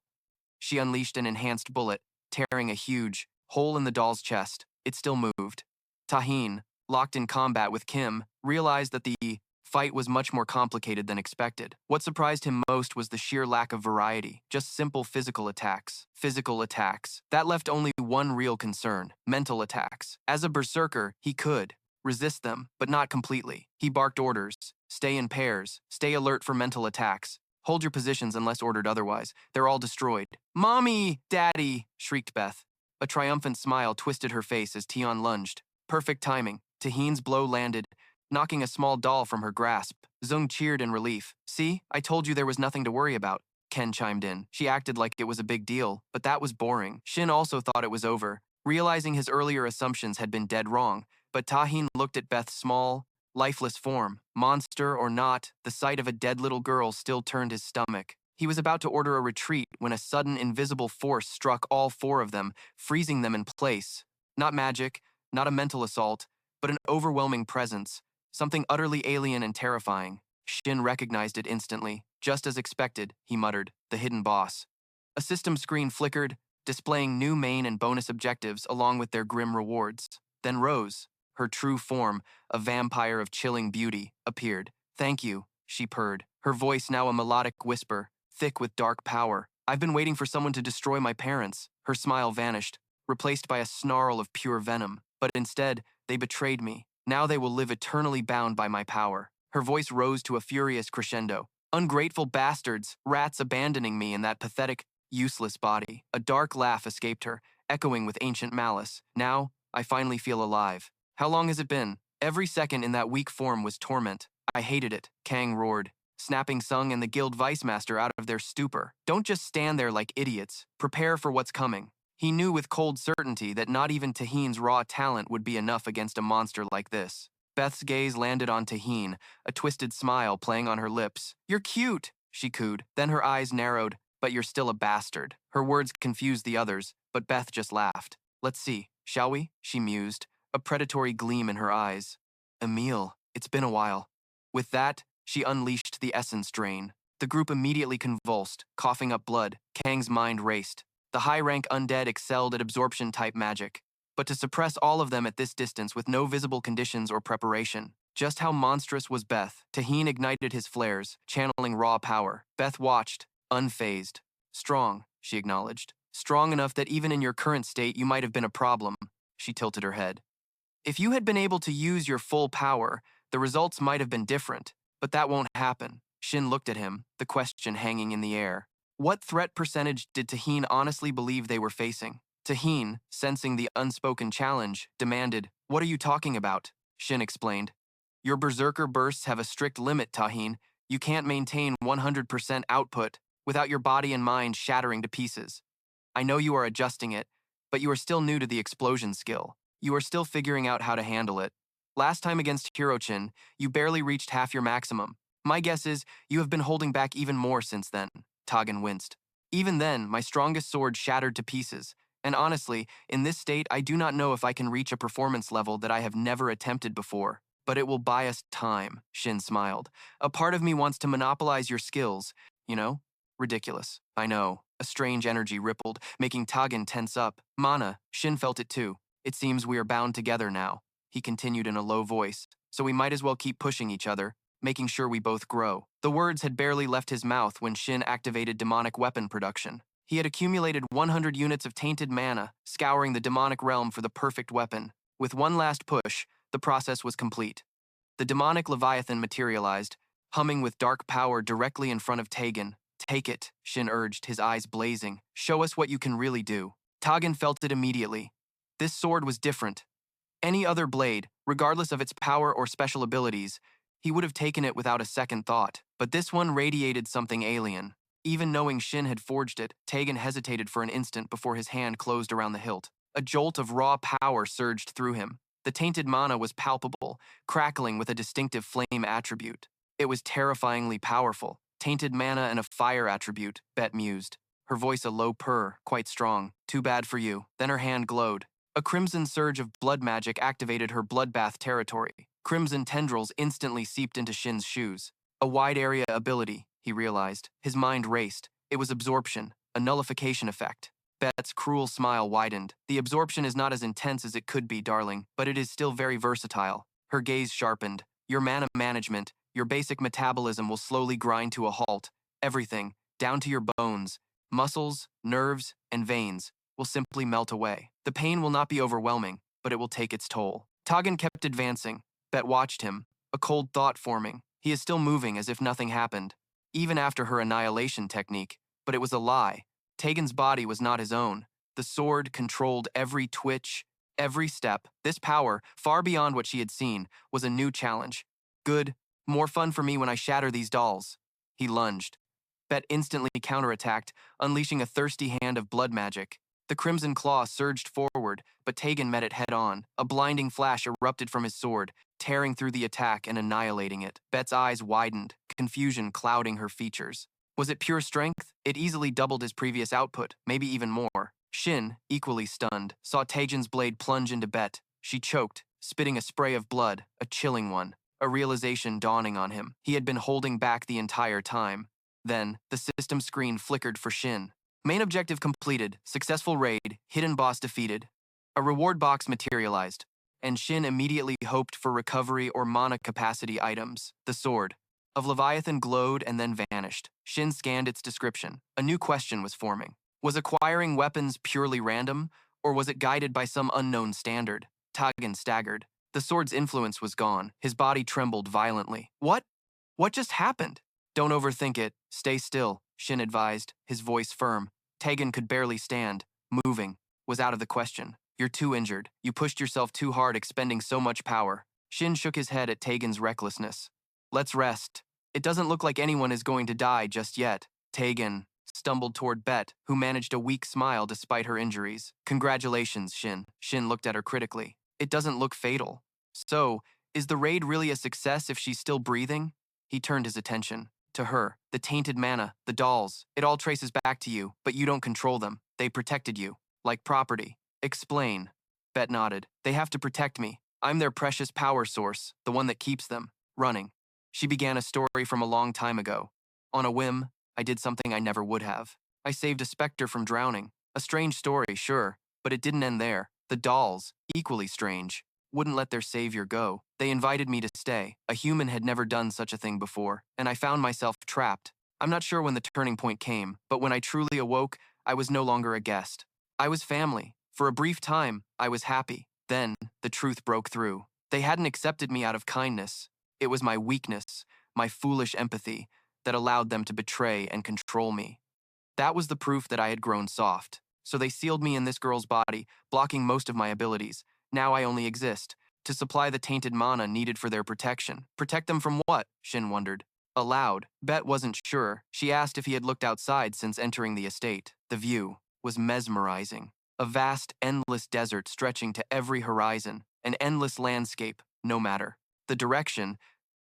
She unleashed an enhanced bullet, tearing a huge hole in the doll's chest. It still moved. Tahin, locked in combat with Kim, realized that the fight was much more complicated than expected. What surprised him most was the sheer lack of variety, just simple physical attacks. Physical attacks. That left only one real concern, mental attacks. As a berserker, he could resist them, but not completely. He barked orders, stay in pairs, stay alert for mental attacks. Hold your positions unless ordered otherwise. They're all destroyed. Mommy! Daddy! Shrieked Beth. A triumphant smile twisted her face as Tion lunged. Perfect timing. Tahin's blow landed, knocking a small doll from her grasp. Zung cheered in relief. See, I told you there was nothing to worry about. Ken chimed in. She acted like it was a big deal, but that was boring. Shin also thought it was over, realizing his earlier assumptions had been dead wrong. But Tahin looked at Beth's small, lifeless form. Monster or not, the sight of a dead little girl still turned his stomach. He was about to order a retreat when a sudden invisible force struck all 4 of them, freezing them in place. Not magic, not a mental assault, but an overwhelming presence, something utterly alien and terrifying. Shin recognized it instantly. Just as expected, he muttered, the hidden boss. A system screen flickered, displaying new main and bonus objectives along with their grim rewards. Then Rose, her true form, a vampire of chilling beauty, appeared. Thank you, she purred, her voice now a melodic whisper, thick with dark power. I've been waiting for someone to destroy my parents. Her smile vanished, replaced by a snarl of pure venom. But instead, they betrayed me. Now they will live eternally bound by my power. Her voice rose to a furious crescendo. Ungrateful bastards, rats abandoning me in that pathetic, useless body. A dark laugh escaped her, echoing with ancient malice. Now, I finally feel alive. How long has it been? Every second in that weak form was torment. I hated it, Kang roared, snapping Sung and the guild vice master out of their stupor. Don't just stand there like idiots. Prepare for what's coming. He knew with cold certainty that not even Tahin's raw talent would be enough against a monster like this. Beth's gaze landed on Tahin, a twisted smile playing on her lips. You're cute, she cooed. Then her eyes narrowed. But you're still a bastard. Her words confused the others, but Beth just laughed. Let's see, shall we? She mused, a predatory gleam in her eyes. Emile, it's been a while. With that, she unleashed the essence drain. The group immediately convulsed, coughing up blood. Kang's mind raced. The high-rank undead excelled at absorption-type magic, but to suppress all of them at this distance with no visible conditions or preparation. Just how monstrous was Beth? Tahin ignited his flares, channeling raw power. Beth watched, unfazed. Strong, she acknowledged. strong enough that even in your current state you might have been a problem. She tilted her head. If you had been able to use your full power, the results might have been different, but that won't happen. Shin looked at him, the question hanging in the air. What threat percentage did Taheen honestly believe they were facing? Taheen, sensing the unspoken challenge, demanded, "What are you talking about?" Shin explained. Your berserker bursts have a strict limit, Taheen. You can't maintain 100% output without your body and mind shattering to pieces. I know you are adjusting it, but you are still new to the explosion skill. You are still figuring out how to handle it. Last time against Hirochin, you barely reached half your maximum. My guess is you have been holding back even more since then. Tagen winced. Even then, my strongest sword shattered to pieces, and honestly, in this state, I do not know if I can reach a performance level that I have never attempted before. But it will buy us time, Shin smiled. A part of me wants to monopolize your skills, you know? Ridiculous. I know. A strange energy rippled, making Tagen tense up. Mana, Shin felt it too. It seems we are bound together now, he continued in a low voice, so we might as well keep pushing each other, making sure we both grow. The words had barely left his mouth when Shin activated demonic weapon production. He had accumulated 100 units of tainted mana, scouring the demonic realm for the perfect weapon. With one last push, the process was complete. The demonic leviathan materialized, humming with dark power directly in front of Tagen. Take it, Shin urged, his eyes blazing. Show us what you can really do. Tagen felt it immediately. This sword was different. Any other blade, regardless of its power or special abilities, he would have taken it without a second thought. But this one radiated something alien. Even knowing Shin had forged it, Tagen hesitated for an instant before his hand closed around the hilt. A jolt of raw power surged through him. The tainted mana was palpable, crackling with a distinctive flame attribute. It was terrifyingly powerful. Tainted mana and a fire attribute, Bet mused. Her voice a low purr, quite strong. Too bad for you. Then her hand glowed. A crimson surge of blood magic activated her bloodbath territory. Crimson tendrils instantly seeped into Shin's shoes. A wide area ability, he realized. His mind raced. It was absorption, a nullification effect. Bet's cruel smile widened. The absorption is not as intense as it could be, darling, but it is still very versatile. Her gaze sharpened. Your mana management, your basic metabolism will slowly grind to a halt. Everything, down to your bones, muscles, nerves, and veins, will simply melt away. The pain will not be overwhelming, but it will take its toll. Tagen kept advancing. Bet watched him, a cold thought forming. He is still moving as if nothing happened, even after her annihilation technique. But it was a lie. Tagen's body was not his own. The sword controlled every twitch, every step. This power, far beyond what she had seen, was a new challenge. Good. More fun for me when I shatter these dolls. He lunged. Bet instantly counterattacked, unleashing a thirsty hand of blood magic. The crimson claw surged forward, but Tagen met it head-on. A blinding flash erupted from his sword, tearing through the attack and annihilating it. Bet's eyes widened, confusion clouding her features. Was it pure strength? It easily doubled his previous output, maybe even more. Shin, equally stunned, saw Tagen's blade plunge into Bet. She choked, spitting a spray of blood, a chilling one. A realization dawning on him. He had been holding back the entire time. Then, the system screen flickered for Shin. Main objective completed, successful raid, hidden boss defeated. A reward box materialized, and Shin immediately hoped for recovery or mana capacity items. The sword of Leviathan glowed and then vanished. Shin scanned its description. A new question was forming. Was acquiring weapons purely random, or was it guided by some unknown standard? Tagen staggered. The sword's influence was gone. His body trembled violently. What? What just happened? Don't overthink it. Stay still, Shin advised, his voice firm. Tagen could barely stand. Moving was out of the question. You're too injured. You pushed yourself too hard, expending so much power. Shin shook his head at Tagen's recklessness. Let's rest. It doesn't look like anyone is going to die just yet. Tagen stumbled toward Bet, who managed a weak smile despite her injuries. Congratulations, Shin. Shin looked at her critically. It doesn't look fatal. So, is the raid really a success if she's still breathing? He turned his attention to her. The tainted mana, the dolls, it all traces back to you, but you don't control them. They protected you, like property. Explain. Bet nodded. They have to protect me. I'm their precious power source, the one that keeps them running. She began a story from a long time ago. On a whim, I did something I never would have. I saved a specter from drowning. A strange story, sure, but it didn't end there. The dolls, equally strange, wouldn't let their savior go. They invited me to stay. A human had never done such a thing before, and I found myself trapped. I'm not sure when the turning point came, but when I truly awoke, I was no longer a guest. I was family. For a brief time, I was happy. Then, the truth broke through. They hadn't accepted me out of kindness. It was my weakness, my foolish empathy, that allowed them to betray and control me. That was the proof that I had grown soft. So they sealed me in this girl's body, blocking most of my abilities. Now I only exist to supply the tainted mana needed for their protection. Protect them from what? Shin wondered. Aloud, Bet wasn't sure. She asked if he had looked outside since entering the estate. The view was mesmerizing. A vast, endless desert stretching to every horizon. An endless landscape, no matter the direction,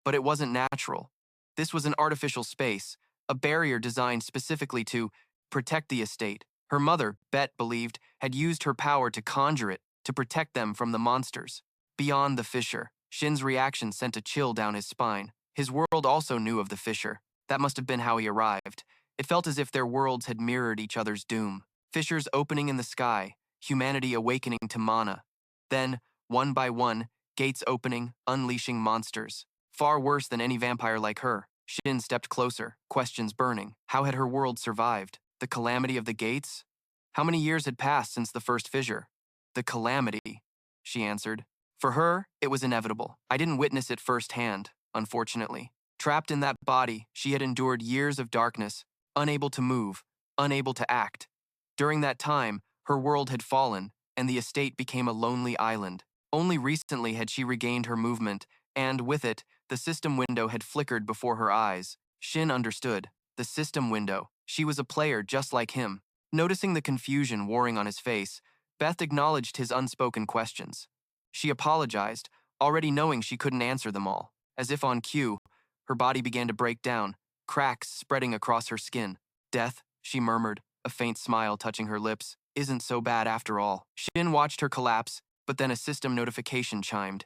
but it wasn't natural. This was an artificial space, a barrier designed specifically to protect the estate. Her mother, Bet believed, had used her power to conjure it, to protect them from the monsters. Beyond the fissure, Shin's reaction sent a chill down his spine. His world also knew of the fissure. That must have been how he arrived. It felt as if their worlds had mirrored each other's doom. Fissures opening in the sky, humanity awakening to mana. Then, one by one, gates opening, unleashing monsters. Far worse than any vampire like her. Shin stepped closer, questions burning. How had her world survived? The calamity of the gates? How many years had passed since the first fissure? The calamity, she answered. For her, it was inevitable. I didn't witness it firsthand, unfortunately. Trapped in that body, she had endured years of darkness, unable to move, unable to act. During that time, her world had fallen, and the estate became a lonely island. Only recently had she regained her movement, and with it, the system window had flickered before her eyes. Shin understood. The system window. She was a player just like him. Noticing the confusion warring on his face, Beth acknowledged his unspoken questions. She apologized, already knowing she couldn't answer them all. As if on cue, her body began to break down, cracks spreading across her skin. Death, she murmured, a faint smile touching her lips, isn't so bad after all. Shin watched her collapse, but then a system notification chimed.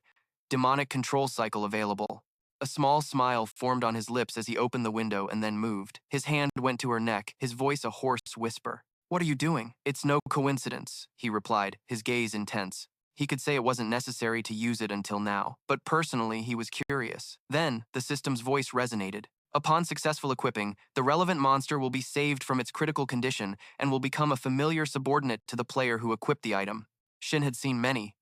Demonic control cycle available. A small smile formed on his lips as he opened the window and then moved. His hand went to her neck, his voice a hoarse whisper. What are you doing? It's no coincidence, he replied, his gaze intense. He could say it wasn't necessary to use it until now, but personally he was curious. Then, the system's voice resonated. Upon successful equipping, the relevant monster will be saved from its critical condition and will become a familiar subordinate to the player who equipped the item. Shin had seen many,